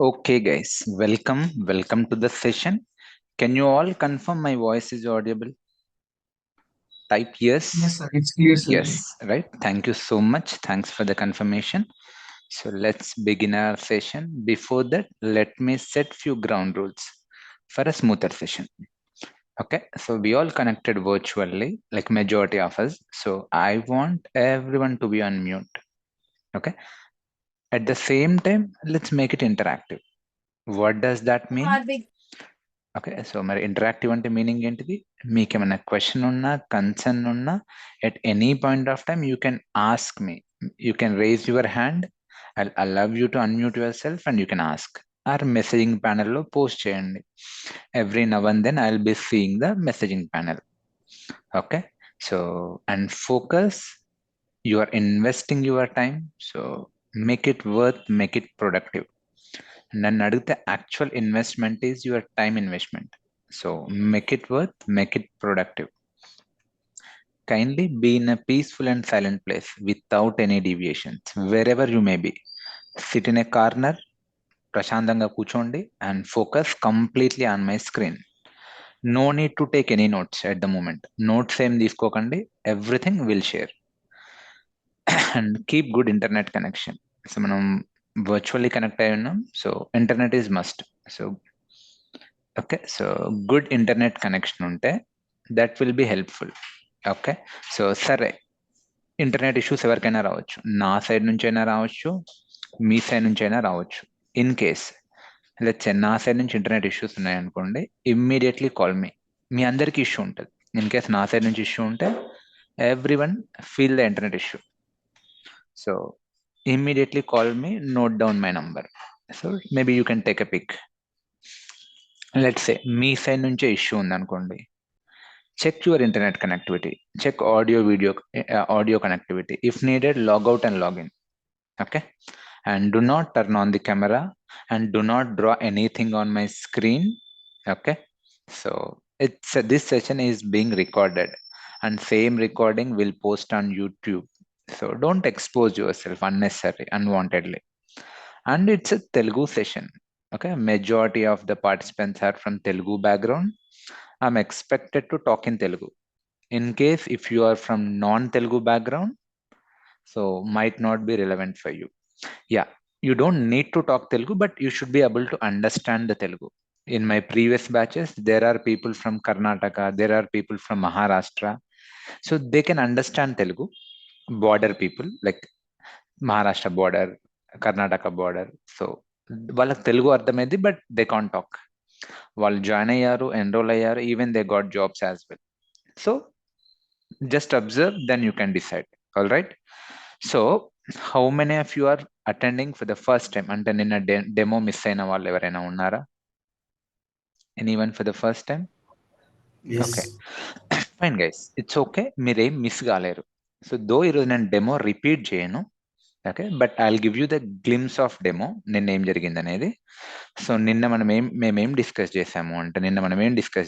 Okay, guys, welcome to the session. Can you all confirm my voice is audible? Type Yes, yes. sir. It's clear, sir. Yes, right. Thank you so much. Thanks for the confirmation. So let's begin our session. Before that, let me set few ground rules for a smoother session. Okay, so we all connected virtually, like majority of us. So I want everyone to be on mute. Okay. At the same time, let's make it interactive. What does that mean? Okay. So మరి interactive అంటే meaning ఏంటిది? మీకేమైనా question ఉన్నా, concern ఉన్నా at any point of time you can ask me. You can raise your hand. I'll allow you to unmute yourself and you can ask. Or messaging ప్యానెల్‌లో post చేయండి. Every now and then I will be seeing the messaging panel. Okay. So and focus. You are investing your time. So make it worth, make it productive. నన్ను అడిగితే actual investment is your time investment. So make it worth, make it productive. Kindly be in a peaceful and silent place without any deviations, wherever you may be. Sit in a corner, ప్రశాంతంగా కూర్చోండి and focus completely on my screen. No need to take any notes at the moment. Notes ఏం తీసుకోకండి, everything will share. And keep good internet connection. So మనం virtually connect అయి ఉన్నాం. So internet is must. So okay. So good internet connection ఉంటే that will be helpful. Okay. So సరే, internet issues ఎవరికైనా రావచ్చు. నా సైడ్ నుంచి అయినా రావచ్చు, మీ సైడ్ నుంచి అయినా రావచ్చు. ఇన్ కేస్ లెట్స్ సే నా సైడ్ నుంచి ఇంటర్నెట్ ఇష్యూస్ ఉన్నాయనుకోండి, ఇమ్మీడియట్లీ కాల్ మీ. మీ అందరికీ ఇష్యూ ఉంటుంది. ఇన్ కేస్ నా సైడ్ నుంచి ఇష్యూ ఉంటే every one feel the internet issue. So immediately call me, note down my number. So maybe you can take a pic. Let's say మీ side నుంచే issue ఉందనుకోండి, check your internet connectivity, check audio connectivity. If needed, log out and log in. Okay. And do not turn on the camera and do not draw anything on my screen. Okay. So this session is being recorded and same recording will post on YouTube. So don't expose yourself unnecessarily, unwantedly. And it's a Telugu session. Okay, majority of the participants are from Telugu background. I'm expected to talk in Telugu. In case if you are from non-Telugu background, so might not be relevant for you. Yeah, you don't need to talk Telugu, but you should be able to understand the Telugu. In my previous batches, there are people from Karnataka, there are people from Maharashtra, so they can understand Telugu. Border people like Maharashtra border, Karnataka border. So వాళ్ళకి తెలుగు అర్థమైంది, but they can't talk. వాళ్ళు join అయ్యారు, enrol అయ్యారు, even they got jobs as well. So just observe, then you can decide. All right. So how many of you are attending for the first time? అంటే నిన్న demo miss అయిన వాళ్ళు ఎవరైనా ఉన్నారా? Anyone for the first time? Okay, fine guys, it's okay. మీరేం miss కాలేరు. So though ఈరోజు నేను డెమో రిపీట్ చేయను. Okay, but I will give you the glimpse of demo, నిన్న ఏం జరిగింది అనేది. సో నిన్న మేమేం డిస్కస్ చేసాము అంటే,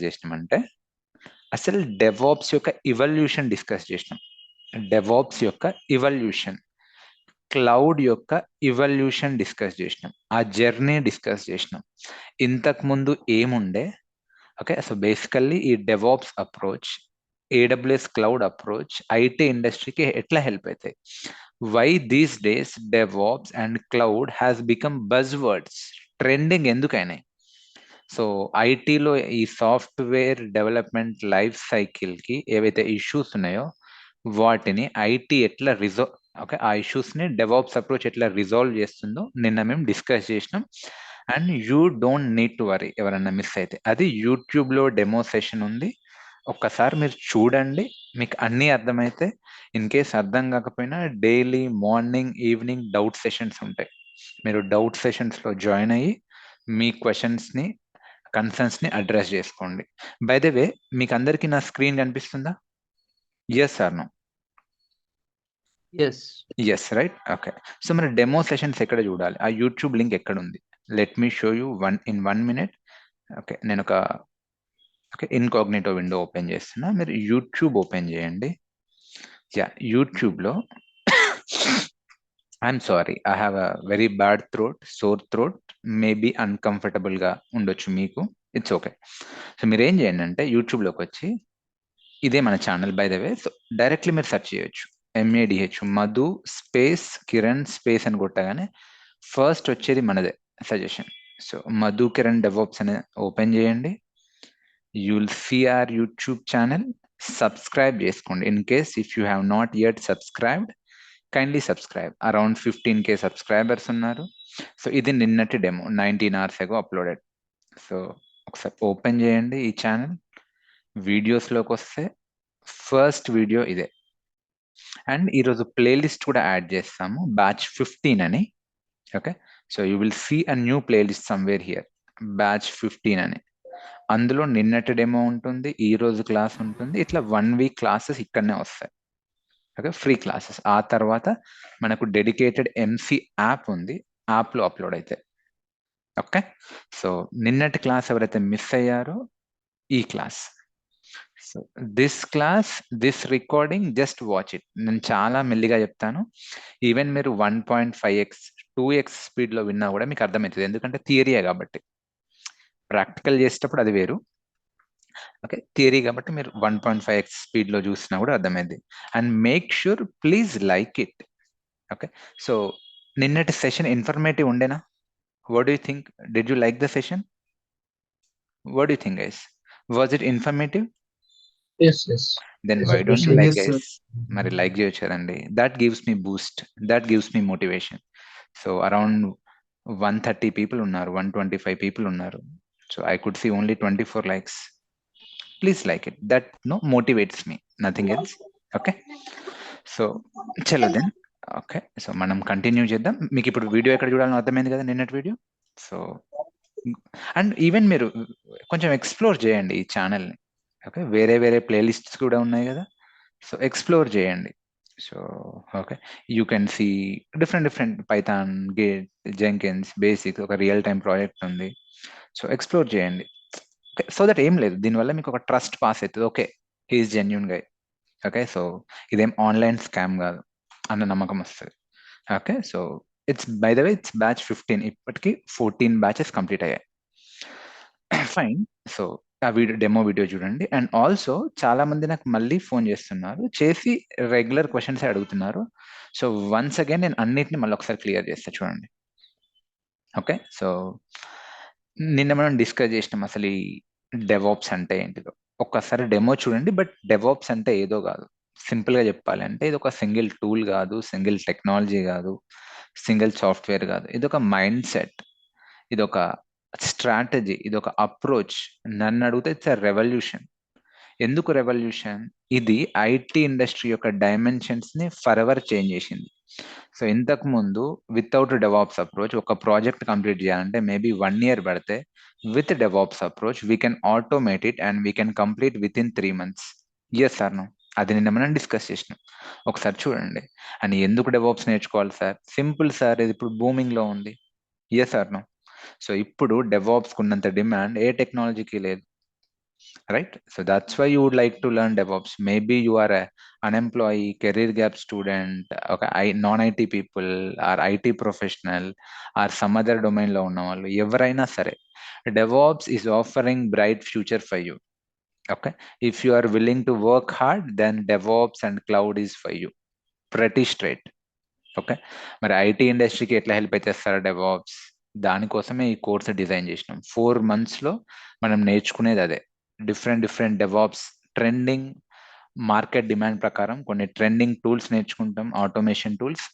చేసినామంటే అసలు డెవాప్స్ యొక్క ఇవల్యూషన్ డిస్కస్ చేసినాం. డెవాప్స్ యొక్క ఇవల్యూషన్, క్లౌడ్ యొక్క ఇవల్యూషన్ డిస్కస్ చేసినాం, ఆ జర్నీ డిస్కస్ చేసినాం. ఇంతకు ముందు ఏముండే? ఓకే, సో బేసికల్లీ ఈ DevOps approach, AWS cloud approach IT ఇండస్ట్రీకి ఎట్లా హెల్ప్ అవుతాయి, why these days DevOps and cloud has become buzz words, trending ఎందుకైనాయి. సో ఐటీలో ఈ సాఫ్ట్వేర్ డెవలప్మెంట్ లైఫ్ సైకిల్కి ఏవైతే ఇష్యూస్ ఉన్నాయో వాటిని ఐటీ ఎట్లా ఓకే, ఆ ఇష్యూస్ని డెవాప్స్ అప్రోచ్ ఎట్లా రిజాల్వ్ చేస్తుందో నిన్న మేము డిస్కస్ చేసినాం. And you don't need to worry ఎవరన్నా మిస్ అయితే. అది యూట్యూబ్లో డెమో సెషన్ ఉంది, ఒక్కసారి మీరు చూడండి, మీకు అన్నీ అర్థమైతే. ఇన్ కేస్ అర్థం కాకపోయినా daily morning evening doubt sessions ఉంటాయి. మీరు డౌట్ సెషన్స్లో జాయిన్ అయ్యి మీ క్వశ్చన్స్ని, కన్సర్న్స్ని అడ్రస్ చేసుకోండి. బై ద వే, మీకు అందరికీ నా స్క్రీన్ కనిపిస్తుందా? Yes or no? Yes. Yes, right. Okay, so మరి డెమో సెషన్స్ ఎక్కడ చూడాలి? ఆ యూట్యూబ్ లింక్ ఎక్కడ ఉంది? Let me show you in 1 minute. Okay, నేను ఒక ఇన్కాగ్నిటో విండో ఓపెన్ చేస్తున్నా, మీరు యూట్యూబ్ ఓపెన్ చేయండి. యా, యూట్యూబ్లో I'm sorry, I have a very bad throat, sore throat, maybe అన్కంఫర్టబుల్గా ఉండొచ్చు మీకు. It's okay. సో మీరు ఏం చేయండి అంటే యూట్యూబ్లోకి వచ్చి, ఇదే మన channel by the way, so directly మీరు సెర్చ్ చేయొచ్చు, MADH Madhu space Kiran space అని కొట్టగానే ఫస్ట్ వచ్చేది మనదే suggestion. So Madhu Kiran DevOps అని ఓపెన్ చేయండి. You will see our YouTube channel. Subscribe చేసుకోండి. In case if you have not yet subscribed, kindly subscribe. Around 15K subscribers ఉన్నారు. సో ఇది నిన్నటి demo, 19 hours ago uploaded. So ఒకసారి open చేయండి ఈ channel. వీడియోస్లోకి వస్తే ఫస్ట్ వీడియో ఇదే. అండ్ ఈరోజు ప్లేలిస్ట్ కూడా యాడ్ చేస్తాము, బ్యాచ్ 15 అని. Okay, so you will see a new playlist somewhere here, batch 15 అని. అందులో నిన్నటి డెమో ఉంటుంది, ఈ రోజు క్లాస్ ఉంటుంది, ఇట్లా 1 week క్లాసెస్ ఇక్కడనే వస్తాయి. Okay, free classes. ఆ తర్వాత మనకు డెడికేటెడ్ MC యాప్ ఉంది, యాప్లో అప్లోడ్ అవుతాయి. ఓకే, సో నిన్నటి క్లాస్ ఎవరైతే మిస్ అయ్యారో ఈ class, so this class, this recording, just watch it. నేను చాలా మెల్లిగా చెప్తాను. ఈవెన్ మీరు 1.5x 2x స్పీడ్లో విన్నా కూడా మీకు అర్థమవుతుంది, ఎందుకంటే థియరీయే కాబట్టి. ప్రాక్టికల్ చేసేటప్పుడు అది వేరు. ఓకే, థియరీ కాబట్టి మీరు 1.5x స్పీడ్లో చూసినా కూడా అర్థమైంది. And make sure please like it. Okay, so నిన్నటి సెషన్ ఇన్ఫర్మేటివ్ ఉండేనా? What do you think? Did you like the session? What do you think guys? Was it informative? Yes, yes. Then Yes, why sir. Don't you Yes, like yes, sir. Guys? మరి like చేయొచ్చు కదండి. That gives me boost, that gives me motivation. So around 130 people ఉన్నారు, 125 people ఉన్నారు. So I could see only 24 likes. Please like it, that motivates me, nothing else. Okay, so చలో then. Okay, so మనం continue చేద్దాం. మీకు ఇప్పుడు video ఎక్కడ చూడాలని అర్థమైంది కదా, నిన్నటి వీడియో. సో అండ్ ఈవెన్ మీరు కొంచెం ఎక్స్ప్లోర్ చేయండి ఈ ఛానల్ని. ఓకే, వేరే వేరే ప్లేలిస్ట్స్ కూడా ఉన్నాయి కదా, సో ఎక్స్ప్లోర్ చేయండి. So okay, you can see different Python, Git, Jenkins, basics, ఒక రియల్ టైం ప్రాజెక్ట్ ఉంది. సో ఎక్స్ప్లోర్ చేయండి. ఓకే, సో దట్ ఏం లేదు, దీనివల్ల మీకు ఒక ట్రస్ట్ పాస్ అవుతుంది. Okay, he's genuine guy. Okay, so ఇదేం ఆన్లైన్ స్కామ్ కాదు అన్న నమ్మకం వస్తుంది. Okay, so it's by the way it's batch 15. ఇప్పటికి 14 batches కంప్లీట్ అయ్యాయి. ఫైన్. సో ఆ వీడియో, డెమో వీడియో చూడండి. అండ్ ఆల్సో చాలా మంది నాకు మళ్ళీ ఫోన్ చేస్తున్నారు, చేసి రెగ్యులర్ క్వశ్చన్స్ అడుగుతున్నారు. సో వన్స్ అగైన్ నేను అన్నిటిని మళ్ళీ ఒకసారి క్లియర్ చేస్తా, చూడండి. ఓకే, సో నిన్న మనం డిస్కస్ చేసినాం అసలు ఈ డెవాప్స్ అంటే ఏంటిదో. ఒక్కసారి డెమో చూడండి. బట్ డెవాప్స్ అంటే ఏదో కాదు, సింపుల్ గా చెప్పాలి అంటే ఇది ఒక సింగిల్ టూల్ కాదు, సింగిల్ టెక్నాలజీ కాదు, సింగిల్ సాఫ్ట్వేర్ కాదు. ఇది ఒక మైండ్ సెట్, ఇది ఒక స్ట్రాటజీ, ఇది ఒక అప్రోచ్. నన్ను అడిగితే ఇట్స్ అ రెవల్యూషన్. ఎందుకు రెవల్యూషన్? ఇది IT ఇండస్ట్రీ యొక్క డైమెన్షన్స్ ని ఫరెవర్ చేంజ్ చేసింది. సో ఇంతకు ముందు వితౌట్ డెవాప్స్ అప్రోచ్ ఒక ప్రాజెక్ట్ కంప్లీట్ చేయాలంటే మేబీ 1 year పడితే, with DevOps approach we can automate it and we can complete within 3 months. Yes sir no? అది నిన్న మనం డిస్కస్ చేసినాం. ఒకసారి చూడండి. అని ఎందుకు డెవాప్స్ నేర్చుకోవాలి సార్? సింపుల్ సార్, ఇది ఇప్పుడు బూమింగ్ లో ఉంది. Yes sir no? సో ఇప్పుడు డెవాప్స్ ఉన్నంత డిమాండ్ ఏ టెక్నాలజీకి లేదు, right? So that's why you would like to learn DevOps. Maybe you are unemployed, career gap student, ఒక non IT people, or IT professional, or some other domain లో ఉన్న వాళ్ళు, ఎవరైనా సరే DevOps is offering bright future for you. Okay, if you are willing to work hard, then DevOps and cloud is for you. ప్రతి straight. Okay, మరి IT ఇండస్ట్రీకి ఎట్లా help అయితే సార్ డెవాప్స్? దానికోసమే ఈ కోర్స్ డిజైన్ చేసినాం. 4 months లో మనం నేర్చుకునేది అదే. Different DevOps, trending market demand ప్రకారం కొన్ని ట్రెండింగ్ టూల్స్ నేర్చుకుంటాం, ఆటోమేషన్ టూల్స్.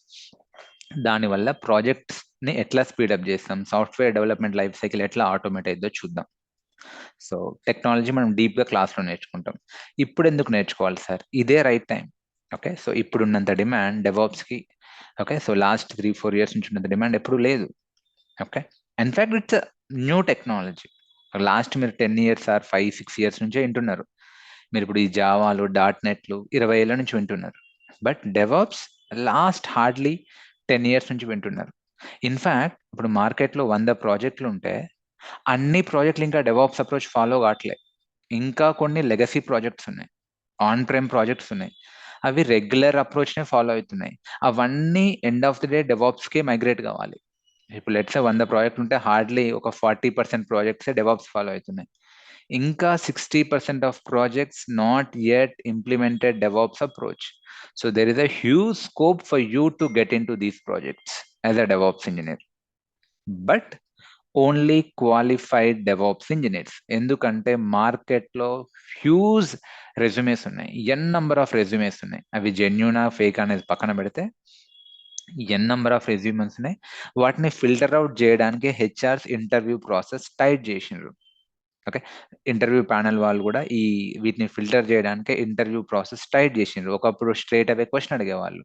దానివల్ల ప్రాజెక్ట్స్ ని ఎట్లా స్పీడప్ చేస్తాం, సాఫ్ట్వేర్ డెవలప్మెంట్ లైఫ్ సైకిల్ ఎట్లా ఆటోమేట్ అయిందో చూద్దాం. సో టెక్నాలజీ మనం డీప్ గా క్లాస్లో నేర్చుకుంటాం. ఇప్పుడు ఎందుకు నేర్చుకోవాలి సార్? ఇదే రైట్ టైం. ఓకే, సో ఇప్పుడున్నంత డిమాండ్ డెవాప్స్ కి, ఓకే, సో లాస్ట్ 3-4 years నుంచి ఉన్నంత డిమాండ్ ఎప్పుడు లేదు. Okay, in fact it's new technology. Last మీరు 10 years ఆర్ 5-6 years నుంచే వింటున్నారు. మీరు ఇప్పుడు ఈ జావాలు, .NETలు 20 ఏళ్ల నుంచి వింటున్నారు. But DevOps last hardly 10 years నుంచి వింటున్నారు. ఇన్ఫాక్ట్ ఇప్పుడు మార్కెట్లో 100 ప్రాజెక్టులు ఉంటే అన్ని ప్రాజెక్టులు ఇంకా డెవాప్స్ అప్రోచ్ ఫాలో కావట్లే. ఇంకా కొన్ని లెగసీ ప్రాజెక్ట్స్ ఉన్నాయి, ఆన్ ప్రెమ్ ప్రాజెక్ట్స్ ఉన్నాయి. అవి రెగ్యులర్ అప్రోచ్నే ఫాలో అవుతున్నాయి. అవన్నీ ఎండ్ ఆఫ్ ది డే డెవాప్స్కే మైగ్రేట్ కావాలి. ఇప్పుడు లెట్స్ 100 ప్రాజెక్ట్ ఉంటే హార్డ్లీ ఒక 40% ప్రాజెక్ట్సే డెవాప్స్ ఫాలో అవుతున్నాయి. ఇంకా 60% of projects not yet implemented DevOps approach. So there is a huge scope for you to get into these projects as a DevOps engineer. But only qualified DevOps engineers. ఎందుకంటే మార్కెట్లో huge resumes ఉన్నాయి, number of resumes ఉన్నాయి. అవి జెన్యూనా fake అనేది పక్కన పెడితే number of resumes ఉన్నాయి. వాటిని ఫిల్టర్ అవుట్ చేయడానికి హెచ్ఆర్స్ ఇంటర్వ్యూ ప్రాసెస్ టైట్ చేసినారు. ఓకే, ఇంటర్వ్యూ ప్యానల్ వాళ్ళు కూడా వీటిని ఫిల్టర్ చేయడానికి ఇంటర్వ్యూ ప్రాసెస్ టైట్ చేసినారు. ఒకప్పుడు స్ట్రేట్ అవే క్వశ్చన్ అడిగేవాళ్ళు,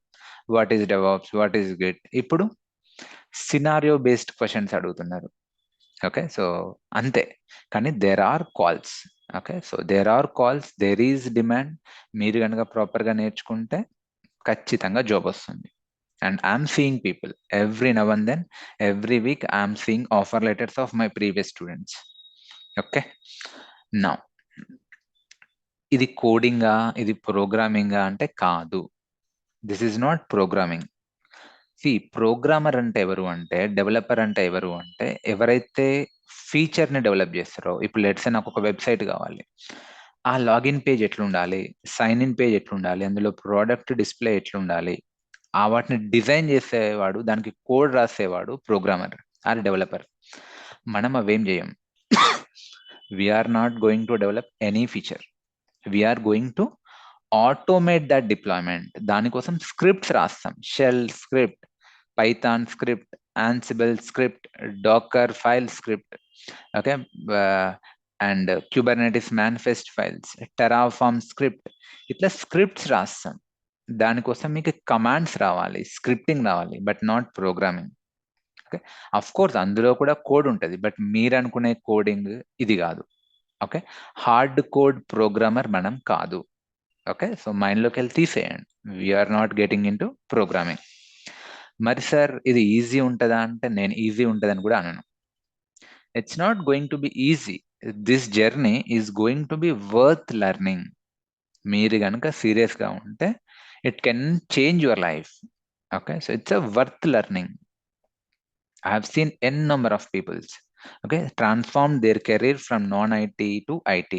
what is DevOps, what is Git. ఇప్పుడు సినారియో బేస్డ్ క్వశ్చన్స్ అడుగుతున్నారు. ఓకే, సో అంతే. కానీ there are calls. Okay, so there are calls, there is demand. మీరు కనుక ప్రాపర్గా నేర్చుకుంటే ఖచ్చితంగా జాబ్ వస్తుంది. And I'm seeing people every now and then, every week I'm seeing offer letters of my previous students. Okay, నా ఇది కోడింగా, ఇది ప్రోగ్రామింగా అంటే కాదు. This is not programming. Programmer అంటే ఎవరు అంటే, డెవలపర్ అంటే ఎవరు అంటే, ఎవరైతే ఫీచర్ ని డెవలప్ చేస్తారో. ఇప్పుడు లెట్స్ నాకు ఒక వెబ్సైట్ కావాలి, ఆ లాగిన్ పేజ్ ఎట్లుండాలి, సైన్ ఇన్ పేజ్ ఎట్లుండాలి, అందులో ప్రోడక్ట్ డిస్ప్లే ఎట్లుండాలి, ఆ వాటిని డిజైన్ చేసేవాడు, దానికి కోడ్ రాసేవాడు ప్రోగ్రామర్ ఆర్ డెవలపర్. మనం అవేం చేయం. We're not going to develop any feature, we're going to automate that deployment. దానికోసం స్క్రిప్ట్స్ రాస్తాం, shell script, Python script, Ansible script, Docker file script, okay, and Kubernetes manifest files, Terraform script. ఇట్లా scripts రాస్తాం. దానికోసం మీకు commands రావాలి, scripting రావాలి, but not programming. Okay, of course అందులో కూడా కోడ్ ఉంటుంది, బట్ మీరు అనుకునే కోడింగ్ ఇది కాదు. ఓకే, హార్డ్ కోడ్ ప్రోగ్రామర్ మనం కాదు. ఓకే, సో మైండ్లోకి వెళ్ళి తీసేయండి, we're not getting into programming. మరి సార్ ఇది ఈజీ ఉంటుందా అంటే, నేను ఈజీ ఉంటుందని కూడా అనను. It's not going to be easy. This journey is going to be worth learning. మీరు కనుక సీరియస్గా ఉంటే it can change your life. Okay, so it's a worth learning. I have seen n number of peoples, okay, transform their career from non-IT to IT.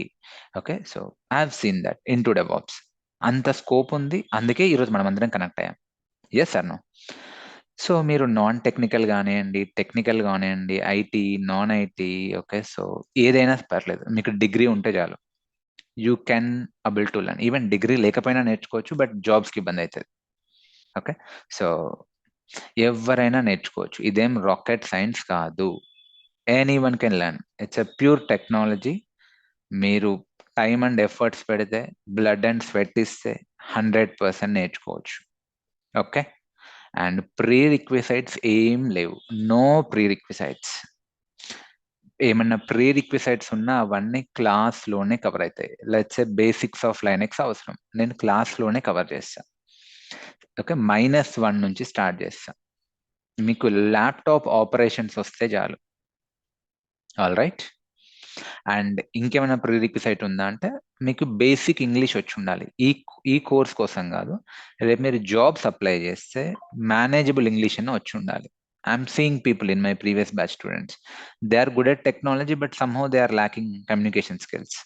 Okay, so I have seen that into DevOps. అంత scope ఉంది, అందుకే ఈరోజు మనం అందరం connect అయ్యాం. Yes or no? So మీరు non technical కానివ్వండి, technical కానివ్వండి, IT, non IT, okay, so ఏదైనా పర్లేదు, మీకు డిగ్రీ ఉంటే చాలు. You can able to learn. Even degree లేకపోయినా నేర్చుకోవచ్చు, బట్ జాబ్స్కి ఇబ్బంది అవుతుంది. ఓకే, సో ఎవరైనా నేర్చుకోవచ్చు, ఇదేం రాకెట్ సైన్స్ కాదు. Anyone can learn. It's a pure technology. మీరు టైం అండ్ ఎఫర్ట్స్ పెడితే, బ్లడ్ అండ్ స్వెట్ ఇస్తే 100% నేర్చుకోవచ్చు. ఓకే, అండ్ ప్రీ రిక్విసైట్స్ ఏం లేవు, నో ప్రీ రిక్విసైట్స్. ఏమన్నా ప్రీ రిక్విసైట్స్ ఉన్నా అవన్నీ క్లాస్లోనే కవర్ అవుతాయి. Let's A basics of Linux అవసరం, నేను క్లాస్లోనే కవర్ చేస్తా. ఓకే, -1 నుంచి స్టార్ట్ చేస్తా. మీకు ల్యాప్టాప్ ఆపరేషన్స్ వస్తే చాలు. All right. అండ్ ఇంకేమైనా ప్రీ రిక్విసైట్ ఉందా అంటే, మీకు బేసిక్ ఇంగ్లీష్ వచ్చి ఉండాలి. ఈ కోర్స్ కోసం కాదు, రేపు మీరు జాబ్స్ అప్లై చేస్తే మేనేజబుల్ ఇంగ్లీష్ అని వచ్చి ఉండాలి. I'm seeing people in my previous batch students, they are good at technology, but somehow they are lacking communication skills.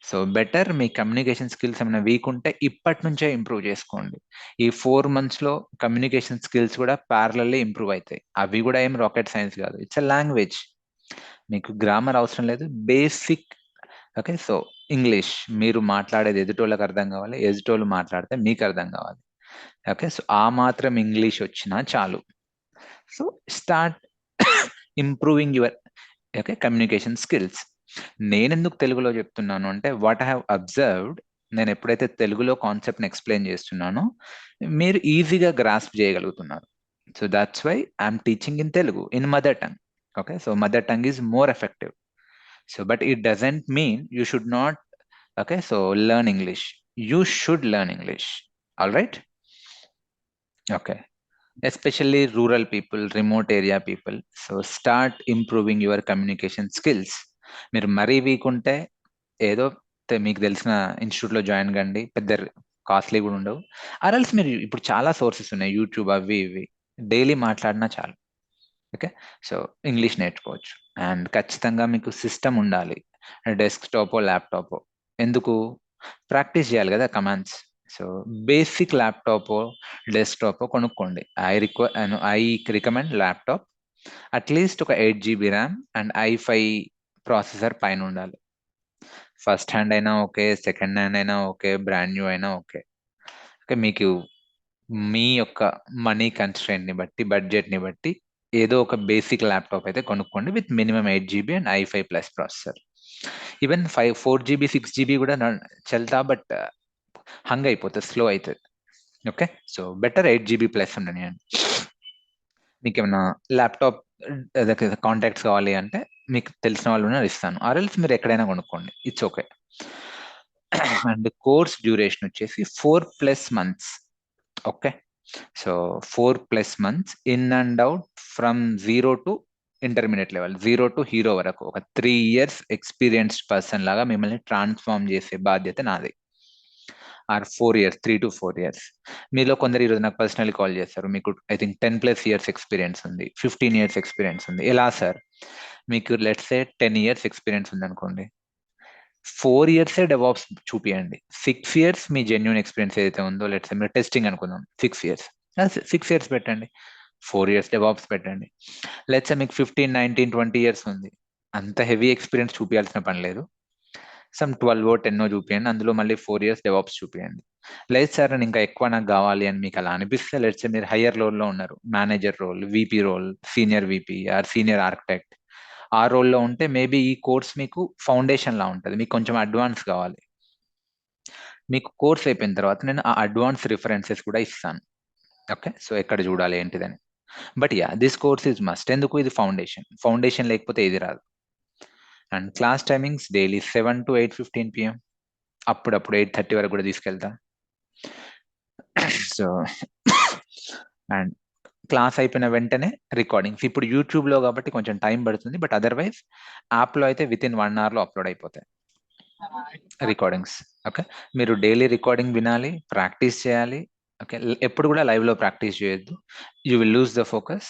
So better మీ కమ్యూనికేషన్ స్కిల్స్ ఏమైనా వీక్ ఉంటే ఇప్పటి నుంచే ఇంప్రూవ్ చేసుకోండి. ఈ 4 monthsలో కమ్యూనికేషన్ స్కిల్స్ కూడా ప్యారలల్లీ ఇంప్రూవ్ అవుతాయి. అవి కూడా ఏం రాకెట్ సైన్స్ కాదు, ఇట్స్ అ లాంగ్వేజ్. మీకు గ్రామర్ అవసరం లేదు, బేసిక్. ఓకే, సో ఇంగ్లీష్ మీరు మాట్లాడేది ఎదుటోళ్ళకి అర్థం కావాలి, ఎదుటోళ్ళు మాట్లాడితే మీకు అర్థం కావాలి. ఓకే, సో ఆ మాత్రం ఇంగ్లీష్ వచ్చినా చాలు. So start improving your okay communication skills. నేను ఎందుకు తెలుగులో చెప్తున్నాను అంటే, వాట్ ఐ హ్యావ్ అబ్జర్వ్డ్, నేను ఎప్పుడైతే తెలుగులో కాన్సెప్ట్ని ఎక్స్ప్లెయిన్ చేస్తున్నానో మీరు ఈజీగా గ్రాస్ప్ చేయగలుగుతున్నారు. So that's why I'm teaching in Telugu, in mother tongue. Okay, so mother tongue is more effective. So, but it doesn't mean you should not, okay, so learn English. You should learn English. All right? Okay. Especially rural people, remote area people. So, start improving your communication skills. మీరు మరీ week ఉంటే ఏదో మీకు తెలిసిన ఇన్స్టిట్యూట్లో join కండి, పెద్ద costly కూడా ఉండవు. ఆర్ఎల్స్ మీరు ఇప్పుడు చాలా సోర్సెస్ ఉన్నాయి, యూట్యూబ్ అవి ఇవి, డైలీ మాట్లాడినా చాలు. ఓకే, సో ఇంగ్లీష్ నేర్చుకోవచ్చు. అండ్ ఖచ్చితంగా మీకు సిస్టమ్ ఉండాలి, డెస్క్టాపో ల్యాప్టాపో. ఎందుకు? ప్రాక్టీస్ చేయాలి కదా కమాండ్స్. సో బేసిక్ ల్యాప్టాపో డెస్క్టాపో కొనుక్కోండి. I recommend laptop. అట్లీస్ట్ ఒక 8 GB RAM and i5 processor పైన ఉండాలి. ఫస్ట్ హ్యాండ్ అయినా ఓకే, సెకండ్ హ్యాండ్ అయినా ఓకే, బ్రాండ్ న్యూ అయినా ఓకే. ఓకే, మీకు మీ యొక్క మనీ కన్స్ట్రెయింట్ ని బట్టి, బడ్జెట్ ని బట్టి ఏదో ఒక బేసిక్ ల్యాప్టాప్ అయితే కొనుక్కోండి with minimum 8 GB and i5 plus processor. Even 4 GB 6 GB కూడా చల్తా, బట్ హంగ్ అయిపోతుంది, స్లో అవుతుంది. Okay, so better 8 GB plus ఉండండి. మీకు ఏమైనా ల్యాప్టాప్ కాంటాక్ట్స్ కావాలి అంటే మీకు తెలిసిన వాళ్ళు ఉన్నారు, ఇస్తాను. ఆర్ఎల్స్ మీరు ఎక్కడైనా కొనుక్కోండి, it's okay. And course duration వచ్చేసి 4+ months. Okay, so 4+ months in and out, from 0 to intermediate level, 0 to hero వరకు ఒక 3 years ఎక్స్పీరియన్స్డ్ పర్సన్ లాగా మిమ్మల్ని ట్రాన్స్ఫార్మ్ చేసే బాధ్యత నాది. Or 4 years, 3 to 4 years. మీలో కొందరు ఈరోజు నాకు పర్సనల్లీ కాల్ చేస్తారు, మీకు ఐ థింక్ 10+ years ఎక్స్పీరియన్స్ ఉంది, 15 years ఎక్స్పీరియన్స్ ఉంది. ఎలా సార్? మీకు లెట్స్ సే 10 years ఎక్స్పీరియన్స్ ఉంది అనుకోండి, 4 years డెవాప్స్ చూపియండి. 6 years మీ జెన్యున్ ఎక్స్పీరియన్స్ ఏదైతే ఉందో, లెట్స్ మీరు టెస్టింగ్ అనుకుందాం, 6 years, 6 years పెట్టండి. 4 years డెవాప్స్ పెట్టండి. లెట్స్ మీకు 15, 19, 20 years ఉంది, అంత హెవీ ఎక్స్పీరియన్స్ చూపించాల్సిన పని లేదు. సమ్ 12 10 చూపియండి, అందులో మళ్ళీ 4 years డెవాప్స్ చూపియండి. లేదు సార్ నేను ఇంకా ఎక్కువ నాకు కావాలి అని మీకు అలా అనిపిస్తే, లెట్స్ మీరు హయ్యర్ రోల్లో ఉన్నారు, manager role, VP role, senior VP or senior architect, ఆ రోల్లో ఉంటే మేబీ ఈ కోర్స్ మీకు ఫౌండేషన్ లా ఉంటుంది. మీకు కొంచెం అడ్వాన్స్ కావాలి, మీకు కోర్స్ అయిపోయిన తర్వాత నేను ఆ అడ్వాన్స్ రిఫరెన్సెస్ కూడా ఇస్తాను. ఓకే, సో ఎక్కడ చూడాలి ఏంటిదని. But yeah, this course is must. ఎందుకు? ఇది ఫౌండేషన్ లేకపోతే ఇది రాదు. And class timings daily 7 to 8:15 PM, అప్పుడప్పుడు 8:30 వరకు కూడా తీసుకెళ్తా. సో అండ్ క్లాస్ అయిపోయిన వెంటనే రికార్డింగ్స్. ఇప్పుడు యూట్యూబ్ లో కాబట్టి కొంచెం టైం పడుతుంది, బట్ అదర్వైజ్ యాప్ లో అయితే విత్ ఇన్ 1 hour లో అప్లోడ్ అయిపోతాయి రికార్డింగ్స్. ఓకే, మీరు డైలీ రికార్డింగ్ వినాలి, ప్రాక్టీస్ చేయాలి. ఓకే, ఎప్పుడు కూడా లైవ్ లో ప్రాక్టీస్ చేయొద్దు, you will lose the focus.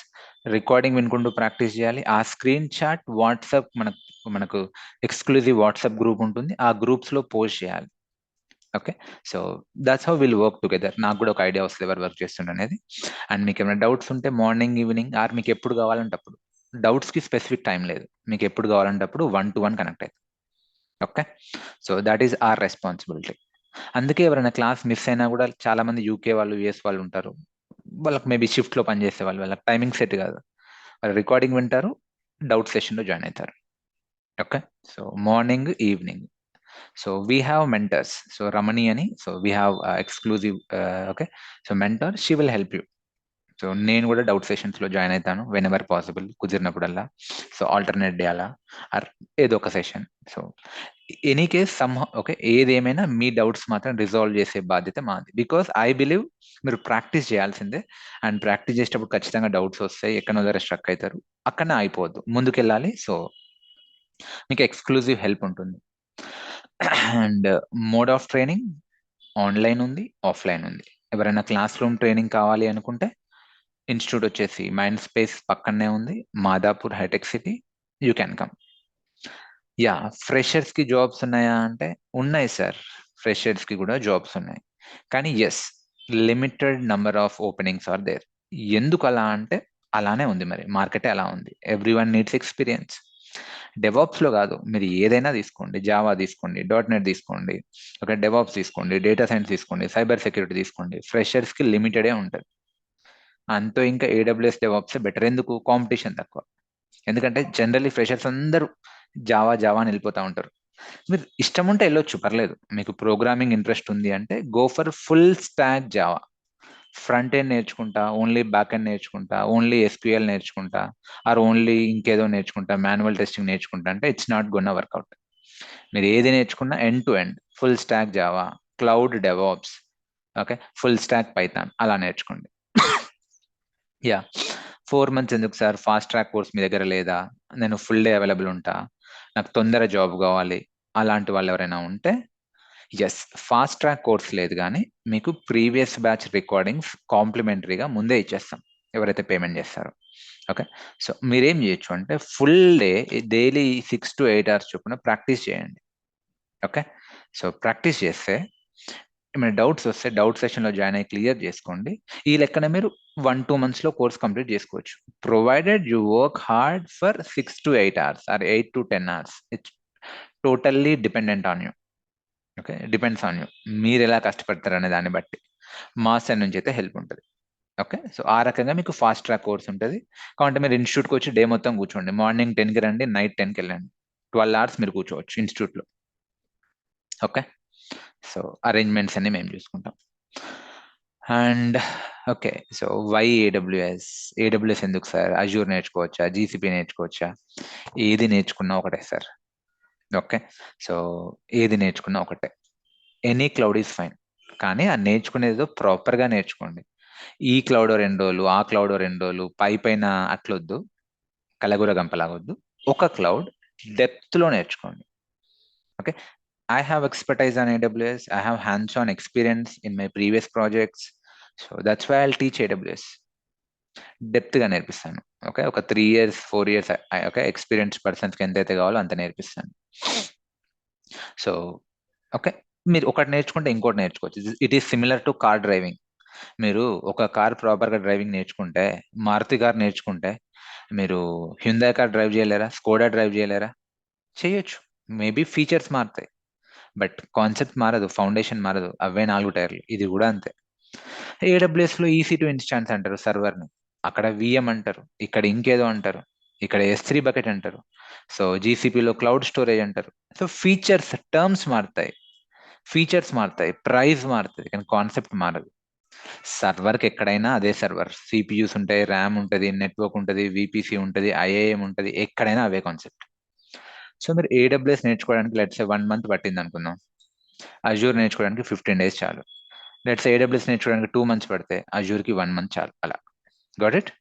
Recording వినుకుంటూ ప్రాక్టీస్ చేయాలి. ఆ స్క్రీన్ షాట్ వాట్సాప్ మనకు ఎక్స్క్లూజివ్ వాట్సాప్ గ్రూప్ ఉంటుంది, ఆ గ్రూప్స్ లో పోస్ట్ చేయాలి. Okay, so that's how will work together. నాకు కూడా ఒక ఐడియా వస్తుంది ఎవరు వర్క్ చేస్తుండే అనేది. అండ్ మీకు ఏమైనా డౌట్స్ ఉంటే మార్నింగ్, ఈవినింగ్, ఆర్ మీకు ఎప్పుడు కావాలంటే అప్పుడు. డౌట్స్ కి స్పెసిఫిక్ టైం లేదు, మీకు ఎప్పుడు కావాలంటే అప్పుడు 1-to-1 కనెక్ట్ అవుతుంది. Okay, so that is our responsibility. అందుకే ఎవరైనా క్లాస్ మిస్ అయినా కూడా, చాలా మంది యూకే వాళ్ళు, యుఎస్ వాళ్ళు ఉంటారు, వాళ్ళకి మేబీ షిఫ్ట్ లో పనిచేసే వాళ్ళు, వాళ్ళకి టైమింగ్ సెట్ కాదు, వాళ్ళు రికార్డింగ్ వింటారు, డౌట్ సెషన్ లో జాయిన్ అవుతారు. Okay, so morning, evening. So we have mentors. So Ramani ani, so we have exclusive, okay. So mentor, she will help you. So నేను కూడా డౌట్ సెషన్స్ లో join అవుతాను whenever possible, కుదిరినప్పుడల్లా. So alternate day అలా, or ఏదో ఒక session. So any case some, okay, ఏదేమైనా మీ డౌట్స్ మాత్రం రిజాల్వ్ చేసే బాధ్యత మాది. బికాస్ ఐ బిలీవ్ మీరు ప్రాక్టీస్ చేయాల్సిందే, అండ్ ప్రాక్టీస్ చేసేటప్పుడు ఖచ్చితంగా డౌట్స్ వస్తాయి, ఎక్కడో దగ్గర స్ట్రక్ అవుతారు, అక్కడనే అయిపోవద్దు, ముందుకెళ్ళాలి. సో మీకు ఎక్స్క్లూజివ్ హెల్ప్ ఉంటుంది. And mode of training online ఉంది, ఆఫ్లైన్ ఉంది. ఎవరైనా క్లాస్ రూమ్ ట్రైనింగ్ కావాలి అనుకుంటే, ఇన్స్టిట్యూట్ వచ్చేసి మైండ్ స్పేస్ పక్కనే ఉంది, మాదాపూర్ హైటెక్ City. You can come. Yeah, freshers కి జాబ్స్ ఉన్నాయా అంటే ఉన్నాయి సార్, ఫ్రెషర్స్ కి కూడా జాబ్స్ ఉన్నాయి. కానీ yes, limited number of openings are there. ఎందుకు అలా అంటే అలానే ఉంది, మరి మార్కెటే అలా ఉంది. Every one needs experience. DevOps లో కాదు, మీరు ఏదైనా తీసుకోండి, జావా తీసుకోండి, .NET తీసుకోండి, ఒక డెవాప్స్ తీసుకోండి, డేటా సైన్స్ తీసుకోండి, సైబర్ సెక్యూరిటీ తీసుకోండి, ఫ్రెషర్స్ కి లిమిటెడే ఉంటుంది. అంతో ఇంకా ఏడబ్ల్యూఎస్ డెవాప్స్ బెటర్. ఎందుకు? కాంపిటీషన్ తక్కువ. ఎందుకంటే జనరల్లీ ఫ్రెషర్స్ అందరూ జావా జావా అని వెళ్ళిపోతూ ఉంటారు. మీరు ఇష్టం ఉంటే వెళ్ళొచ్చు, పర్లేదు. మీకు ప్రోగ్రామింగ్ ఇంట్రెస్ట్ ఉంది అంటే go for full stock Java. Front end నేర్చుకుంటా, ఓన్లీ బ్యాక్ ఎండ్ నేర్చుకుంటా, ఓన్లీ SQL నేర్చుకుంటా, ఆర్ ఓన్లీ ఇంకేదో నేర్చుకుంటా, మాన్యువల్ టెస్టింగ్ నేర్చుకుంటా అంటే ఇట్స్ నాట్ గోన్నా వర్కౌట్. మీరు ఏది నేర్చుకున్నా end to end, full stock Java, cloud DevOps, okay, full stack Python అలా నేర్చుకోండి. యా, 4 months ఎందుకు సార్? ఫాస్ట్ ట్రాక్ కోర్స్ మీ దగ్గర లేదా? నేను ఫుల్ డే అవైలబుల్ ఉంటా, నాకు తొందర జాబ్ కావాలి, అలాంటి వాళ్ళు ఎవరైనా ఉంటే ఎస్, ఫాస్ట్ ట్రాక్ కోర్స్ లేదు కానీ మీకు ప్రీవియస్ బ్యాచ్ రికార్డింగ్స్ కాంప్లిమెంటరీగా ముందే ఇచ్చేస్తాం ఎవరైతే పేమెంట్ చేస్తారో. ఓకే, సో మీరేం చేయొచ్చు అంటే full day daily 6 to 8 hours చొప్పున ప్రాక్టీస్ చేయండి. ఓకే, సో ప్రాక్టీస్ చేస్తే ఏమైనా డౌట్స్ వస్తే డౌట్ సెషన్లో జాయిన్ అయ్యి క్లియర్ చేసుకోండి. ఈ లెక్కన మీరు 1-2 monthsలో కోర్స్ కంప్లీట్ చేసుకోవచ్చు, provided you work hard for 6 to 8 hours or 8 to 10 hours. It's totally dependent on you. Okay, depends on you, మీరు ఎలా కష్టపడతారు అనే దాన్ని బట్టి మా సైడ్ నుంచి అయితే హెల్ప్ ఉంటుంది. ఓకే, సో ఆ రకంగా మీకు ఫాస్ట్ ట్రాక్ కోర్స్ ఉంటుంది. కాబట్టి మీరు ఇన్స్టిట్యూట్కి వచ్చి డే మొత్తం కూర్చోండి. మార్నింగ్ 10కి రండి, నైట్ 10కి వెళ్ళండి. 12 hours మీరు కూర్చోవచ్చు ఇన్స్టిట్యూట్లో. ఓకే, సో అరేంజ్మెంట్స్ అన్ని మేము చూసుకుంటాం. And okay, so why AWS ఎందుకు సార్? అజూర్ నేర్చుకోవచ్చా, జీసీపీ నేర్చుకోవచ్చా? ఏది నేర్చుకున్నా ఒకటే సార్. ఓకే, సో ఏది నేర్చుకున్నా ఒకటే, ఎనీ క్లౌడ్ ఈజ్ ఫైన్. కానీ ఆ నేర్చుకునేదో ప్రాపర్గా నేర్చుకోండి. ఈ క్లౌడ్ 2 రోజులు, ఆ క్లౌడ్ 2 రోజులు, పైన అట్లొద్దు, కలగుర గంపలాగొద్దు. ఒక క్లౌడ్ డెప్త్లో నేర్చుకోండి. Okay, I have expertise on AWS. I have hands-on experience in my previous projects. So that's why I'll teach AWS. డెప్త్గా నేర్పిస్తాను. ఓకే, ఒక 3 years 4 years ఓకే ఎక్స్పీరియన్స్ పర్సన్స్కి ఎంతైతే కావాలో అంత నేర్పిస్తాను. సో ఓకే, మీరు ఒకటి నేర్చుకుంటే ఇంకోటి నేర్చుకోవచ్చు. It is similar to car driving. మీరు ఒక కార్ ప్రాపర్గా డ్రైవింగ్ నేర్చుకుంటే, మారుతి కార్ నేర్చుకుంటే, మీరు హ్యుందాయ్ కార్ డ్రైవ్ చేయలేరా? స్కోడా డ్రైవ్ చేయలేరా? చేయొచ్చు. మేబీ ఫీచర్స్ మారుతాయి, బట్ కాన్సెప్ట్ మారదు, ఫౌండేషన్ మారదు. అవే 4 టైర్లు. ఇది కూడా అంతే. ఏడబ్ల్యూఎస్లో EC2 ఇన్స్టాన్స్ అంటారు సర్వర్ని, అక్కడ VM అంటారు, ఇక్కడ ఇంకేదో అంటారు, ఇక్కడ S3 బకెట్ అంటారు, సో జీసీపీలో క్లౌడ్ స్టోరేజ్ అంటారు. సో ఫీచర్స్, టర్మ్స్ మారుతాయి, ఫీచర్స్ మారుతాయి, ప్రైస్ మారుతుంది, కానీ కాన్సెప్ట్ మారదు. సర్వర్కి ఎక్కడైనా అదే సర్వర్, సిపియూస్ ఉంటాయి, ర్యామ్ ఉంటుంది, నెట్వర్క్ ఉంటుంది, VPC ఉంటుంది, IAM ఉంటుంది, ఎక్కడైనా అవే కాన్సెప్ట్. సో మీరు AWS నేర్చుకోవడానికి లెట్స్ 1 month పట్టింది అనుకుందాం, అజూర్ నేర్చుకోవడానికి 15 days చాలు. లెట్స్ AWS నేర్చుకోవడానికి 2 months పడితే అజూర్కి 1 month చాలు. అలా గాట్ ఇట్.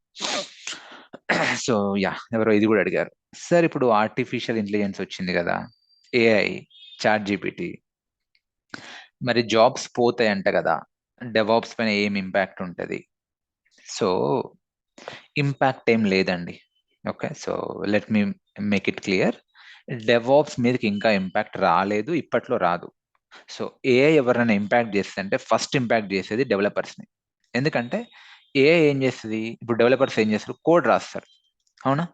సో యా, ఎవరో ఇది కూడా అడిగారు, సార్ ఇప్పుడు ఆర్టిఫిషియల్ ఇంటెలిజెన్స్ వచ్చింది కదా, AI, ChatGPT, మరి జాబ్స్ పోతాయంట కదా, డెవాప్స్ పైన ఏం ఇంపాక్ట్ ఉంటుంది? సో ఇంపాక్ట్ ఏం లేదండి. Okay, so let me make it clear, DevOps మీదకి ఇంకా ఇంపాక్ట్ రాలేదు, ఇప్పట్లో రాదు. సో AI ఎవరైనా ఇంపాక్ట్ చేస్తే అంటే ఫస్ట్ ఇంపాక్ట్ చేసేది డెవలపర్స్ని. ఎందుకంటే AI ఏం చేస్తుంది, ఇప్పుడు డెవలపర్స్ ఏం చేస్తారు, కోడ్ రాస్తారు, అవునా?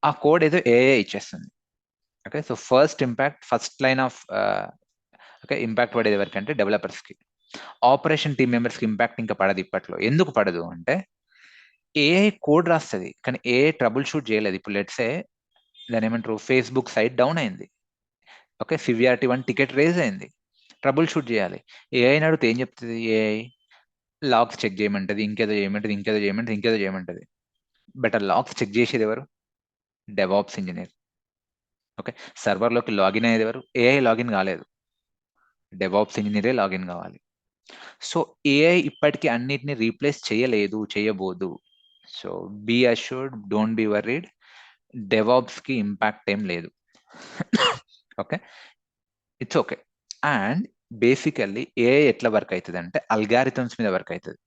ఆ కోడ్ ఏదో AI ఇచ్చేస్తుంది. Okay, so first impact, first line of okay impact పడేది ఎవరికంటే డెవలపర్స్కి. ఆపరేషన్ టీమ్ మెంబర్స్కి ఇంపాక్ట్ ఇంకా పడదు ఇప్పట్లో. ఎందుకు పడదు అంటే AI కోడ్ రాస్తుంది, కానీ AI ట్రబుల్ షూట్ చేయలేదు. ఇప్పుడు లెట్సే దాని ఏమంటారు, ఫేస్బుక్ సైట్ డౌన్ అయింది, ఓకే సివిఆర్టీ 1 టికెట్ రేజ్ అయింది, ట్రబుల్ షూట్ చేయాలి. AI అడిగితే ఏం చెప్తుంది? AI లాగ్స్ చెక్ చేయమంటది, ఇంకేదో చేయమంటది, ఇంకేదో చేయమంటది, ఇంకేదో చేయమంటది. బట్ ఆ లాగ్స్ చెక్ చేసేది ఎవరు? Devops engineer. ఓకే, సర్వర్లోకి లాగిన్ అయ్యేది ఎవరు? AI లాగిన్ కాలేదు, డెవాప్స్ ఇంజనీరే లాగిన్ కావాలి. సో AI ఇప్పటికీ అన్నిటిని రీప్లేస్ చేయలేదు, చేయబోదు. So be assured, don't be worried, డెవాప్స్కి ఇంపాక్ట్ ఏం లేదు. Okay, it's okay. And basically AI ఎట్లా వర్క్ అవుతుంది అంటే అల్గారిథమ్స్ మీద వర్క్ అవుతుంది.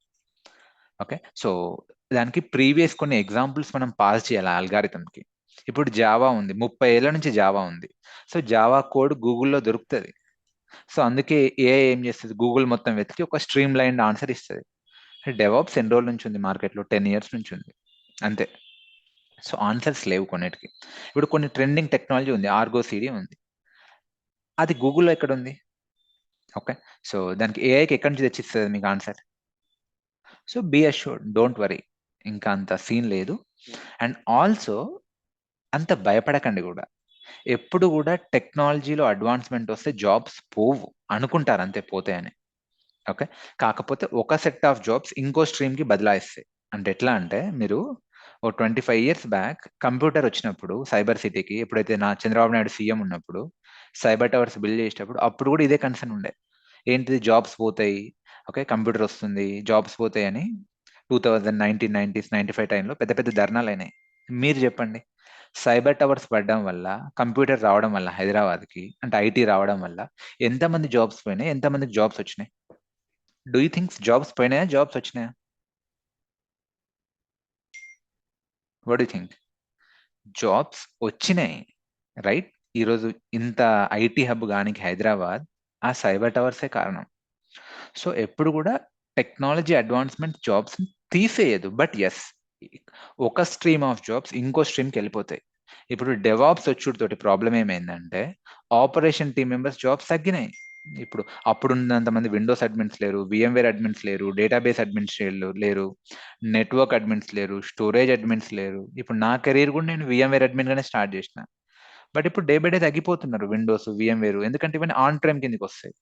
ఓకే, సో దానికి ప్రీవియస్ కొన్ని ఎగ్జాంపుల్స్ మనం పాస్ చేయాలి అల్గారిథమ్కి. ఇప్పుడు జావా ఉంది, 30 ఏళ్ల నుంచి జావా ఉంది. సో జావా కోడ్ గూగుల్లో దొరుకుతుంది. సో అందుకే AI ఏం చేస్తుంది, గూగుల్ మొత్తం వెతికి ఒక స్ట్రీమ్ లైన్ ఆన్సర్ ఇస్తుంది. డెవాప్స్ ఎన్ని రోజుల నుంచి ఉంది మార్కెట్లో? 10 years నుంచి ఉంది, అంతే. సో ఆన్సర్స్ లేవు కొన్నిటికి. ఇప్పుడు కొన్ని ట్రెండింగ్ టెక్నాలజీ ఉంది, ఆర్గో CD ఉంది, అది గూగుల్లో ఎక్కడ ఉంది? ఓకే, సో దానికి AIకి ఎక్కడి నుంచి తెచ్చిస్తుంది మీకు answer? So be assured, don't worry, ఇంకా అంత సీన్ లేదు. అండ్ ఆల్సో అంత భయపడకండి కూడా. ఎప్పుడు కూడా టెక్నాలజీలో అడ్వాన్స్మెంట్ వస్తే జాబ్స్ పోవు అనుకుంటారు, అంతే పోతాయని. ఓకే, కాకపోతే ఒక సెట్ ఆఫ్ జాబ్స్ ఇంకో స్ట్రీమ్కి బదలాయిస్తాయి. అంటే ఎట్లా అంటే, మీరు ఓ 25 years బ్యాక్ కంప్యూటర్ వచ్చినప్పుడు సైబర్ సిటీకి, ఎప్పుడైతే చంద్రబాబు నాయుడు సీఎం ఉన్నప్పుడు సైబర్ టవర్స్ బిల్డ్ చేసేటప్పుడు అప్పుడు కూడా ఇదే కన్సర్న్ ఉండే, ఏంటిది జాబ్స్ పోతాయి, ఓకే కంప్యూటర్ వస్తుంది, జాబ్స్ పోతాయి అని. 2019, 90s, 95 టైంలో పెద్ద పెద్ద ధర్నాలు అయినాయి. మీరు చెప్పండి, సైబర్ టవర్స్ పడడం వల్ల, కంప్యూటర్ రావడం వల్ల హైదరాబాద్కి, అంటే ఐటీ రావడం వల్ల ఎంతమంది జాబ్స్ పోయినాయి, ఎంతమందికి జాబ్స్ వచ్చినాయి? డూ యూ థింక్స్ జాబ్స్ పోయినాయా, జాబ్స్ వచ్చినాయా? What you think? జాబ్స్ వచ్చినాయి, రైట్? ఈరోజు ఇంత ఐటీ హబ్ గానికి హైదరాబాద్ ఆ సైబర్ టవర్సే కారణం. సో ఎప్పుడు కూడా టెక్నాలజీ అడ్వాన్స్మెంట్ జాబ్స్ తీసేయదు, బట్ ఎస్, ఒక స్ట్రీమ్ ఆఫ్ జాబ్స్ ఇంకో స్ట్రీమ్కి వెళ్ళిపోతాయి. ఇప్పుడు డెవాప్స్ వచ్చుడితోటి ప్రాబ్లం ఏమైందంటే ఆపరేషన్ టీమ్ మెంబర్స్ జాబ్స్ తగ్గినాయి. ఇప్పుడు అప్పుడున్నంత మంది విండోస్ అడ్మిన్స్ లేరు, విఎంవేర్ అడ్మిన్స్ లేరు, డేటాబేస్ అడ్మిన్స్ లేరు, నెట్వర్క్ అడ్మిన్స్ లేరు, స్టోరేజ్ అడ్మిన్స్ లేరు. ఇప్పుడు నా కెరీర్ కూడా నేను విఎంవేర్ అడ్మిన్ గానే స్టార్ట్ చేసిన. బట్ ఇప్పుడు డే బై డే తగ్గిపోతున్నారు విండోస్, విఎంవేర్, ఎందుకంటే ఇవన్నీ ఆన్ ప్రైమ్ కిందకి వస్తాయి.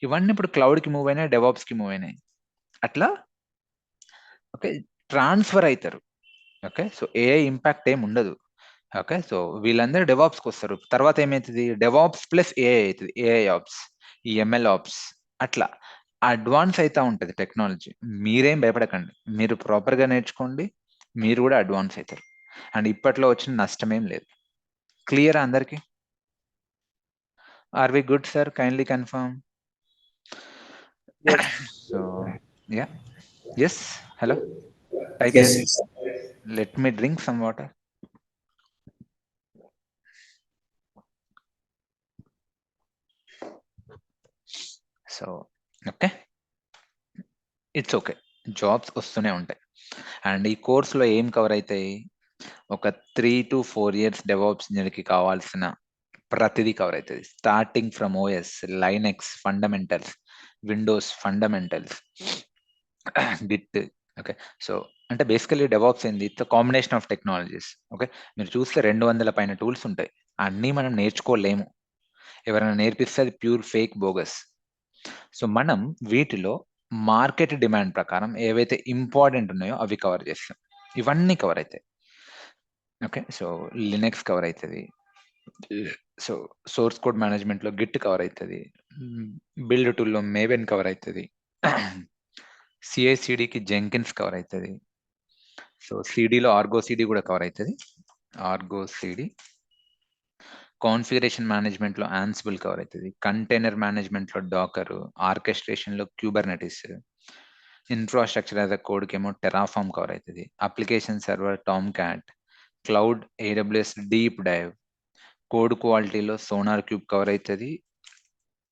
ఇవన్నీ ఇప్పుడు క్లౌడ్ కి మూవ్ అయినాయి, డెవాప్స్ కి మూవ్ అయినాయి. అట్లా ఓకే ట్రాన్స్ఫర్ అవుతారు. ఓకే సో ఏఐ ఇంపాక్ట్ ఏమి ఉండదు. ఓకే సో వీళ్ళందరూ డెవాప్స్కి వస్తారు. తర్వాత ఏమవుతుంది, డెవాప్స్ ప్లస్ ఏఐ అవుతుంది, ఏఐ ఆప్స్, ఈ ఎంఎల్ ఆప్స్, అట్లా అడ్వాన్స్ అవుతా ఉంటుంది టెక్నాలజీ. మీరేం భయపడకండి, మీరు ప్రాపర్గా నేర్చుకోండి, మీరు కూడా అడ్వాన్స్ అవుతారు. అండ్ ఇప్పట్లో వచ్చిన నష్టమేం లేదు. క్లియర్ అందరికి? Are we good sir? Kindly confirm. Yes. So yeah, yes, hello, type Yes. చేయండి. Let me drink some water. So okay, it's okay, jobs వస్తూనే ఉంటాయి. అండ్ ఈ కోర్సులో ఏం కవర్ అవుతాయి? ఒక 3 to 4 years డెవాప్స్ ఇంజనీర్కి కావాల్సిన ప్రతిదీ కవర్ అవుతుంది. Starting from OS, Linux fundamentals, Windows fundamentals, Git. Okay so అంటే బేసికలీ డెవాప్స్ ఏంది? It's combination of technologies. Okay మీరు చూస్తే 200 పైన టూల్స్ ఉంటాయి, అన్నీ మనం నేర్చుకోలేము. ఎవరైనా నేర్పిస్తే అది ప్యూర్ ఫేక్, బోగస్. సో మనం వీటిలో మార్కెట్ డిమాండ్ ప్రకారం ఏవైతే ఇంపార్టెంట్ ఉన్నాయో అవి కవర్ చేస్తాం. ఇవన్నీ కవర్ అవుతాయి. ఓకే సో లినక్స్ కవర్ అవుతుంది, సో సోర్స్ కోడ్ మేనేజ్మెంట్లో గిట్ కవర్ అవుతుంది, బిల్డ్ టూల్లో మేవెన్ కవర్ అవుతుంది, సిఐసిడికి జెంకిన్స్ కవర్ అవుతుంది, సో సిడిలో ఆర్గో సిడి కూడా కవర్ అవుతుంది, ఆర్గో సిడి. కాన్ఫిగరేషన్ మేనేజ్మెంట్లో ఆన్సిబుల్ కవర్ అవుతుంది, కంటైనర్ మేనేజ్మెంట్లో డాకర్, ఆర్కెస్ట్రేషన్లో క్యూబర్నెటిస్, ఇన్ఫ్రాస్ట్రక్చర్ యాజ్ అ కోడ్కి ఏమో టెరాఫామ్ కవర్ అవుతుంది, application server Tomcat, cloud AWS deep dive, code క్వాలిటీలో సోనార్ క్యూబ్ కవర్ అవుతుంది,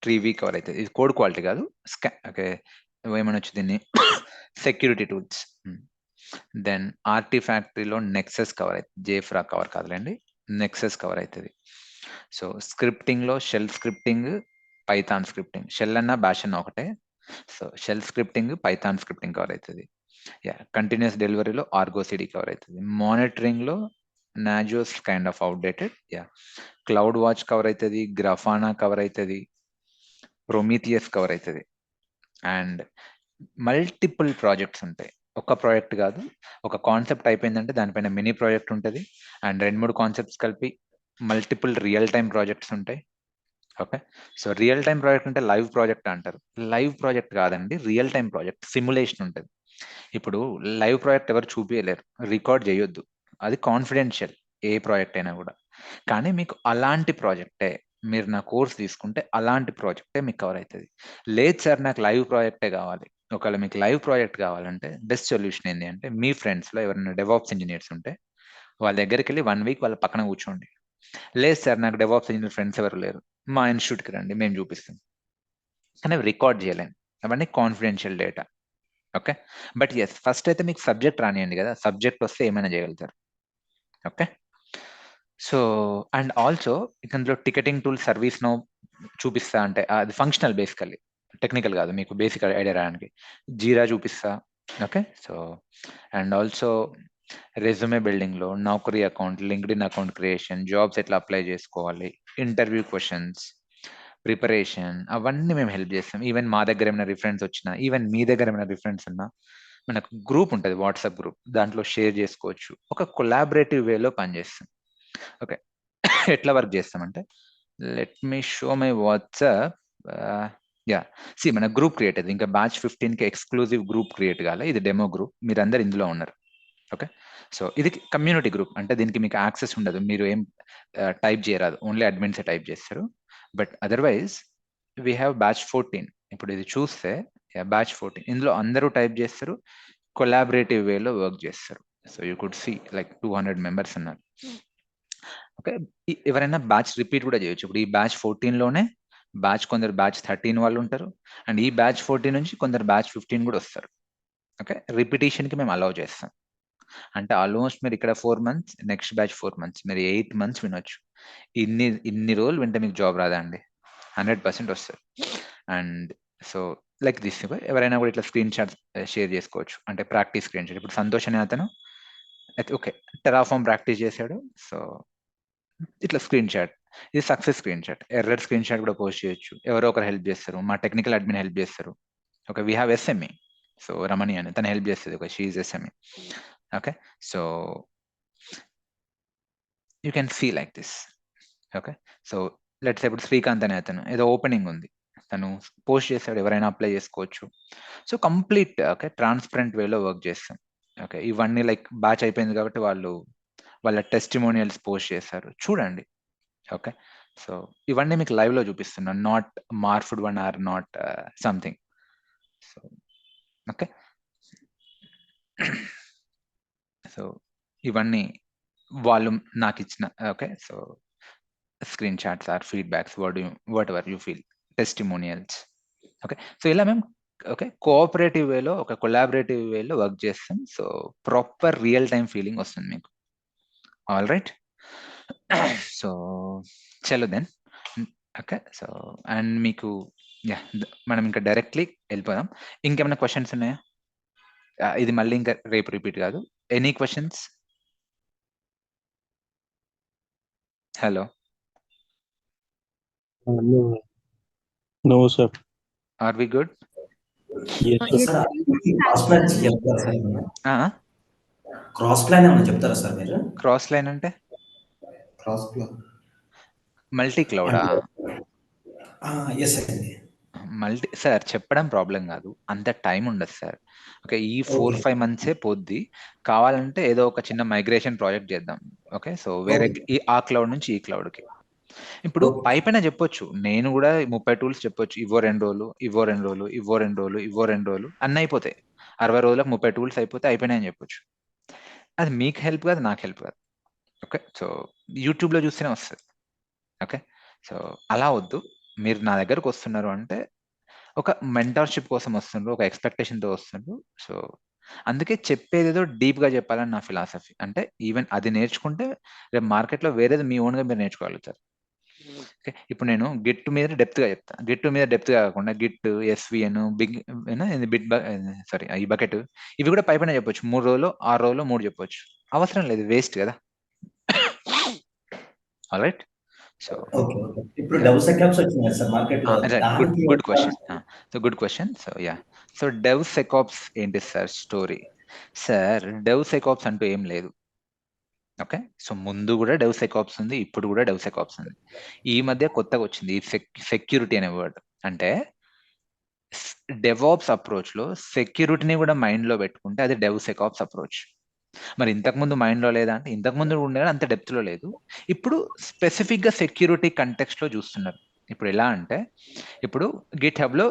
ట్రీవీ కవర్ అవుతుంది. ఇది కోడ్ క్వాలిటీ కాదు, ఓకే ఏమనొచ్చు దీన్ని, సెక్యూరిటీ టూల్స్. దెన్ ఆర్టీ ఫ్యాక్టరీలో నెక్సెస్ కవర్ అవుతుంది, జేఫ్రా కవర్ కాదులేండి, నెక్సెస్ కవర్ అవుతుంది. సో స్క్రిప్టింగ్లో shell scripting, Python scripting, shell అన్న బ్యాష్ అన్న ఒకటే. So shell scripting, Python scripting cover అవుతుంది. యా కంటిన్యూస్ డెలివరీలో ఆర్గో సిడి కవర్ అవుతుంది. మానిటరింగ్లో Nagios kind of outdated. Yeah CloudWatch cover అవుతుంది, గ్రఫానా కవర్ అవుతుంది, ప్రొమీథియస్ కవర్ అవుతుంది. అండ్ మల్టిపుల్ ప్రాజెక్ట్స్ ఉంటాయి, ఒక ప్రాజెక్ట్ కాదు. ఒక కాన్సెప్ట్ అయిపోయిందంటే దానిపైన మినీ ప్రాజెక్ట్ ఉంటుంది, అండ్ 2-3 కాన్సెప్ట్స్ కలిపి మల్టిపుల్ రియల్ టైమ్ ప్రాజెక్ట్స్ ఉంటాయి. Okay so real time project అంటే లైవ్ ప్రాజెక్ట్ అంటారు. లైవ్ ప్రాజెక్ట్ కాదండి, రియల్ టైమ్ ప్రాజెక్ట్, సిమ్యులేషన్ ఉంటుంది. ఇప్పుడు లైవ్ ప్రాజెక్ట్ ఎవరు చూపించలేరు, రికార్డ్ చేయొద్దు, అది కాన్ఫిడెన్షియల్, ఏ ప్రాజెక్ట్ అయినా కూడా. కానీ మీకు అలాంటి ప్రాజెక్టే, మీరు నా కోర్స్ తీసుకుంటే అలాంటి ప్రాజెక్టే మీకు కవర్ అవుతుంది. లేదు సార్ నాకు లైవ్ ప్రాజెక్టే కావాలి, ఒకవేళ మీకు లైవ్ ప్రాజెక్ట్ కావాలంటే బెస్ట్ సొల్యూషన్ ఏంటి అంటే మీ ఫ్రెండ్స్లో ఎవరైనా డెవాప్స్ ఇంజనీర్స్ ఉంటే వాళ్ళ దగ్గరికి వెళ్ళి 1 week వాళ్ళ పక్కన కూర్చోండి. లేదు సార్ నాకు డెవాప్స్ ఇంజనీర్ ఫ్రెండ్స్ ఎవరు లేరు, మా ఇన్స్టిట్యూట్కి రండి మేము చూపిస్తాం. కానీ రికార్డ్ చేయలేము, అవన్నీ confidential data. Okay but yes first అయితే మీకు సబ్జెక్ట్ రానియండి కదా, సబ్జెక్ట్ వస్తే ఏమైనా చేయగలుగుతారు. ఓకే సో అండ్ ఆల్సో ఇందులో టికెటింగ్ టూల్ సర్వీస్ నో చూపిస్తా, అంటే అది ఫంక్షనల్ బేసికల్లీ, టెక్నికల్ కాదు, మీకు బేసిక్ ఐడియా రావడానికి. జీరా చూపిస్తా. Okay so and also resume బిల్డింగ్లో Naukri account, LinkedIn account creation, jobs ఎట్లా అప్లై చేసుకోవాలి, ఇంటర్వ్యూ క్వశ్చన్స్, ప్రిపరేషన్, అవన్నీ మేము హెల్ప్ చేస్తాం. ఈవెన్ మా దగ్గర ఏమైనా రిఫరెన్స్ వచ్చినా, ఈవెన్ మీ దగ్గర ఏమైనా రిఫరెన్స్ ఉన్నా మనకు గ్రూప్ ఉంటుంది, వాట్సాప్ గ్రూప్, దాంట్లో షేర్ చేసుకోవచ్చు. ఒక కొలాబరేటివ్ వేలో పనిచేస్తాం. ఓకే ఎట్లా వర్క్ చేస్తామంటే let me show my WhatsApp. Yeah see మన గ్రూప్ క్రియేట్ అయింది, ఇంకా బ్యాచ్ 15కి ఎక్స్క్లూజివ్ గ్రూప్ క్రియేట్ కాలే, ఇది డెమో గ్రూప్, మీరు అందరు ఇందులో ఉన్నారు. ఓకే, సో ఇది కమ్యూనిటీ గ్రూప్, అంటే దీనికి మీకు యాక్సెస్ ఉండదు, మీరు ఏం టైప్ చేయరాదు, ఓన్లీ అడ్మిన్సే టైప్ చేస్తారు. But otherwise we have batch 14. ఇప్పుడు ఇది చూస్తే బ్యాచ్ 14, ఇందులో అందరూ టైప్ చేస్తారు, కొలాబరేటివ్ వేలో వర్క్ చేస్తారు. So you could see like 200 members ఉన్నారు. ఓకే, ఎవరైనా బ్యాచ్ రిపీట్ కూడా చేయొచ్చు. ఇప్పుడు ఈ బ్యాచ్ 14 లోనే కొందరు బ్యాచ్ 13 వాళ్ళు ఉంటారు, అండ్ ఈ బ్యాచ్ 14 నుంచి కొందరు బ్యాచ్ 15 కూడా వస్తారు. ఓకే, రిపిటేషన్ కి మేము అలౌ చేస్తాం. అంటే ఆల్మోస్ట్ మీరు ఇక్కడ 4 మంత్స్, నెక్స్ట్ బ్యాచ్ 4 మంత్స్, మీరు 8 మంత్స్ వినొచ్చు. ఇన్ని రోజులు వింటే మీకు జాబ్ రాదా అండి? 100% వస్తుంది. అండ్ సో లైక్ దిస్, ఎవరైనా కూడా ఇట్లా స్క్రీన్ షాట్స్ షేర్ చేసుకోవచ్చు, అంటే ప్రాక్టీస్ స్క్రీన్ షాట్. ఇప్పుడు సంతోష్ అనే అతను ఓకే టెరాఫామ్ ప్రాక్టీస్ చేశాడు, సో ఇట్లా స్క్రీన్ షాట్, ఇది success screenshot. Error screenshot కూడా పోస్ట్ చేయొచ్చు, ఎవరో ఒకరు హెల్ప్ చేస్తారు, మా టెక్నికల్ అడ్మిన్ హెల్ప్ చేస్తారు. Okay, we have SME, so Ramani అని తను హెల్ప్ చేస్తుంది, ఒక షీఈ్ SME. Okay, so you can see like this. Okay, so let's ఇప్పుడు శ్రీకాంత్ అనే అతను ఏదో ఓపెనింగ్ ఉంది, తను పోస్ట్ చేశాడు, ఎవరైనా అప్లై చేసుకోవచ్చు. సో కంప్లీట్ ఓకే ట్రాన్స్పరెంట్ వేలో వర్క్ చేస్తాం. ఓకే, ఇవన్నీ లైక్ బ్యాచ్ అయిపోయింది కాబట్టి వాళ్ళ టెస్టిమోనియల్స్ పోస్ట్ చేశారు, చూడండి. ఓకే, సో ఇవన్నీ మీకు లైవ్ లో చూపిస్తున్నాను, not morphed one or not something. So okay, so ఇవన్నీ వాళ్ళు నాకు ఇచ్చిన okay, so screenshots or feedbacks, whatever you feel, testimonials. Okay, so ఇలా మేము ఓకే కోఆపరేటివ్ వేలో, ఒక కొలాబరేటివ్ వేలో వర్క్ చేస్తాం. So proper real time feeling వస్తుంది మీకు. ఆల్ రైట్, సో చలో దెన్. ఓకే, సో అండ్ మీకు యా మనం ఇంకా డైరెక్ట్లీ వెళ్ళిపోదాం. ఇంకేమైనా క్వశ్చన్స్ ఉన్నాయా? ఇది మళ్ళీ ఇంకా రేపు రిపీట్ కాదు. Any questions? Hello, No, sir. Are we good? Yes, sir. Crossplane చెప్తారా సార్ మీరు? క్రాస్ ప్లాన్ ఏమన్నా చెప్తారా సార్ మీరు? క్రాస్ లైన్ అంటే క్రాస్ ప్లాన్ మల్టీ క్లౌడా? ఎస్ అండి. మల్టీ సార్ చెప్పడం ప్రాబ్లం కాదు, అంత టైం ఉండదు సార్. ఓకే, ఈ 4-5 మంత్సే పోద్ది. కావాలంటే ఏదో ఒక చిన్న మైగ్రేషన్ ప్రాజెక్ట్ చేద్దాం. ఓకే, సో వేరే ఆ క్లౌడ్ నుంచి ఈ క్లౌడ్కి. ఇప్పుడు పైపైన చెప్పొచ్చు, నేను కూడా 30 టూల్స్ చెప్పొచ్చు, ఇవో 2 రోజులు, ఇవో 2 రోజులు, ఇవో 2 రోజులు, ఇవో 2 రోజులు అన్నీ అయిపోతాయి. 60 రోజులకు 30 టూల్స్ అయిపోతే అయిపోయినాయని చెప్పొచ్చు. అది మీకు హెల్ప్ కాదు, నాకు హెల్ప్ కాదు. ఓకే, సో యూట్యూబ్లో చూస్తేనే వస్తుంది. ఓకే, సో అలా వద్దు. మీరు నా దగ్గరకు వస్తున్నారు అంటే ఒక మెంటర్షిప్ కోసం వస్తుండ్రు, ఒక ఎక్స్పెక్టేషన్తో వస్తుండ్రు. సో అందుకే చెప్పేదేదో డీప్గా చెప్పాలని నా ఫిలాసఫీ. అంటే ఈవెన్ అది నేర్చుకుంటే రేపు మార్కెట్లో వేరేది మీ ఓన్గా మీరు నేర్చుకోగలుగుతారు. ఓకే, ఇప్పుడు నేను గిట్ మీద డెప్త్గా చెప్తాను, గిట్ మీద డెప్త్గా కాకుండా Git, SVN, big bit sorry ఈ బకెట్, ఇవి కూడా పైపైన చెప్పొచ్చు. 3 రోజులు 6 రోజులు 3 చెప్పొచ్చు, అవసరం లేదు, వేస్ట్ కదా. ఆల్ రైట్, సో ఇప్పుడు DevSecOps వచ్చినాయి సార్ మార్కెట్ లో. Good question. So good question. So yeah, so DevSecOps ఏంటి సార్ స్టోరీ? సార్ DevSecOps అంటూ ఏం లేదు. ఓకే, సో ముందు కూడా DevSecOps ఉంది, ఇప్పుడు కూడా DevSecOps ఉంది. ఈ మధ్య కొత్తగా వచ్చింది ఈ సెక్యూరిటీ అనే వర్డ్. అంటే డెవాప్స్ అప్రోచ్ లో సెక్యూరిటీని కూడా మైండ్ లో పెట్టుకుంటే అది DevSecOps అప్రోచ్. మరి ఇంతకుముందు మైండ్లో లేదా అంటే ఇంతకుముందు ఉండేది, అంత డెప్త్లో లేదు. ఇప్పుడు స్పెసిఫిక్గా సెక్యూరిటీ కంటెక్స్ట్ లో చూస్తున్నారు. ఇప్పుడు ఎలా అంటే, ఇప్పుడు గిట్ హబ్లో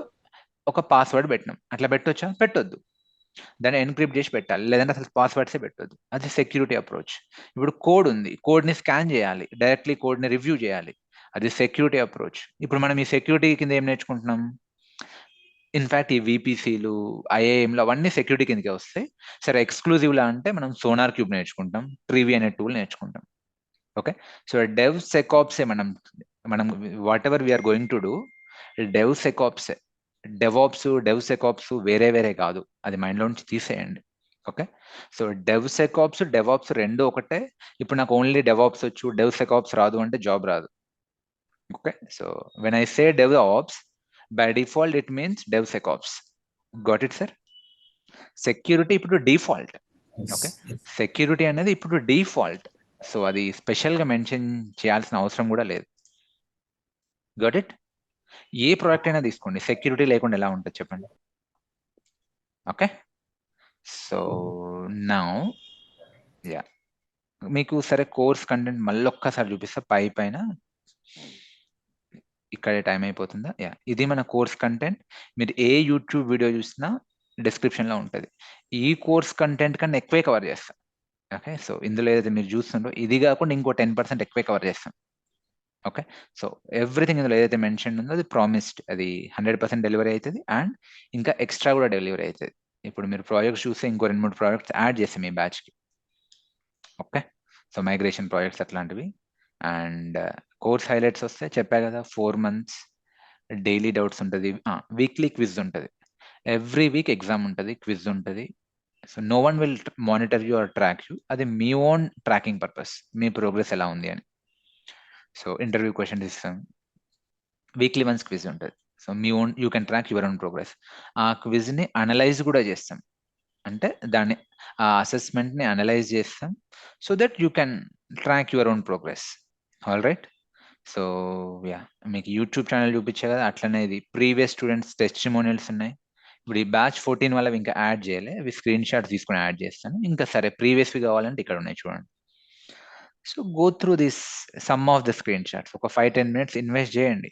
ఒక పాస్వర్డ్ పెట్టినాం, అట్లా పెట్టొచ్చా? పెట్టొద్దు, దాన్ని ఎన్క్రిప్ట్ చేసి పెట్టాలి, లేదంటే అసలు పాస్వర్డ్సే పెట్టొద్దు. అది సెక్యూరిటీ అప్రోచ్. ఇప్పుడు కోడ్ ఉంది, కోడ్ని స్కాన్ చేయాలి, డైరెక్ట్లీ కోడ్ని రివ్యూ చేయాలి, అది సెక్యూరిటీ అప్రోచ్. ఇప్పుడు మనం ఈ సెక్యూరిటీ కింద ఏం నేర్చుకుంటున్నాం? ఇన్ఫాక్ట్ ఈ విపిసిలు, ఐఏఎంలు అవన్నీ సెక్యూరిటీ కిందకే వస్తాయి. సరే ఎక్స్క్లూజివ్లా అంటే మనం సోనార్ క్యూబ్ నేర్చుకుంటాం, ట్రివి అనే టూల్ నేర్చుకుంటాం. ఓకే, సో DevSecOps మనం whatever we're going to do, DevSecOps, DevSecOps వేరే వేరే కాదు, అది మైండ్లో నుంచి తీసేయండి. ఓకే, సో DevSecOps రెండు ఒకటే. ఇప్పుడు నాకు ఓన్లీ DevOps వచ్చు, DevSecOps రాదు అంటే జాబ్ రాదు. Okay, so when I say DevOps, by default it means DevSecOps. Got it, sir? Security ఇప్పుడు డిఫాల్ట్. ఓకే, సెక్యూరిటీ అనేది ఇప్పుడు డిఫాల్ట్. సో అది స్పెషల్గా మెన్షన్ చేయాల్సిన అవసరం కూడా లేదు. Got it? ఏ ప్రోడక్ట్ అయినా తీసుకోండి, సెక్యూరిటీ లేకుండా ఎలా ఉంటుంది చెప్పండి. ఓకే, సో నౌ యా మీకు సరే కోర్స్ కంటెంట్ మళ్ళీ ఒక్కసారి చూపిస్తా పైన ఇక్కడే టైం అయిపోతుందా యా ఇది మన కోర్స్ కంటెంట్ మీరు ఏ యూట్యూబ్ వీడియో చూసినా description లో ఉంటుంది ఈ కోర్స్ కంటెంట్ కన్నా ఎక్కువే కవర్ చేస్తాం ఓకే సో ఇందులో ఏదైతే మీరు చూస్తుండో ఇది కాకుండా ఇంకో 10% ఎక్కువే కవర్ చేస్తాం ఓకే సో ఎవ్రీథింగ్ ఇందులో ఏదైతే మెన్షన్ ఉందో అది ప్రామిస్డ్ అది 100% డెలివరీ అవుతుంది అండ్ ఇంకా ఎక్స్ట్రా కూడా డెలివరీ అవుతుంది ఇప్పుడు మీరు ప్రాజెక్ట్స్ చూస్తే ఇంకో 2-3 ప్రాజెక్ట్స్ యాడ్ చేస్తాం ఈ బ్యాచ్కి ఓకే సో మైగ్రేషన్ ప్రాజెక్ట్స్ అట్లాంటివి అండ్ కోర్స్ హైలైట్స్ వస్తే చెప్పా కదా 4 months డైలీ డౌట్స్ ఉంటుంది వీక్లీ క్విజ్ ఉంటుంది ఎవ్రీ వీక్ ఎగ్జామ్ ఉంటుంది క్విజ్ ఉంటుంది so no one will monitor you or track you అది మీ ఓన్ ట్రాకింగ్ పర్పస్ మీ ప్రోగ్రెస్ ఎలా ఉంది అని సో ఇంటర్వ్యూ క్వశ్చన్స్ ఇస్తాం వీక్లీ వన్స్ క్విజ్ ఉంటుంది సో మీ own you can track your own progress ఆ క్విజ్ని అనలైజ్ కూడా చేస్తాం అంటే దాన్ని ఆ అసెస్మెంట్ని అనలైజ్ చేస్తాం so that you can track your own progress all right so yeah మీకు యూట్యూబ్ ఛానల్ చూపించే కదా అట్లనే ఇది ప్రీవియస్ స్టూడెంట్స్ టెస్టిమోనియల్స్ ఉన్నాయి ఇప్పుడు ఈ బ్యాచ్ 14 వాళ్ళవి ఇంకా యాడ్ చేయలే అవి స్క్రీన్ షాట్స్ తీసుకుని యాడ్ చేస్తాను ఇంకా సరే ప్రీవియస్వి కావాలంటే ఇక్కడ ఉన్నాయి చూడండి so go through this some of the screenshots ఒక 5-10 minutes ఇన్వెస్ట్ చేయండి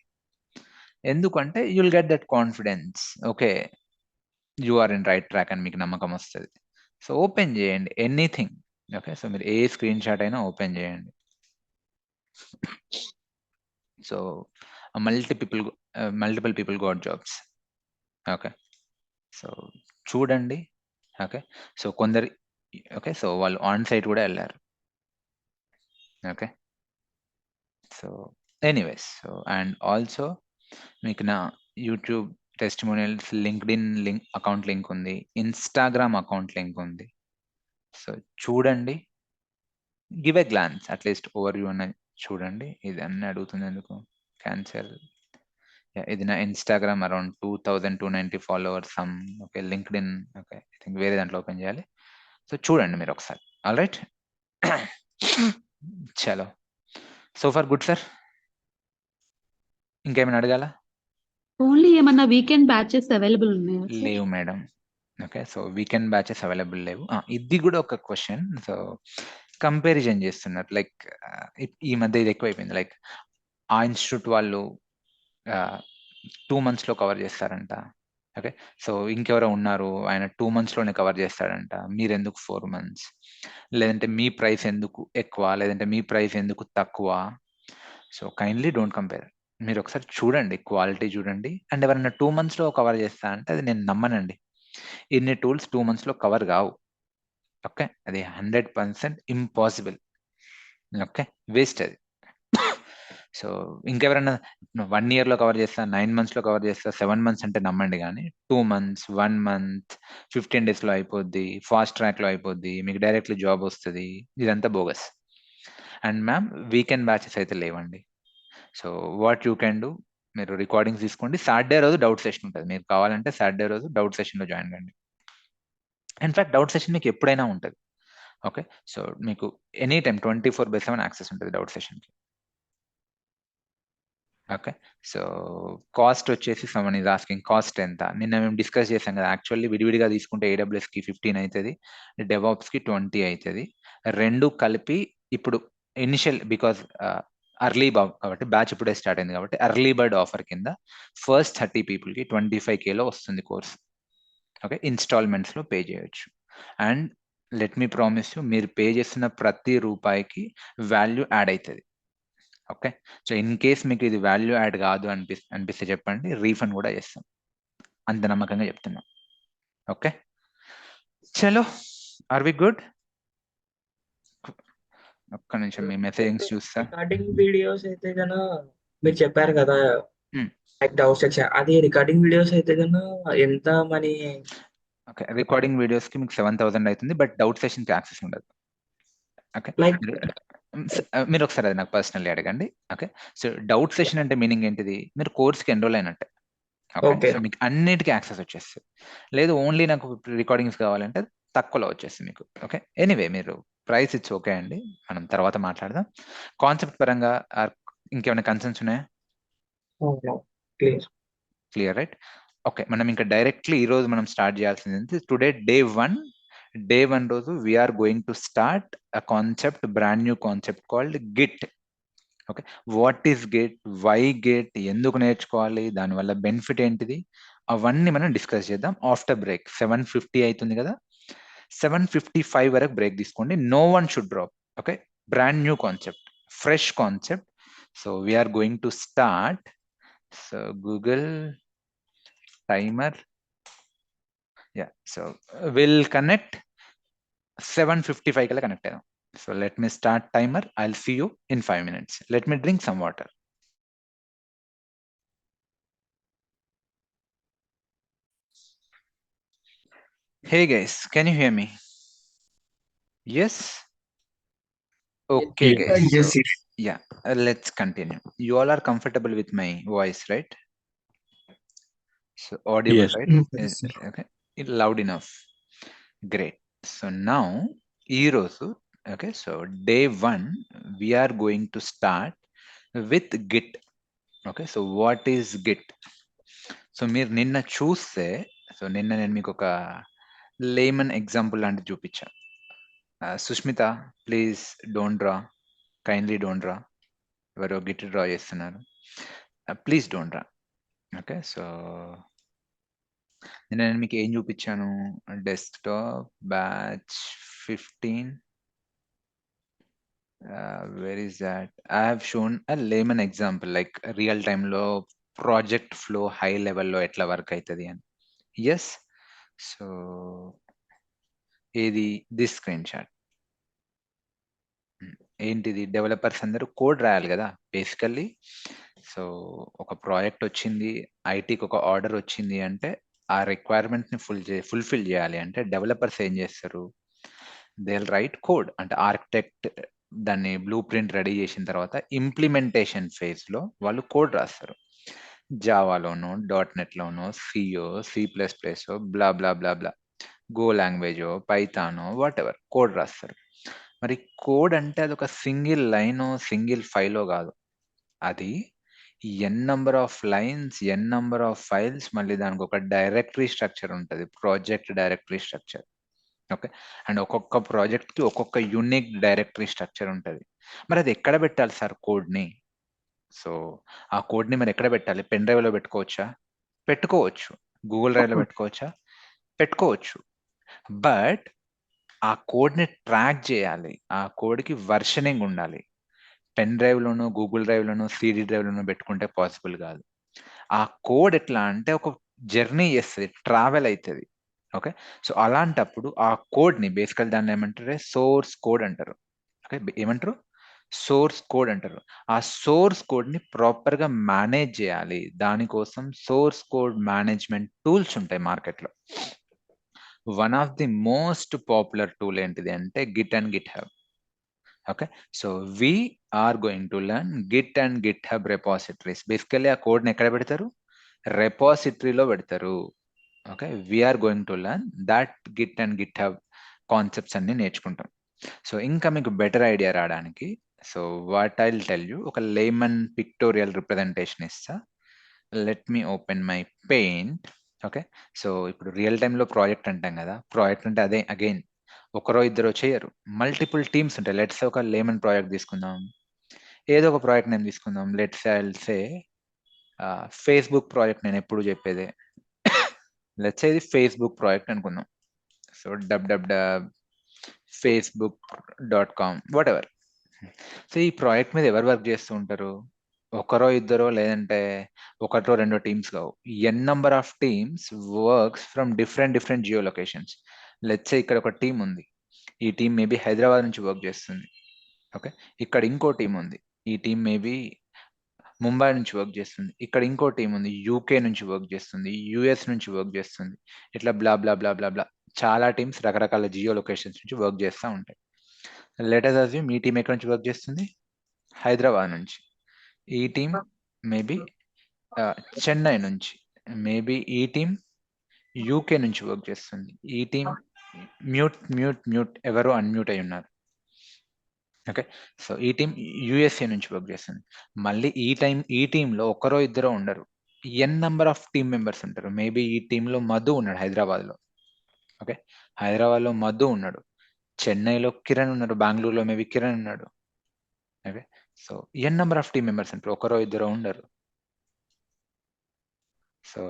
ఎందుకంటే you'll get that confidence okay you are in right track అని మీకు నమ్మకం వస్తుంది సో ఓపెన్ చేయండి ఎనీథింగ్ ఓకే సో మీరు ఏ స్క్రీన్ షాట్ అయినా ఓపెన్ చేయండి so multiple people got jobs okay so చూడండి ఓకే సో కొందరు ఓకే సో వాళ్ళు ఆన్ సైట్ కూడా వెళ్ళారు okay so anyways so and also మీకు నా YouTube testimonials LinkedIn account link ఉంది ఇన్స్టాగ్రామ్ అకౌంట్ లింక్ ఉంది సో చూడండి give a glance at least over view అన్న చూడండి ఇది అన్నీ అడుగుతుంది ఎందుకు క్యాన్సల్ ఇది నా Instagram around 2290 followers some okay LinkedIn okay I think వేరే దాంట్లో ఓపెన్ చేయాలి సో చూడండి మీరు ఒకసారి ఆల్ రైట్ చలో సో ఫర్ గుడ్ సార్ ఇంకేమైనా అడగాల ఓన్లీ ఏమన్నా వీకెండ్ బ్యాచెస్ అవైలబుల్ ఉన్నాయా లేవు madam okay so weekend batches available లేవు ఇది కూడా ఒక క్వశ్చన్ సో కంపారిజన్ చేస్తున్నారు లైక్ ఈ మధ్య ఇది ఎక్కువైపోయింది లైక్ ఆ ఇన్స్టిట్యూట్ వాళ్ళు 2 months కవర్ చేస్తారంట ఓకే సో ఇంకెవరో ఉన్నారు ఆయన 2 months కవర్ చేస్తాడంట మీరు ఎందుకు 4 months లేదంటే మీ ప్రైస్ ఎందుకు ఎక్కువ లేదంటే మీ ప్రైస్ ఎందుకు తక్కువ సో కైండ్లీ డోంట్ కంపేర్ మీరు ఒకసారి చూడండి క్వాలిటీ చూడండి అండ్ ఎవరైనా 2 months కవర్ చేస్తా అంటే అది నేను నమ్మనండి ఇన్ని టూల్స్ 2 months కవర్ కావు ఓకే అది 100% ఇంపాసిబుల్ ఓకే వేస్ట్ అది సో ఇంకెవరైనా 1 year కవర్ చేస్తా 9 months కవర్ చేస్తా 7 months అంటే నమ్మండి కానీ 2 months 1 month 15 days అయిపోద్ది ఫాస్ట్ ట్రాక్లో అయిపోద్ది మీకు డైరెక్ట్లీ జాబ్ వస్తుంది ఇదంతా bogus and ma'am weekend batches అయితే లేవండి so what you can do మీరు రికార్డింగ్స్ తీసుకోండి సాటర్డే రోజు డౌట్ సెషన్ ఉంటుంది మీరు కావాలంటే సాటర్డే రోజు డౌట్ సెషన్లో జాయిన్ కండి ఇన్ఫాక్ట్ డౌట్ సెషన్ మీకు ఎప్పుడైనా ఉంటుంది ఓకే సో మీకు ఎనీ టైం 24/7 యాక్సెస్ ఉంటుంది డౌట్ సెషన్కి ఓకే సో కాస్ట్ వచ్చేసి సమ్మన్ ఈజ్ ఆస్కింగ్ కాస్ట్ ఎంత నిన్న మేము డిస్కస్ చేసాం కదా యాక్చువల్లీ విడివిడిగా తీసుకుంటే AWSకి 15 అవుతుంది డెవాప్స్కి 20 అవుతుంది రెండు కలిపి ఇప్పుడు ఇనిషియల్ బికాస్ అర్లీ కాబట్టి బ్యాచ్ ఇప్పుడే స్టార్ట్ అయింది కాబట్టి అర్లీ బర్డ్ ఆఫర్ కింద ఫస్ట్ 30 peopleకి 25Kలో వస్తుంది కోర్స్ ఓకే ఇన్స్టాల్మెంట్స్లో పే చేయొచ్చు and let me promise you మీరు పే చేస్తున్న ప్రతి రూపాయికి వాల్యూ యాడ్ అవుతుంది ఓకే సో ఇన్ కేస్ మీకు ఇది వాల్యూ యాడ్ కాదు అనిపిస్తే చెప్పండి రీఫండ్ కూడా చేస్తాం అంత నమ్మకంగా చెప్తున్నాం ఓకే చలో ఆర్ వి గుడ్ ఒక్క నిమిషం మీ మెసేజింగ్స్ చూస్తా రికార్డింగ్ వీడియోస్ అయితే గన మీరు చెప్పారు కదా లైక్ డౌట్ సెక్షన్ అది రికార్డింగ్ వీడియోస్ అయితే గన ఎంత మనీ ఓకే రికార్డింగ్ వీడియోస్కి మీకు 7,000 అవుతుంది బట్ డౌట్ సెషన్కి యాక్సెస్ ఉండదు ఓకే లైక్ మీరు ఒకసారి అది నాకు పర్సనల్లీ అడగండి ఓకే సో డౌట్ సెషన్ అంటే మీనింగ్ ఏంటిది మీరు కోర్స్కి ఎన్రోల్ అయినట్టే ఓకే సో మీకు అన్నిటికీ యాక్సెస్ వచ్చేస్తుంది లేదు ఓన్లీ నాకు రికార్డింగ్స్ కావాలంటే తక్కువలో వచ్చేస్తుంది మీకు ఓకే ఎనీవే మీరు ప్రైస్ ఇట్స్ ఓకే అండి మనం తర్వాత మాట్లాడదాం కాన్సెప్ట్ పరంగా ఇంకేమైనా కన్సర్న్స్ ఉన్నాయా క్లియర్ రైట్ ఓకే మనం ఇంకా డైరెక్ట్లీ ఈరోజు మనం స్టార్ట్ చేయాల్సింది టుడే Day 1 డే 1 రోజు we're going to start a concept, brand new concept called Git. Okay, what is Git, why Git, ఎందుకు నేర్చుకోవాలి, దానివల్ల బెనిఫిట్ ఏంటిది, అవన్నీ మనం డిస్కస్ చేద్దాం ఆఫ్టర్ బ్రేక్. 7:50 అవుతుంది కదా, 7:55 వరకు బ్రేక్ తీసుకోండి. No one should drop. Okay, brand new concept, fresh concept. So we're going to start. So Google timer, so will connect 7:55 కల్లా కనెక్ట్ అయ్యాం. So let me start timer. I'll see you in 5 minutes. Let me drink some water. Hey guys, can you hear me? Yes? Okay guys, Yes, so yeah, let's continue. You all are comfortable with my voice, right? So audible, Yes. right? Okay, loud enough. Great. So now ఈరోజు, okay, so day 1 we are going to start with git. Okay, so what is git? So మీరు నిన్న చూస్తే, so నిన్న నేను మీకు ఒక lemon example లాంటిది చూపించా. Sushmita, please don't draw, kindly don't draw. ఎవరో గిట్ డ్రా చేస్తున్నారు, please don't draw. Okay, so నేను మీకు ఏం చూపించాను, desktop batch 15. where is that? I have shown a layman example, like real time లో ప్రాజెక్ట్ ఫ్లో హై లెవెల్లో ఎట్లా వర్క్ అవుతుంది అని. ఎస్, సో ఏది దిస్ స్క్రీన్ షాట్ ఏంటిది, డెవలపర్స్ అందరూ కోడ్ రాయాలి కదా బేసికల్లీ. సో ఒక ప్రాజెక్ట్ వచ్చింది, ఐటీకి ఒక ఆర్డర్ వచ్చింది అంటే ఆ రిక్వైర్మెంట్ని ఫుల్ఫిల్ చేయాలి అంటే డెవలపర్స్ ఏం చేస్తారు, దే విల్ రైట్ కోడ్. అంటే ఆర్కిటెక్ట్ దాన్ని బ్లూ ప్రింట్ రెడీ చేసిన తర్వాత ఇంప్లిమెంటేషన్ ఫేజ్లో వాళ్ళు కోడ్ రాస్తారు. జావాలోనో, .NETలోనో, సిఓ, C++, blah blah blah blah, Go లాంగ్వేజో, పైథానో, వాట్ ఎవర్ కోడ్ రాస్తారు. మరి కోడ్ అంటే అది ఒక సింగిల్ లైనో సింగిల్ ఫైలో కాదు, అది N number of lines, N number of files, మళ్ళీ దానికి ఒక డైరెక్టరీ స్ట్రక్చర్ ఉంటుంది, project directory structure. Okay, and ఒక్కొక్క ప్రాజెక్ట్కి ఒక్కొక్క యూనిక్ డైరెక్టరీ స్ట్రక్చర్ ఉంటుంది. మరి అది ఎక్కడ పెట్టాలి సార్ కోడ్ని? సో ఆ కోడ్ని మరి ఎక్కడ పెట్టాలి? పెన్ డ్రైవ్లో పెట్టుకోవచ్చా? పెట్టుకోవచ్చు. గూగుల్ డ్రైవ్లో పెట్టుకోవచ్చా? పెట్టుకోవచ్చు. బట్ ఆ కోడ్ని ట్రాక్ చేయాలి, ఆ కోడ్కి వర్షనింగ్ ఉండాలి. పెన్ డ్రైవ్లోనో, గూగుల్ డ్రైవ్లోనో, CD డ్రైవ్లోనో పెట్టుకుంటే పాసిబుల్ కాదు. ఆ కోడ్ ఎట్లా అంటే ఒక జర్నీ చేస్తుంది, ట్రావెల్ అవుతుంది. ఓకే, సో అలాంటప్పుడు ఆ కోడ్ని బేసికల్ దాన్ని ఏమంటారు, సోర్స్ కోడ్ అంటారు. ఓకే, ఏమంటారు, సోర్స్ కోడ్ అంటారు. ఆ సోర్స్ కోడ్ని ప్రాపర్గా మేనేజ్ చేయాలి. దానికోసం సోర్స్ కోడ్ మేనేజ్మెంట్ టూల్స్ ఉంటాయి మార్కెట్లో. One of the most popular tool ఏంటిది అంటే Git and GitHub. Okay, so we are going to learn Git and GitHub repositories. Basically ఆ కోడ్ని ఎక్కడ పెడతారు, రెపాసిటరీలో పెడతారు. Okay, we are going to learn that Git and GitHub concepts అన్ని నేర్చుకుంటాం. సో ఇంకా మీకు బెటర్ ఐడియా రావడానికి, so what I will tell you, ఒక లేమన్ పిక్టోరియల్ రిప్రజెంటేషన్ ఇస్తా. Let me open my paint. Okay, so ఇప్పుడు రియల్ టైంలో project అంటాం కదా, ప్రాజెక్ట్ అంటే అదే అగైన్ ఒకరో ఇద్దరో చేయరు, మల్టిపుల్ టీమ్స్ ఉంటాయి. లెట్స్ ఒక లేమన్ ప్రాజెక్ట్ తీసుకుందాం, ఏదో ఒక ప్రాజెక్ట్ నేను తీసుకుందాం. Let's I will say Facebook project. నేను ఎప్పుడు చెప్పేదే, లెట్స్ ఇది ఫేస్బుక్ ప్రాజెక్ట్ అనుకుందాం. So facebook.com what ever. So ఈ ప్రాజెక్ట్ మీద ఎవరు వర్క్ చేస్తూ ఉంటారు, ఒకరో ఇద్దరో, లేదంటే ఒకటో రెండో టీమ్స్ కావు, N number of teams works from different geo locations. Let's ఇక్కడ ఒక టీం ఉంది, ఈ టీం మేబీ హైదరాబాద్ నుంచి వర్క్ చేస్తుంది. ఓకే, ఇక్కడ ఇంకో టీం ఉంది, ఈ టీం మేబీ ముంబై నుంచి వర్క్ చేస్తుంది. ఇక్కడ ఇంకో టీం ఉంది, యూకే నుంచి వర్క్ చేస్తుంది, యుఎస్ నుంచి వర్క్ చేస్తుంది. ఇట్లా బ్లా బ్లా బ్లా బ్లా బ్లా చాలా టీమ్స్ రకరకాల జియో లొకేషన్స్ నుంచి వర్క్ చేస్తూ ఉంటాయి. లెట్ us assume మీ టీం ఎక్కడి నుంచి వర్క్ చేస్తుంది, హైదరాబాద్ నుంచి. ఈ టీం మేబీ చెన్నై నుంచి, మేబీ ఈ టీం యూకే నుంచి వర్క్ చేస్తుంది. ఈ టీం మ్యూట్ ఎవరో అన్మ్యూట్ అయి ఉన్నారు. ఓకే, సో ఈ టీం యుఎస్ఏ నుంచి వర్క్ చేస్తుంది. మళ్ళీ ఈ టీంలో ఒకరో ఇద్దరో ఉండరు, ఎన్ నంబర్ ఆఫ్ టీమ్ మెంబర్స్ ఉంటారు. మేబీ ఈ టీంలో మధు ఉన్నాడు హైదరాబాద్లో. ఓకే, హైదరాబాద్లో మధు ఉన్నాడు, చెన్నైలో కిరణ్ ఉన్నారు, బెంగళూరులో మేబీ కిరణ్ ఉన్నాడు. Okay, so n number of team members అంటే ఒకరో ఇద్దరు ఉండరు. సో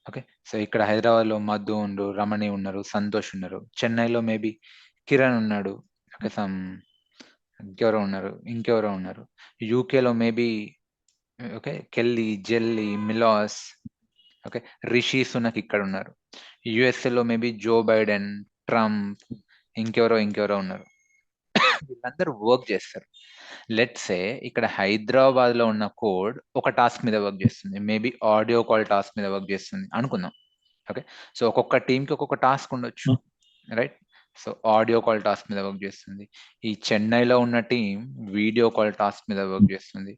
ఓకే, సో ఇక్కడ హైదరాబాద్లో మధు ఉండు, రమణి ఉన్నారు, సంతోష్ ఉన్నారు, చెన్నైలో మేబీ కిరణ్ ఉన్నాడు, ఓకే, ఇంకెవరో ఉన్నారు, యూకేలో మేబీ ఓకే కెల్లీ, జెల్లీ, మిలాస్, ఓకే, రిషి సునక్ ఇక్కడ ఉన్నారు, యుఎస్ఏలో మేబీ జో బైడెన్, ట్రంప్, ఇంకెవరో ఉన్నారు. వీళ్ళందరూ వర్క్ చేస్తారు. లెట్స్ సే ఇక్కడ హైదరాబాద్ లో ఉన్న కోడ్ ఒక టాస్క్ మీద వర్క్ చేస్తుంది, మేబీ ఆడియో కాల్ టాస్క్ మీద వర్క్ చేస్తుంది అనుకుందాం. ఓకే, సో ఒక్కొక్క టీమ్ కి ఒక్కొక్క టాస్క్ ఉండొచ్చు, right? So audio call task మీద వర్క్ చేస్తుంది. ఈ చెన్నైలో ఉన్న టీం వీడియో కాల్ టాస్క్ మీద వర్క్ చేస్తుంది,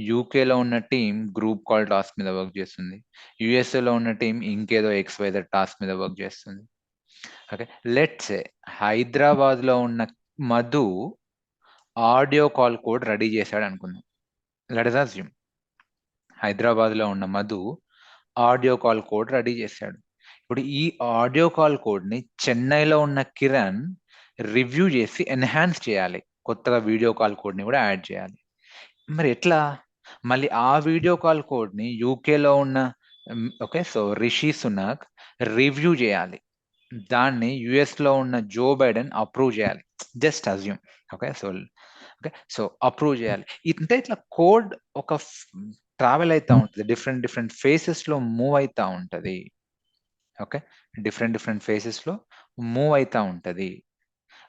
యూకేలో ఉన్న టీం గ్రూప్ కాల్ టాస్క్ మీద వర్క్ చేస్తుంది, యుఎస్ఏలో ఉన్న టీం ఇంకేదో XYZ టాస్క్ మీద వర్క్ చేస్తుంది. ఓకే, లెట్స్ హైదరాబాద్ లో ఉన్న Madhu audio call code ready చేశాడు అనుకుందాం. లెట్ us assume హైదరాబాద్ లో ఉన్న Madhu audio call code ready చేశాడు. ఇప్పుడు ఈ ఆడియో కాల్ కోడ్ ని చెన్నైలో ఉన్న కిరణ్ రివ్యూ చేసి ఎన్హాన్స్ చేయాలి, కొత్తగా వీడియో కాల్ కోడ్ ని కూడా యాడ్ చేయాలి. మరి ఎట్లా? మళ్ళీ ఆ వీడియో కాల్ కోడ్ ని యూకేలో ఉన్న okay, so Rishi Sunak review చేయాలి, దాన్ని యుఎస్ లో ఉన్న జో బైడెన్ అప్రూవ్ చేయాలి. Just assume. Okay, so approve చేయాలి. అంటే ఇట్లా కోడ్ ఒక ట్రావెల్ అవుతా ఉంటుంది, డిఫరెంట్ ఫేసెస్ లో మూవ్ అవుతా ఉంటది. ఓకే, డిఫరెంట్ ఫేసెస్ లో మూవ్ అవుతా ఉంటది.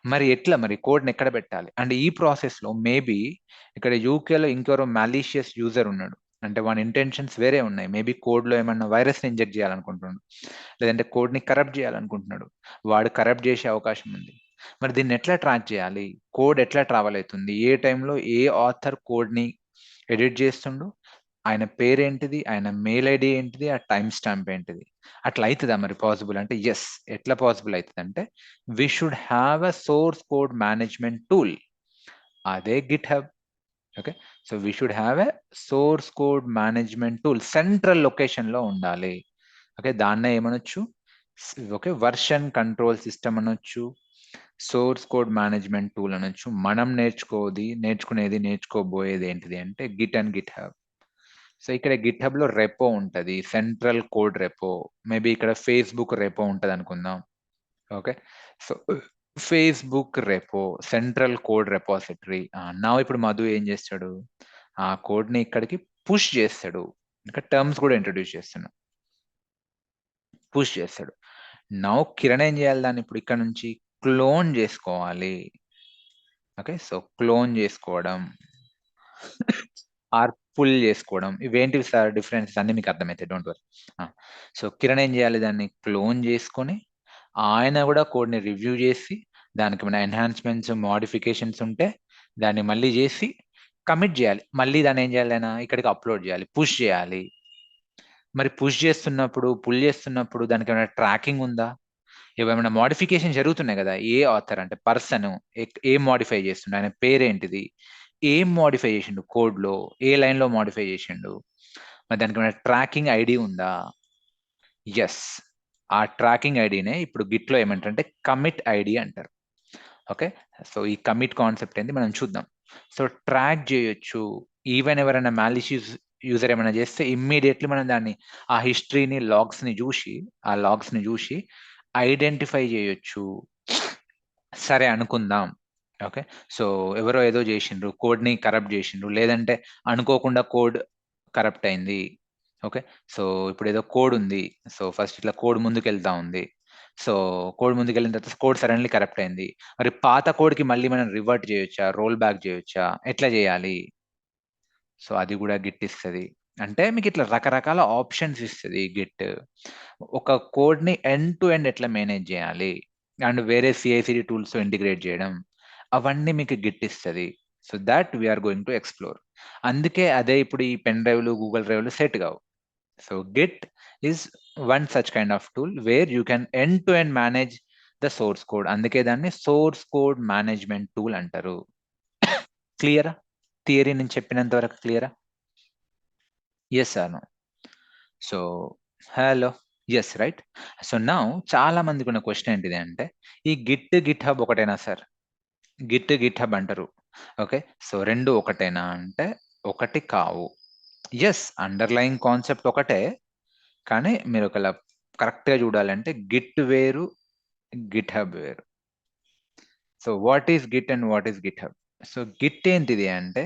మరి ఎట్లా, మరి కోడ్ని ఎక్కడ పెట్టాలి? అండ్ ఈ ప్రాసెస్ లో మేబీ ఇక్కడ యూకేలో ఇంకెవరో మాలీషియస్ యూజర్ ఉన్నాడు, అంటే వాని ఇంటెన్షన్స్ వేరే ఉన్నాయి. మేబీ కోడ్ లో ఏమన్నా వైరస్ ని ఇంజెక్ట్ చేయాలనుకుంటున్నాడు, లేదంటే కోడ్ ని కరప్ట్ చేయాలనుకుంటున్నాడు. వాడు కరప్ట్ చేసే అవకాశం ఉంది. మరి దీన్ని ఎట్లా ట్రాక్ చేయాలి? కోడ్ ఎట్లా ట్రావెల్ అవుతుంది? ఏ టైంలో ఏ ఆథర్ కోడ్ ని ఎడిట్ చేస్తుండు, ఆయన పేరేంటిది, ఆయన మెయిల్ ఐడి ఏంటిది, ఆ టైం స్టాంప్ ఏంటిది? అట్లా అవుతుందా మరి పాసిబుల్ అంటే? ఎస్. ఎట్లా పాసిబుల్ అవుతుంది అంటే, we should have a source code management tool, అదే GitHub. Okay, so we should have a source code management tool central location లో ఉండాలి. ఓకే, దాన్నే ఏమనొచ్చు? ఓకే, వర్షన్ కంట్రోల్ సిస్టమ్ అనొచ్చు, సోర్స్ కోడ్ మేనేజ్మెంట్ టూల్ అనొచ్చు. మనం నేర్చుకోబోయేది ఏంటిది అంటే Git and GitHub. So ఇక్కడ గిట్ హబ్ లో రెపో ఉంటది, సెంట్రల్ కోడ్ రెపో. మేబీ ఇక్కడ ఫేస్బుక్ రెపో ఉంటది అనుకుందాం. Okay, so Facebook repo, central code repository. నా ఇప్పుడు మధు ఏం చేస్తాడు, ఆ కోడ్ ని ఇక్కడికి పుష్ చేస్తాడు. ఇంకా టర్మ్స్ కూడా ఇంట్రడ్యూస్ చేస్తున్నాడు, పుష్ చేస్తాడు. నా కిరణ్ ఏం చేయాలి, దాన్ని ఇప్పుడు ఇక్కడ నుంచి క్లోన్ చేసుకోవాలి. ఓకే, సో క్లోన్ చేసుకోవడం ఆర్ పుల్ చేసుకోవడం, ఇవేంటివి సార్ డిఫరెన్స్ అన్ని మీకు అర్థమవుతాయి, డోంట్ వరీ. సో కిరణ్ ఏం చేయాలి, దాన్ని క్లోన్ చేసుకొని ఆయన కూడా కోడ్ని రివ్యూ చేసి దానికి మన ఎన్హాన్స్మెంట్స్ మోడిఫికేషన్స్ ఉంటే దాన్ని మళ్ళీ చేసి కమిట్ చేయాలి. మళ్ళీ దాన్ని ఏం చేయాలి, ఆయన ఇక్కడికి అప్లోడ్ చేయాలి, పుష్ చేయాలి. మరి పుష్ చేస్తున్నప్పుడు, పుల్ చేస్తున్నప్పుడు దానికి ఏమైనా ట్రాకింగ్ ఉందా? ఏమైనా మోడిఫికేషన్ జరుగుతున్నాయి కదా, ఏ ఆథర్ అంటే పర్సన్ ఏం మోడిఫై చేస్తుండే, ఆయన పేరేంటిది, ఏం మోడిఫై చేసిండు కోడ్ లో, ఏ లైన్ లో మోడిఫై చేసిండు, మరి దానికి ఏమైనా ట్రాకింగ్ ఐడి ఉందా? ఎస్, ఆ ట్రాకింగ్ ఐడినే ఇప్పుడు గిట్ లో ఏమంటారంటే కమిట్ ఐడి అంటారు. ఓకే, సో ఈ కమిట్ కాన్సెప్ట్ ఏంటి మనం చూద్దాం. సో ట్రాక్ చేయొచ్చు, ఈవెన్ ఎవరైనా మాలిషియస్ యూజర్ ఏమైనా చేస్తే ఇమ్మీడియట్లీ మనం దాన్ని ఆ హిస్టరీని లాగ్స్ ని చూసి ఐడెంటిఫై చేయొచ్చు. సరే అనుకుందాం. ఓకే, సో ఎవరో ఏదో చేసిండ్రు, కోడ్ ని కరప్ట్ చేసిండ్రు, లేదంటే అనుకోకుండా కోడ్ కరప్ట్ అయింది. ఓకే, సో ఇప్పుడు ఏదో కోడ్ ఉంది, సో ఫస్ట్ ఇట్లా కోడ్ ముందుకు వెళ్తా ఉంది. సో కోడ్ ముందుకు వెళ్ళిన తర్వాత కోడ్ సడన్లీ కరప్ట్ అయింది. మరి పాత కోడ్కి మళ్ళీ మనం రివర్ట్ చేయొచ్చా, రోల్ బ్యాక్ చేయొచ్చా, ఎట్లా చేయాలి? సో అది కూడా గిట్ ఇస్తుంది. అంటే మీకు ఇట్లా రకరకాల ఆప్షన్స్ ఇస్తుంది గిట్. ఒక కోడ్ని ఎండ్ టు ఎండ్ ఎట్లా మేనేజ్ చేయాలి, అండ్ వేరే CI/CD టూల్స్ ఇంటిగ్రేట్ చేయడం, అవన్నీ మీకు గిట్ ఇస్తుంది. So that we're going to explore. అందుకే అదే ఇప్పుడు ఈ పెన్ డ్రైవ్లు, గూగుల్ డ్రైవ్లు సెట్ కావు. So Git is one such kind of tool where you can end to end manage the source code. అందుకే దాన్ని సోర్స్ కోడ్ మేనేజ్మెంట్ టూల్ అంటారు. క్లియరా? థియరీ నేను చెప్పినంత వరకు క్లియరా? Yes or no? So hello, yes right. So now చాలా మందికి ఉన్న క్వశ్చన్ ఏంటిది అంటే, ఈ గిట్ హబ్ ఒకటేనా సార్? గిట్ హబ్ అంటారు. ఓకే, సో రెండు ఒకటేనా అంటే ఒకటి కావు. ఎస్, అండర్లయింగ్ కాన్సెప్ట్ ఒకటే, కానీ మీరు ఒకవేళ కరెక్ట్గా చూడాలంటే గిట్ వేరు, గిట్ హబ్ వేరు. So what is Git and what is GitHub? So Git ఏంటిది అంటే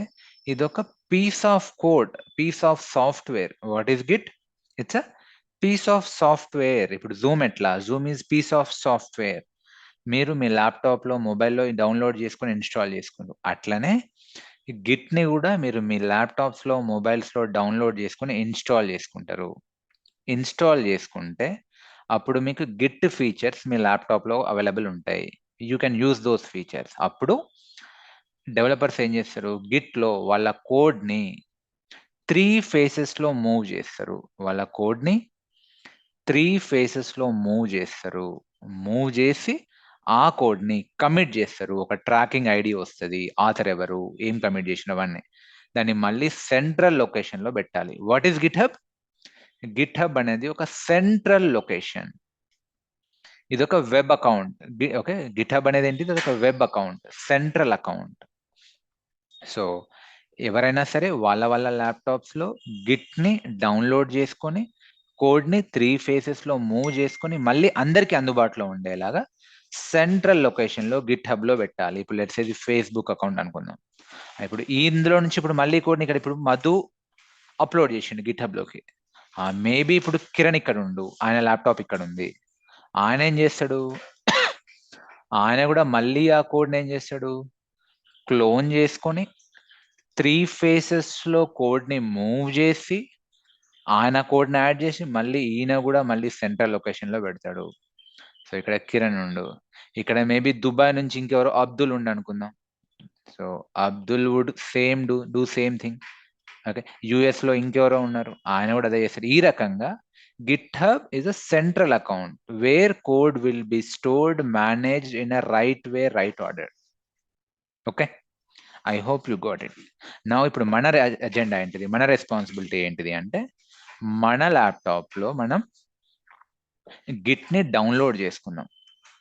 ఇది ఒక piece of code, piece of software. What is Git? It's a piece of software. ఇప్పుడు జూమ్ ఎట్లా? Zoom is piece of software. మీరు మీ ల్యాప్టాప్లో మొబైల్లో డౌన్లోడ్ చేసుకొని ఇన్స్టాల్ చేసుకుంటారు. అట్లనే గిట్ని కూడా మీరు మీ ల్యాప్టాప్స్లో మొబైల్స్లో డౌన్లోడ్ చేసుకొని ఇన్స్టాల్ చేసుకుంటారు. ఇన్స్టాల్ చేసుకుంటే అప్పుడు మీకు గిట్ ఫీచర్స్ మీ ల్యాప్టాప్లో అవైలబుల్ ఉంటాయి. You can use those features. అప్పుడు డెవలపర్స్ ఏం చేస్తారు, గిట్లో వాళ్ళ కోడ్ని 3 ఫేసెస్లో మూవ్ చేస్తారు. వాళ్ళ కోడ్ని 3 ఫేసెస్లో మూవ్ చేస్తారు. మూవ్ చేసి ఆ కోడ్ని కమిట్ చేస్తారు. ఒక ట్రాకింగ్ ఐడి వస్తుంది, ఆథర్ ఎవరు, ఏం కమిట్ చేసినవన్నీ. దాన్ని మళ్ళీ సెంట్రల్ లొకేషన్లో పెట్టాలి. What is Git hub? Git hub అనేది ఒక సెంట్రల్ లొకేషన్. ఇది ఒక web account. Okay, Git hub అనేది ఏంటి? ఇది ఒక web account, central account. So ఎవరైనా సరే వాళ్ళ ల్యాప్టాప్స్లో గిట్ని డౌన్లోడ్ చేసుకొని కోడ్ని 3 ఫేసెస్లో మూవ్ చేసుకొని మళ్ళీ అందరికీ అందుబాటులో ఉండేలాగా సెంట్రల్ లొకేషన్లో గిట్ హబ్లో పెట్టాలి. ఇప్పుడు లెట్స్ ఇది ఫేస్బుక్ అకౌంట్ అనుకుందాం. ఇప్పుడు ఇందులో నుంచి ఇప్పుడు మళ్ళీ కోడ్ని ఇక్కడ ఇప్పుడు మధు అప్లోడ్ చేసిండు గిట్ హబ్లోకి. మేబీ ఇప్పుడు కిరణ్ ఇక్కడ ఉండు, ఆయన ల్యాప్టాప్ ఇక్కడ ఉంది. ఆయన ఏం చేస్తాడు, ఆయన కూడా మళ్ళీ ఆ కోడ్ని ఏం చేస్తాడు, క్లోన్ చేసుకొని 3 ఫేసెస్లో కోడ్ని మూవ్ చేసి ఆయన కోడ్ని యాడ్ చేసి మళ్ళీ ఈయన కూడా మళ్ళీ సెంట్రల్ లొకేషన్లో పెడతాడు. సో ఇక్కడ కిరణ్ ఉండు, ఇక్కడ మేబీ దుబాయ్ నుంచి ఇంకెవరో అబ్దుల్ ఉండు అనుకుందాం. సో Abdul would same do same thing. Okay, యుఎస్లో ఇంకెవరో ఉన్నారు, ఆయన కూడా అదే చేస్తారు. ఈ రకంగా GitHub is a central account where code will be stored, managed in a right way, right order. Okay, I hope you got it. Now ఇప్పుడు మన అజెండా ఏంటిది, మన రెస్పాన్సిబిలిటీ ఏంటిది అంటే మన ల్యాప్టాప్లో మనం గిట్ని డౌన్లోడ్ చేసుకుందాం,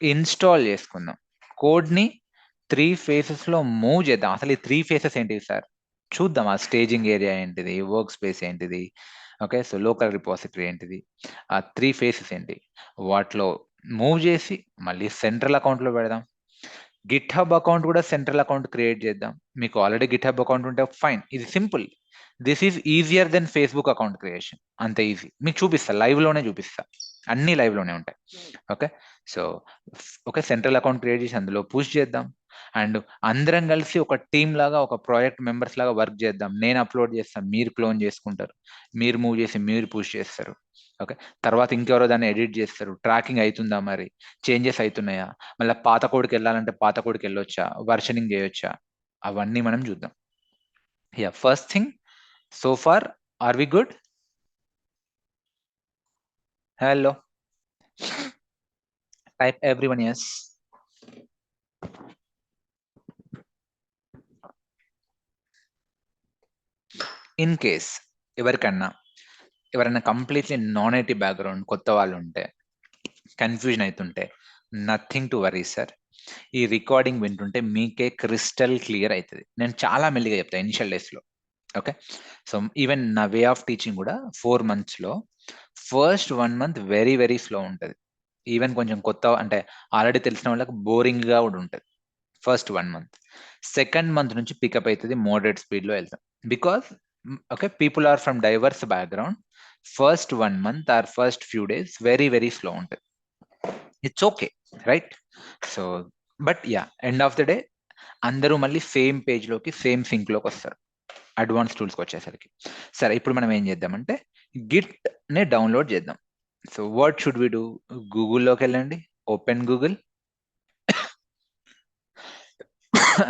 ఇన్స్టాల్ చేసుకుందాం, కోడ్ని 3 ఫేసెస్లో మూవ్ చేద్దాం. అసలు ఈ 3 ఫేసెస్ ఏంటిది సార్ చూద్దాం. ఆ స్టేజింగ్ ఏరియా ఏంటిది, వర్క్ స్పేస్ ఏంటిది, ఓకే, సో లోకల్ రిపాజిటరీ ఏంటిది, ఆ 3 ఫేసెస్ ఏంటి, వాటిలో మూవ్ చేసి మళ్ళీ సెంట్రల్ అకౌంట్లో పెడదాం. గిట్ హబ్ అకౌంట్ కూడా సెంట్రల్ అకౌంట్ క్రియేట్ చేద్దాం. మీకు ఆల్రెడీ గిట్ హబ్ అకౌంట్ ఉంటే ఫైన్, ఇది simple. This is easier than Facebook account creation. అంత ఈజీ. మీకు చూపిస్తా, లైవ్లోనే చూపిస్తా, అన్ని లైవ్లోనే ఉంటాయి. Okay, so okay, central account create చేసి అందులో పుష్ చేద్దాం. అండ్ అందరం కలిసి ఒక టీమ్ లాగా, ఒక ప్రాజెక్ట్ మెంబర్స్ లాగా వర్క్ చేద్దాం. నేను అప్లోడ్ చేస్తాను, మీరు క్లోన్ చేసుకుంటారు, మీరు మూవ్ చేసి మీరు పుష్ చేస్తారు. ఓకే, తర్వాత ఇంకెవరో దాన్ని ఎడిట్ చేస్తారు. ట్రాకింగ్ అవుతుందా, మరి చేంజెస్ అవుతున్నాయా, మళ్ళీ పాత కోడ్కి వెళ్ళాలంటే పాత కోడ్కి వెళ్ళొచ్చా, వర్షనింగ్ చేయొచ్చా, అవన్నీ మనం చూద్దాం. Yeah, first thing, so far are we good? Hello, type everyone yes. In case ఎవరైనా కంప్లీట్లీ నాన్ ఐటీ బ్యాక్గ్రౌండ్ కొత్త వాళ్ళు ఉంటే, కన్ఫ్యూజన్ అవుతుంటే, నథింగ్ టు వరీ సార్. ఈ రికార్డింగ్ వింటుంటే మీకే క్రిస్టల్ క్లియర్ అవుతుంది. నేను చాలా మెల్లిగా చెప్తాను ఇనిషియల్ డేస్లో. ఓకే, సో ఈవెన్ నా వే ఆఫ్ టీచింగ్ కూడా 4 monthsలో first 1 month very very slow ఉంటుంది. ఈవెన్ కొంచెం కొత్త అంటే ఆల్రెడీ తెలిసిన వాళ్ళకి బోరింగ్గా కూడా ఉంటుంది ఫస్ట్ 1 month. సెకండ్ మంత్ నుంచి పికప్ అవుతుంది, మోడరేట్ స్పీడ్లో వెళ్తాం. Because okay, people are from diverse background. First 1 month or first few days very very slow ఉంటుంది. It's okay, right? So but yeah, end of the day అందరూ మళ్ళీ same పేజ్లోకి, same సింక్లోకి వస్తారు advance టూల్స్కి వచ్చేసరికి. సరే, ఇప్పుడు మనం ఏం చేద్దామంటే గిట్ని డౌన్లోడ్ చేద్దాం. So what should we do? గూగుల్లోకి వెళ్ళండి, open Google.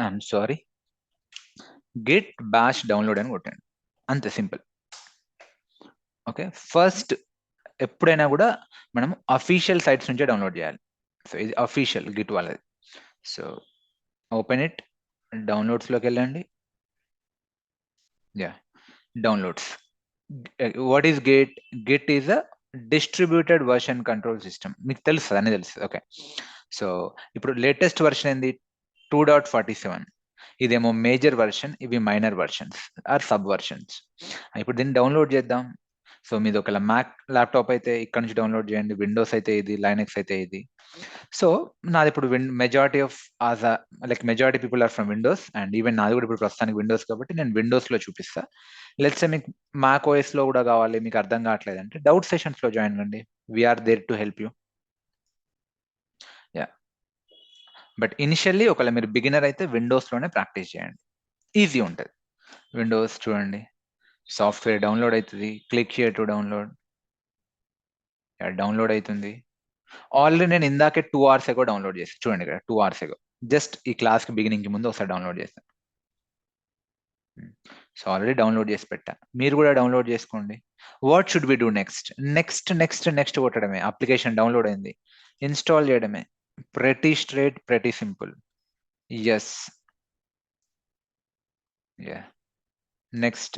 I'm sorry, Git Bash download అని కొట్టండి, అంతే, సింపుల్. ఓకే, ఫస్ట్ ఎప్పుడైనా కూడా మనం అఫీషియల్ సైట్స్ నుంచే డౌన్లోడ్ చేయాలి. సో ఇది అఫీషియల్ గిట్ వాళ్ళది. సో ఓపెన్ ఇట్, డౌన్లోడ్స్లోకి వెళ్ళండి. Yeah, downloads. What is Git? Git is a distributed version control system మీకు తెలుస్తుంది, అన్నీ తెలుస్తుంది. ఓకే, సో ఇప్పుడు లేటెస్ట్ వర్షన్ ఏంది 2.47, ఇదేమో మేజర్ వర్షన్, ఇవి minor versions or sub versions. ఇప్పుడు దీన్ని డౌన్లోడ్ చేద్దాం. సో మీది ఒకవేళ మ్యాక్ ల్యాప్టాప్ అయితే ఇక్కడ నుంచి డౌన్లోడ్ చేయండి, విండోస్ అయితే ఇది, లైనక్స్ అయితే ఇది. సో నాది ఇప్పుడు majority of majority people are from Windows, and even నాది కూడా ఇప్పుడు ప్రస్తుతానికి విండోస్ కాబట్టి నేను విండోస్ లో చూపిస్తా. లెట్స్ మీకు మ్యాక్ ఓఎస్ లో కూడా కావాలి, మీకు అర్థం కావట్లేదు అంటే డౌట్ సెషన్స్ లో జాయిన్ కండి, we're there to help you. Yeah, but initially ఒకవేళ మీరు బిగినర్ అయితే విండోస్ లోనే ప్రాక్టీస్ చేయండి, ఈజీ ఉంటుంది. విండోస్ చూడండి, సాఫ్ట్వేర్ డౌన్లోడ్ అవుతుంది, click here to download. Download అవుతుంది. ఆల్రెడీ నేను ఇందాకే 2 hours ఎగో డౌన్లోడ్ చేస్తాను, చూడండి ఇక్కడ 2 hours ఎగో, జస్ట్ ఈ క్లాస్ కి బిగినింగ్ కి ముందు ఒకసారి డౌన్లోడ్ చేస్తాను. సో ఆల్రెడీ డౌన్లోడ్ చేసి పెట్టా, మీరు కూడా డౌన్లోడ్ చేసుకోండి. What should be do next? Next కొట్టడమే. అప్లికేషన్ డౌన్లోడ్ అయింది, ఇన్స్టాల్ చేయడమే. pretty straight, pretty simple. Yes. Yeah. Next.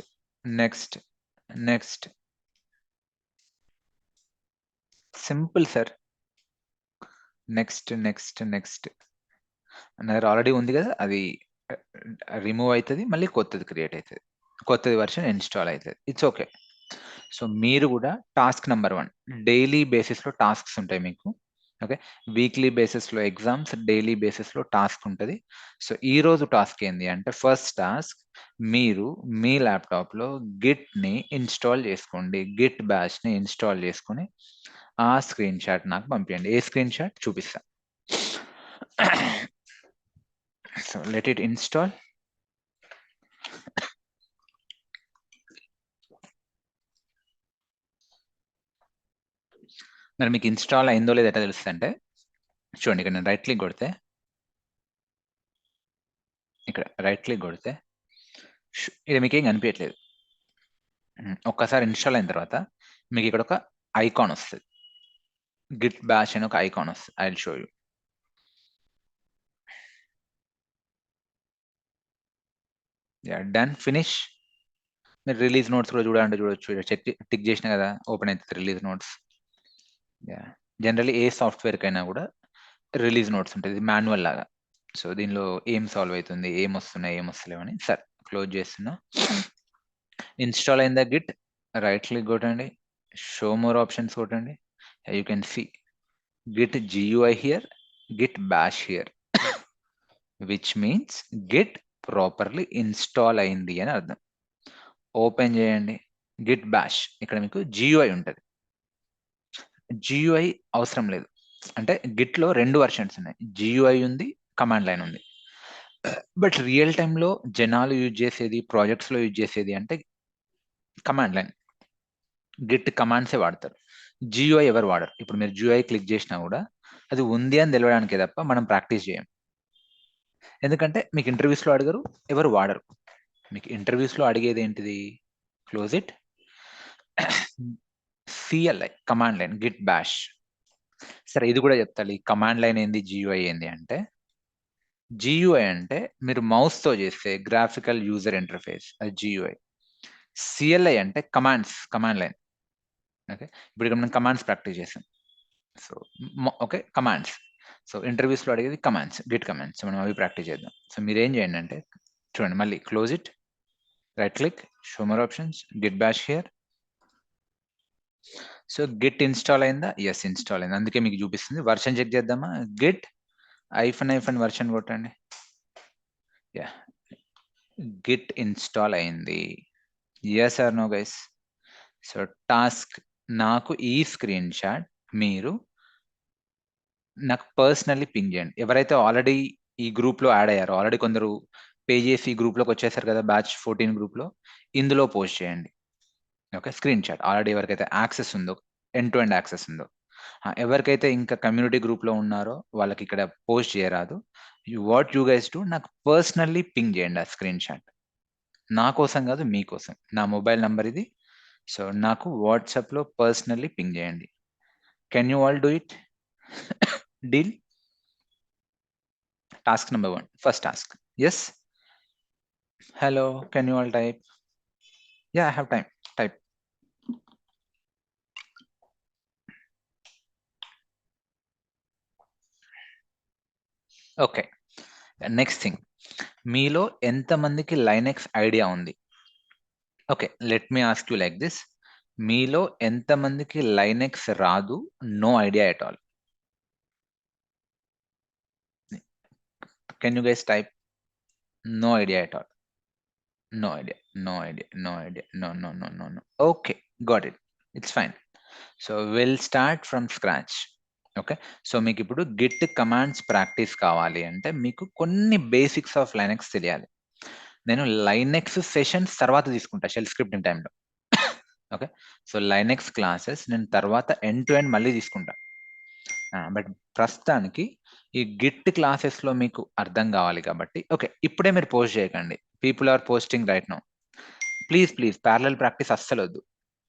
Simple, sir. Next. అన్నారు ఆల్రెడీ ఉంది కదా, అది రిమూవ్ అవుతుంది, మళ్ళీ కొత్తది క్రియేట్ అవుతుంది, కొత్తది వర్షన్ ఇన్స్టాల్ అవుతుంది. It's okay. సో మీరు కూడా టాస్క్ నెంబర్ 1, డైలీ బేసిస్లో టాస్క్స్ ఉంటాయి మీకు. ఓకే, వీక్లీ బేసిస్లో ఎగ్జామ్స్, డైలీ బేసిస్లో టాస్క్ ఉంటుంది. సో ఈ రోజు టాస్క్ ఏంది అంటే, ఫస్ట్ టాస్క్ మీరు మీ ల్యాప్టాప్లో గిట్ని ఇన్స్టాల్ చేసుకోండి, గిట్ బ్యాష్ని ఇన్స్టాల్ చేసుకొని ఆ స్క్రీన్ షాట్ నాకు పంపించండి. ఏ స్క్రీన్ షాట్ చూపిస్తా. So let it install. మరి మీకు ఇన్స్టాల్ అయిందో లేదో ఎట్లా తెలుస్తుంది అంటే, చూడండి ఇక్కడ నేను రైట్ క్లిక్ కొడితే, ఇది మీకు ఏం కనిపించట్లేదు. ఒక్కసారి ఇన్స్టాల్ అయిన తర్వాత మీకు ఇక్కడ ఒక ఐకాన్ వస్తుంది, గిట్ బ్యాష్ అని ఒక ఐకాన్ వస్తుంది. I will show you. Done, finish. మీరు రిలీజ్ నోట్స్ కూడా చూడాలంటే చూడొచ్చు, టిక్ చేసిన కదా ఓపెన్ అవుతుంది రిలీజ్ నోట్స్. జనరల్లీ ఏ సాఫ్ట్వేర్ కైనా కూడా రిలీజ్ నోట్స్ ఉంటుంది మాన్యువల్ లాగా. సో దీనిలో ఏం సాల్వ్ అవుతుంది, ఏం వస్తున్నాయి, ఏం వస్తలేవని. సరే క్లోజ్ చేస్తున్నా. ఇన్స్టాల్ అయిందా గిట్, రైట్ క్లిక్ కొట్టండి, షో మోర్ ఆప్షన్స్ కొట్టండి. You can see Git GUI here, Git bash here, which means Git properly install అయింది అని అర్థం. ఓపెన్ చేయండి గిట్ బ్యాష్, ఇక్కడ మీకు GUI ఉంటుంది. GUI అవసరం లేదు, అంటే గిట్ లో 2 వర్షన్స్ ఉన్నాయి, GUI ఉంది, కమాండ్ లైన్ ఉంది. బట్ రియల్ టైంలో జనాలు యూజ్ చేసేది, ప్రాజెక్ట్స్ లో యూజ్ చేసేది అంటే కమాండ్ లైన్, గిట్ కమాండ్సే వాడతారు. GUI ఎవరు వాడరు. ఇప్పుడు మీరు GUI క్లిక్ చేసినా కూడా అది ఉంది అని తెలవడానికే తప్ప మనం ప్రాక్టీస్ చేయం. ఎందుకంటే మీకు ఇంటర్వ్యూస్లో అడగరు, ఎవరు వాడరు. మీకు ఇంటర్వ్యూస్లో అడిగేది ఏంటిది, close it, CLI command line, Git bash. సరే ఇది కూడా చెప్తాను, ఈ కమాండ్ లైన్ ఏంది, GUI ఏంది అంటే, GUI అంటే మీరు మౌస్ తో చేస్తే గ్రాఫికల్ యూజర్ ఇంటర్ఫేస్, అది GUI. CLI అంటే కమాండ్ లైన్. ఓకే, ఇప్పుడు ఇక్కడ మనం కమాండ్స్ ప్రాక్టీస్ చేసాం. So okay, commands. So interviews లో అడిగేది కమాండ్స్, గిట్ కమాండ్స్. మనం అవి ప్రాక్టీస్ చేద్దాం. సో మీరు ఏం చేయండి అంటే, చూడండి మళ్ళీ close it, right click, show more options, Git bash here. So Git install అయిందా? ఎస్, ఇన్స్టాల్ అయింది, అందుకే మీకు చూపిస్తుంది. వర్షన్ చెక్ చేద్దామా, గిట్ --- వర్షన్ కొట్టండి. యా, గిట్ ఇన్స్టాల్ అయింది. Yes or no guys? So task, నాకు ఈ స్క్రీన్ షాట్ మీరు నాకు పర్సనల్లీ పింగ్ చేయండి. ఎవరైతే ఆల్రెడీ ఈ గ్రూప్ లో యాడ్ అయ్యారో, ఆల్రెడీ కొందరు పే చేసి ఈ గ్రూప్ లోకి వచ్చేసారు కదా, బ్యాచ్ 14 గ్రూప్ లో, ఇందులో పోస్ట్ చేయండి. ఓకే, స్క్రీన్ షాట్ ఆల్రెడీ ఎవరికైతే యాక్సెస్ ఉందో, ఎండ్ టు ఎండ్ యాక్సెస్ ఉందో. ఎవరికైతే ఇంకా కమ్యూనిటీ గ్రూప్ లో ఉన్నారో వాళ్ళకి ఇక్కడ పోస్ట్ చేయరాదు. వాట్ యూ గైస్ డు, నాకు పర్సనల్లీ పింగ్ చేయండి ఆ స్క్రీన్ షాట్. నా కోసం కాదు, మీకోసం. నా మొబైల్ నంబర్ ఇది. సో నాకు వాట్సాప్ లో పర్సనల్లీ పింగ్ చేయండి. Can you all do it? Deal. Task number 1, first task. Yes, hello, can you all type? Yeah, I have time, type. Okay, next thing, మీలో ఎంతమందికి లైనెక్స్ ఐడియా ఉంది? ఓకే, let me ask you like this, మీలో ఎంతమందికి Linux రాదు? No idea at all. Can you guys type no idea at all? No idea, no idea, no idea, no. Okay, got it. It's fine. So we'll start from scratch. Okay, so మీకు ఇప్పుడు Git commands practice కావాలి అంటే మీకు కొన్ని basics of Linux తెలియాలి. నేను Linux sessions తర్వాత తీసుకుంటా షెల్ స్క్రిప్టింగ్ టైంలో. ఓకే, సో లైనెక్స్ క్లాసెస్ నేను తర్వాత ఎండ్ టు ఎండ్ మళ్ళీ తీసుకుంటా. బట్ ప్రస్తుతానికి ఈ గిట్ క్లాసెస్లో మీకు అర్థం కావాలి కాబట్టి, ఓకే ఇప్పుడే మీరు పోస్ట్ చేయకండి. People are posting right now. Please parallel practice అస్సలు వద్దు.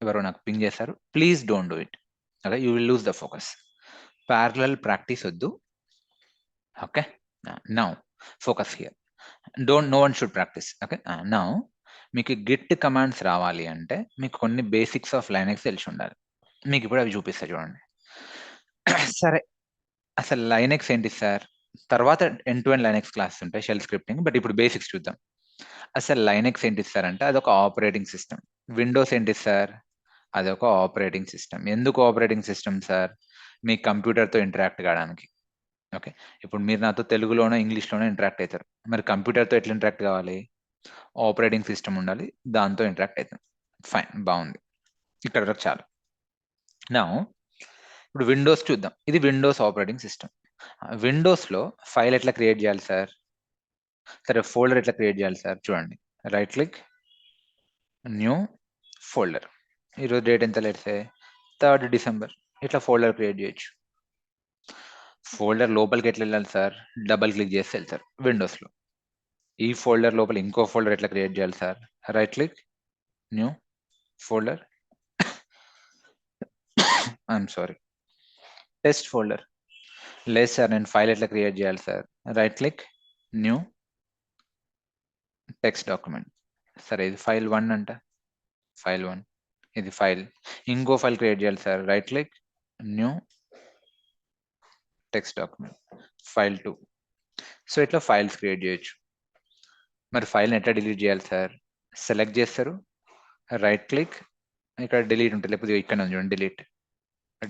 ఎవరో నాకు పింగ్ చేశారు, please don't do it. Okay, you will lose the focus. Parallel practice వద్దు. Okay, now focus here. No one should practice. Okay, now మీకు Git commands రావాలి అంటే మీకు కొన్ని బేసిక్స్ ఆఫ్ లైనెక్స్ తెలిసి ఉండాలి. మీకు ఇప్పుడు అవి చూపిస్తా చూడండి. సరే, అసలు లైనెక్స్ ఏంటి సార్? తర్వాత end to end Linux class ఉంటాయి, షెల్ స్క్రిప్టింగ్. బట్ ఇప్పుడు బేసిక్స్ చూద్దాం. అసలు లైనెక్స్ ఏంటి సార్ అంటే అదొక ఆపరేటింగ్ సిస్టమ్. విండోస్ ఏంటి సార్? అదొక ఆపరేటింగ్ సిస్టమ్. ఎందుకు ఆపరేటింగ్ సిస్టమ్ సార్? మీ కంప్యూటర్తో ఇంటరాక్ట్ కావడానికి. ఓకే, ఇప్పుడు మీరు నాతో తెలుగులోనో ఇంగ్లీష్లోనో ఇంటరాక్ట్ అవుతారు, మరి కంప్యూటర్తో ఎట్లా ఇంటరాక్ట్ కావాలి? ఆపరేటింగ్ సిస్టమ్ ఉండాలి, దాంతో ఇంటరాక్ట్ అవుతాం. ఫైన్, బాగుంది, ఇక్కడ వరకు చాలు. నా ఇప్పుడు విండోస్ చూద్దాం. ఇది విండోస్ ఆపరేటింగ్ సిస్టమ్. విండోస్లో ఫైల్ ఎట్లా క్రియేట్ చేయాలి సార్? సరే, ఫోల్డర్ ఎట్లా క్రియేట్ చేయాలి సార్? చూడండి, రైట్ క్లిక్, న్యూ ఫోల్డర్. ఈరోజు డేట్ ఎంత? లేట్సే 3rd December. ఇట్లా ఫోల్డర్ క్రియేట్ చేయొచ్చు. ఫోల్డర్ లోపలికి ఎట్లా వెళ్ళాలి సార్? డబల్ క్లిక్ చేస్తే వెళ్తారు విండోస్లో. ఈ ఫోల్డర్ లోపల ఇంకో ఫోల్డర్ ఎట్లా క్రియేట్ చేయాలి sir? Right click, new folder, I'm sorry, test folder. లేదు సార్, నేను ఫైల్ ఎట్లా క్రియేట్ చేయాలి sir? Right click, new text document. సరే, ఇది ఫైల్ 1 అంట, ఫైల్ 1. ఇది ఫైల్, ఇంకో ఫైల్ క్రియేట్ చేయాలి sir? Right click, new text document, file 2. So ఇట్లా ఫైల్స్ క్రియేట్ చేయొచ్చు. మరి ఫైల్ని ఎట్లా డిలీట్ చేయాలి సార్? సెలెక్ట్ చేస్తారు, రైట్ క్లిక్, ఇక్కడ డిలీట్ ఉంటుంది, లేకపోతే ఇక్కడ చూడండి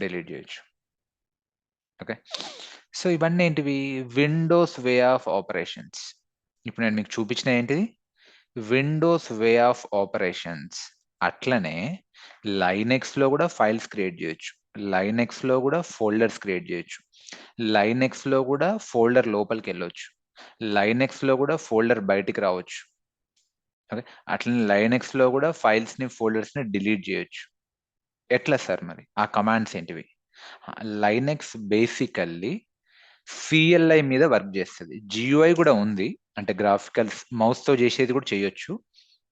డిలీట్ చేయొచ్చు. ఓకే, సో ఇవన్నీ ఏంటివి? Windows way of operations. ఇప్పుడు నేను మీకు చూపించిన ఏంటిది? Windows way of operations. అట్లనే లైనెక్స్లో కూడా ఫైల్స్ క్రియేట్ చేయొచ్చు, లైనెక్స్లో కూడా ఫోల్డర్స్ క్రియేట్ చేయొచ్చు, లైనెక్స్లో కూడా ఫోల్డర్ లోపలికి వెళ్ళొచ్చు, లైనెక్స్లో కూడా ఫోల్డర్ బయటికి రావచ్చు. ఓకే, అట్లనే లైనెక్స్లో కూడా ఫైల్స్ని ఫోల్డర్స్ని డిలీట్ చేయొచ్చు. ఎట్లా సార్ మరి? ఆ కమాండ్స్ ఏంటివి? లైనెక్స్ బేసికల్లీ సిఎల్ఐ మీద వర్క్ చేస్తుంది. జియుఐ కూడా ఉంది, అంటే గ్రాఫికల్ మౌస్తో చేసేది కూడా చేయొచ్చు.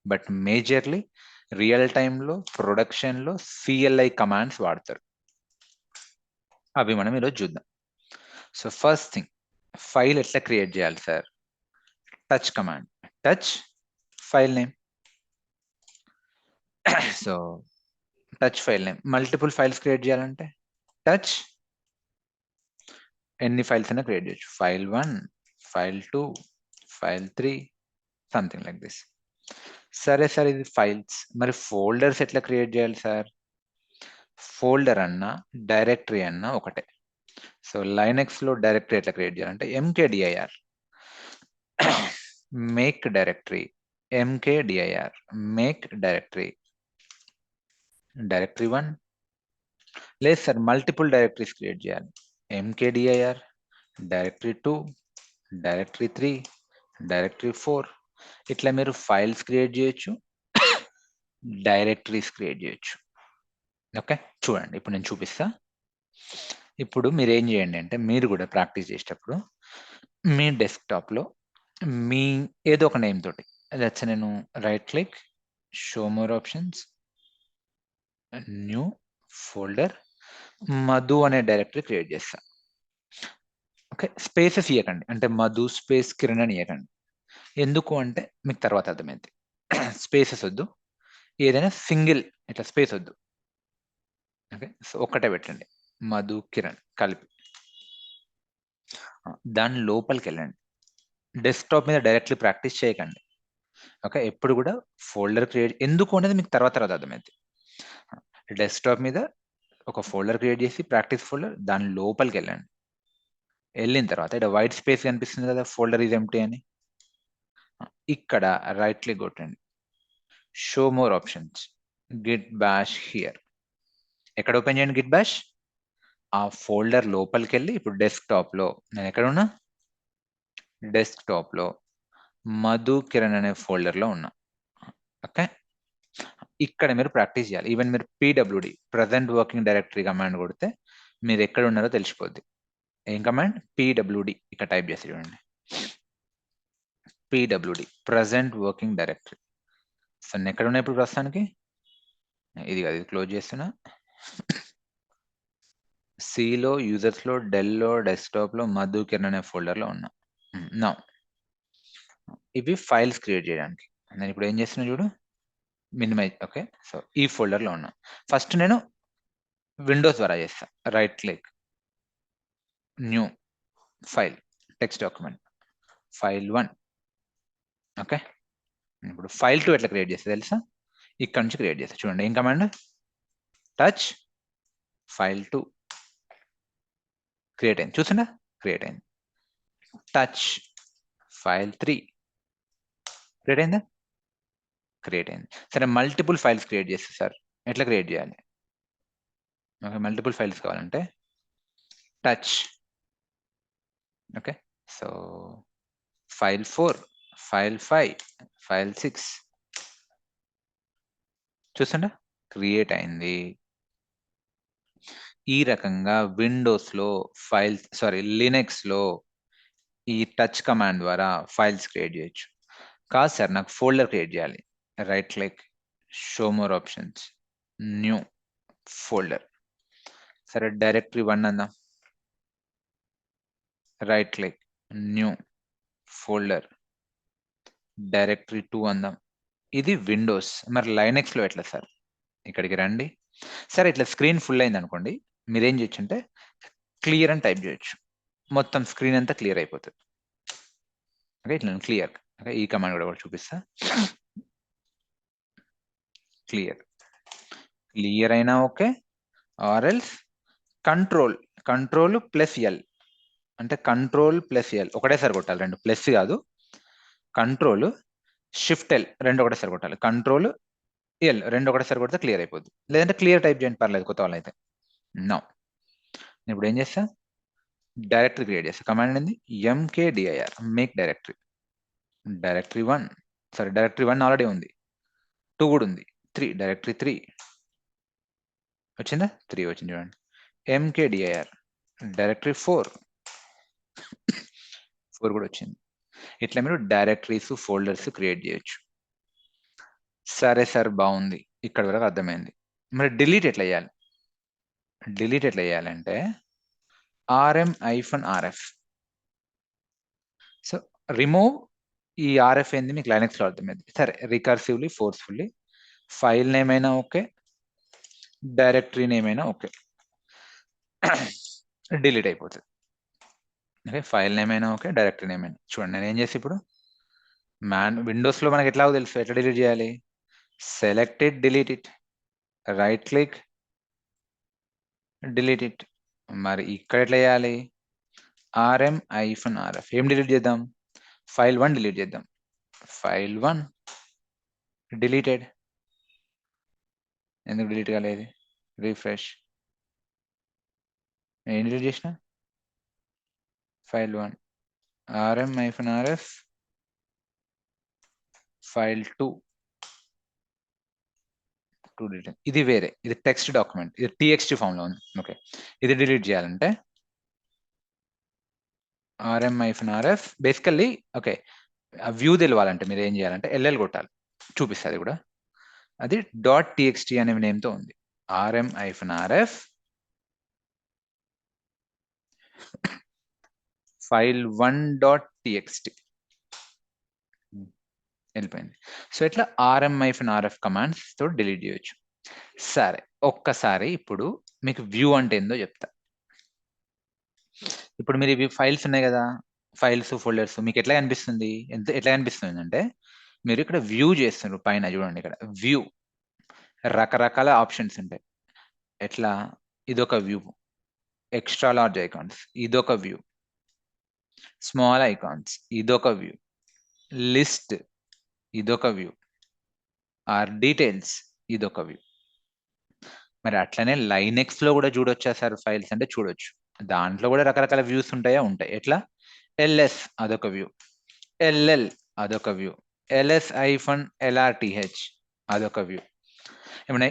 బట్ మేజర్లీ రియల్ టైంలో ప్రొడక్షన్లో సిఎల్ఐ కమాండ్స్ వాడతారు. అవి మనం ఈరోజు చూద్దాం. సో ఫస్ట్ థింగ్, ఫైల్ ఎట్లా క్రియేట్ చేయాలి sir? Touch command, touch file name. So touch file name. Multiple files create చేయాలంటే టచ్, ఎన్ని ఫైల్స్ అయినా క్రియేట్ చేయొచ్చు, file 1, file 2, file 3, something like this. సరే సార్, ఇది ఫైల్స్. మరి ఫోల్డర్స్ ఎట్లా క్రియేట్ చేయాలి సార్? ఫోల్డర్ అన్నా డైరెక్టరీ అన్నా ఒకటే. సో లైనెక్స్లో డైరెక్టరీ ఎట్లా క్రియేట్ చేయాలంటే mkdir, make directory, mkdir, make directory, directory 1. లేదు సార్, మల్టిపుల్ డైరెక్టరీస్ క్రియేట్ చేయాలి, mkdir, డైరెక్టరీ 2, డైరెక్టరీ 3, డైరెక్టరీ 4. ఇట్లా మీరు ఫైల్స్ క్రియేట్ చేయొచ్చు, డైరెక్టరీస్ క్రియేట్ చేయొచ్చు. ఓకే, చూడండి ఇప్పుడు నేను చూపిస్తా. ఇప్పుడు మీరు ఏం చేయండి అంటే, మీరు కూడా ప్రాక్టీస్ చేసేటప్పుడు మీ డెస్క్టాప్లో మీ ఏదో ఒక నేమ్ తోటి, లెట్స్ నేను right click, show more options, new folder, Madhu అనే డైరెక్టరీ క్రియేట్ చేస్తా. ఓకే, స్పేసెస్ ఇవ్వకండి, అంటే మధు స్పేస్ కిరణ్ అని ఇవ్వకండి. ఎందుకు అంటే మీకు తర్వాత అర్థమైంది. స్పేసెస్ వద్దు, ఏదైనా సింగిల్ ఇట్లా స్పేస్ వద్దు. ఓకే, సో ఒక్కటే పెట్టండి, మధు కిరణ్ కలిపి. దాని లోపలికి వెళ్ళండి. డెస్క్టాప్ మీద డైరెక్ట్లీ ప్రాక్టీస్ చేయకండి. ఓకే, ఎప్పుడు కూడా ఫోల్డర్ క్రియేట్ ఎందుకు అనేది మీకు తర్వాత అర్థమైంది. డెస్క్టాప్ మీద ఒక ఫోల్డర్ క్రియేట్ చేసి ప్రాక్టీస్ ఫోల్డర్, దాని లోపలికి వెళ్ళండి. వెళ్ళిన తర్వాత ఇక్కడ వైట్ స్పేస్ కనిపిస్తుంది కదా, ఫోల్డర్ ఈజ్ ఎంప్టీ అని. ఇక్కడ రైట్ క్లిక్ కొట్టండి, show more options, Git bash here. ఎక్కడ ఓపెన్ చేయండి గిట్ బాష్? ఆ ఫోల్డర్ లోపలికి వెళ్ళి, ఇప్పుడు డెస్క్టాప్లో నేను ఎక్కడ ఉన్నా, డెస్క్టాప్లో మధు కిరణ్ అనే ఫోల్డర్లో ఉన్నా. ఓకే, ఇక్కడ మీరు ప్రాక్టీస్ చేయాలి. ఈవెన్ మీరు PWD present working directory command కొడితే మీరు ఎక్కడ ఉన్నారో తెలిసిపోద్ది. ఏం కమాండ్? PWD. ఇక్కడ టైప్ చేసి చూడండి, PWD present working directory. So నేను ఎక్కడ ఉన్నా ఇప్పుడు ప్రస్తుతానికి? ఇది కాదు, ఇది క్లోజ్ చేస్తున్నా. సిలో, యూజర్స్లో, డెల్లో, డెస్క్టాప్లో మధు కిరణ్ అనే ఫోల్డర్లో ఉన్నా. నా ఇవి ఫైల్స్ క్రియేట్ చేయడానికి. నేను ఇప్పుడు ఏం చేస్తున్నా చూడు, మినిమైజ్. ఓకే, సో ఈ ఫోల్డర్లో ఉన్నా. ఫస్ట్ నేను విండోస్ ద్వారా చేస్తా. Right click, new file, text document, file 1. Okay, ఇప్పుడు ఫైల్ 2 ఎట్లా క్రియేట్ చేస్తా తెలుసా? ఇక్కడ నుంచి క్రియేట్ చేస్తా. చూడండి ఏం కమాండ్? టచ్ ఫైల్ 2 క్రియేట్ అయింది. చూసిందా? క్రియేట్ అయింది. టచ్ ఫైల్ 3 క్రియేట్ అయిందా? క్రియేట్ అయింది. సరే, మల్టిపుల్ ఫైల్స్ క్రియేట్ చేస్తే సార్ ఎట్లా క్రియేట్ చేయాలి? ఓకే, మల్టిపుల్ ఫైల్స్ కావాలంటే touch. Okay, so file 4, file 5, file 6 చూసండి క్రియేట్ అయింది. ఈ రకంగా విండోస్లో ఫైల్స్, లినక్స్లో ఈ టచ్ కమాండ్ ద్వారా ఫైల్స్ క్రియేట్ చేయొచ్చు. కాదు సార్, నాకు ఫోల్డర్ క్రియేట్ చేయాలి. Right click, show more options, new folder. సరే, డైరెక్టరీ 1 అందాం. Right click, new folder, directory 2 అందాం. ఇది విండోస్. మరి లైనక్స్లో ఎట్లా సార్? ఇక్కడికి రండి. సరే, ఇట్లా స్క్రీన్ ఫుల్ అయింది అనుకోండి, మీరేం చేయొచ్చు అంటే క్లియర్ అని టైప్ చేయొచ్చు. మొత్తం స్క్రీన్ అంతా క్లియర్ అయిపోతుంది. ఓకే, ఇట్లా క్లియర్. ఓకే, ఈ కమాండ్ కూడా చూపిస్తా. క్లియర్, క్లియర్ అయినా ఓకే. ఆర్ఎల్స్ కంట్రోల్ ప్లస్ ఎల్, అంటే కంట్రోల్ ప్లస్ ఎల్ ఒకటేసారి కొట్టాలి, రెండు ప్లస్ కాదు. కంట్రోల్ షిఫ్ట్ ఎల్ రెండు ఒకటేసారి కొట్టాలి. కంట్రోల్ ఎల్ రెండు ఒకటేసారి కొడితే క్లియర్ అయిపోద్ది. లేదంటే క్లియర్ టైప్ చేయండి, పర్లేదు కొత్త వాళ్ళు అయితే. నో, ఇప్పుడు ఏం చేస్తా, డైరెక్టరీ క్రియేట్ చేస్తా. కమాండ్ ఏంది? MKDIR, make directory. Directory 1, directory 1 already ఉంది, 2 కూడా ఉంది, 3, డైరెక్టరీ 3 వచ్చిందా? 3 వచ్చింది చూడండి. MKDIR డైరెక్టరీ 4 కూడా వచ్చింది. ఇట్లా మీరు డైరెక్టరీస్, ఫోల్డర్స్ క్రియేట్ చేయొచ్చు. సరే సార్, బాగుంది, ఇక్కడ వరకు అర్థమైంది. మరి డిలీట్ ఎట్లా చేయాలి? డిలీట్ ఎట్లా చేయాలంటే RM-RF. సో రిమూవ్ ఈ RF ఏంది మీకు లైనక్స్లో అర్థమైంది. సరే, రికర్సివ్లీ, ఫోర్స్ఫుల్లీ, ఫైల్ నేమ్ అయినా ఓకే, డైరెక్టరీ నేమ్ అయినా ఓకే, డిలీట్ అయిపోతుంది. ఓకే, ఫైల్ నేమ్ అయినా ఓకే, డైరెక్టరీ నేమ్ అయినా. చూడండి నేను ఏం చేసి ఇప్పుడు విండోస్లో మనకి ఎట్లా తెలుసు ఎట్లా డిలీట్ చేయాలి? Select it, delete it, right click, delete it. మరి ఇక్కడ ఎట్లా చేయాలి? RM-RF ఏం డిలీట్ చేద్దాం? ఫైల్ 1 డిలీట్ చేద్దాం. File 1 deleted. ఎందుకు డిలీట్ కాలేదు? రిఫ్రెష్. ఏం డిలీట్ చేసిన? File 1, RM-RF file 2 delete. ఇది వేరే, ఇది టెక్స్ట్ డాక్యుమెంట్, ఇది TXT ఫామ్ లో ఉంది. ఓకే, ఇది డిలీట్ చేయాలంటే RM-RF బేసికల్లీ ఓకే, వ్యూ తెలవాలంటే మీరు ఏం చేయాలంటే LL కొట్టాలి, చూపిస్తుంది కూడా. అది .txt అనే నేమ్తో ఉంది. RM-RF ఫైల్ 1.txt వెళ్ళిపోయింది. సో ఇట్లా RM-RF కమాండ్స్ తో డిలీట్ చేయొచ్చు. సరే, ఒక్కసారి ఇప్పుడు మీకు వ్యూ అంటే ఏందో చెప్తా. ఇప్పుడు మీరు ఇవి ఫైల్స్ ఉన్నాయి కదా, ఫైల్స్ ఫోల్డర్స్ మీకు ఎట్లా కనిపిస్తుంది, ఎట్లా కనిపిస్తుంది అంటే మీరు ఇక్కడ వ్యూ చేస్తున్నారు పైన చూడండి, ఇక్కడ వ్యూ రకరకాల ఆప్షన్స్ ఉంటాయి. ఎట్లా, ఇదొక వ్యూ, ఎక్స్ట్రా లార్జ్ ఐకాన్స్ ఇదొక వ్యూ, స్మాల్ ఐకాన్స్ ఇదొక వ్యూ, లిస్ట్ ఇదొక వ్యూ, ఆర్ డీటెయిల్స్ ఇదొక వ్యూ. మరి అట్లనే లైనెక్స్ లో కూడా చూడొచ్చా సార్ ఫైల్స్ అంటే చూడొచ్చు. దాంట్లో కూడా రకరకాల వ్యూస్ ఉంటాయా, ఉంటాయి. ఎట్లా, ఎల్ఎస్ అదొక వ్యూ, ఎల్ఎల్ అదొక వ్యూ, LS-LRTH అదొక వ్యూ. ఏమన్నా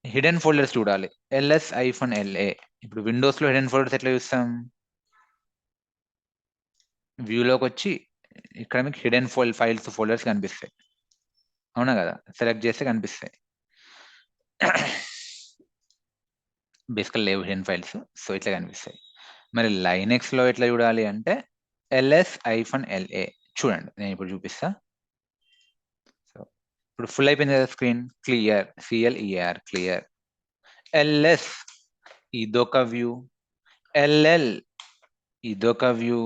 హిడెన్ ఫోల్డర్స్ చూడాలి, LS-LA. ఇప్పుడు విండోస్ లో హిడెన్ ఫోల్డర్స్ ఎట్లా చూస్తాం, వ్యూలోకి వచ్చి ఇక్కడ మీకు హిడెన్ ఫైల్స్ ఫోల్డర్స్ కనిపిస్తాయి, అవునా కదా, సెలెక్ట్ చేస్తే కనిపిస్తాయి. బేసికల్ లేవు హిడెన్ ఫైల్స్, సో ఇట్లా కనిపిస్తాయి. మరి లైనెక్స్ లో ఎట్లా చూడాలి అంటే LS-LA. చూడండి నేను ఇప్పుడు చూపిస్తా. సో ఇప్పుడు ఫుల్ అయిపోయింది కదా screen, clear, CLER clear. LS ఇదొక వ్యూ, LL ఇదొక వ్యూ,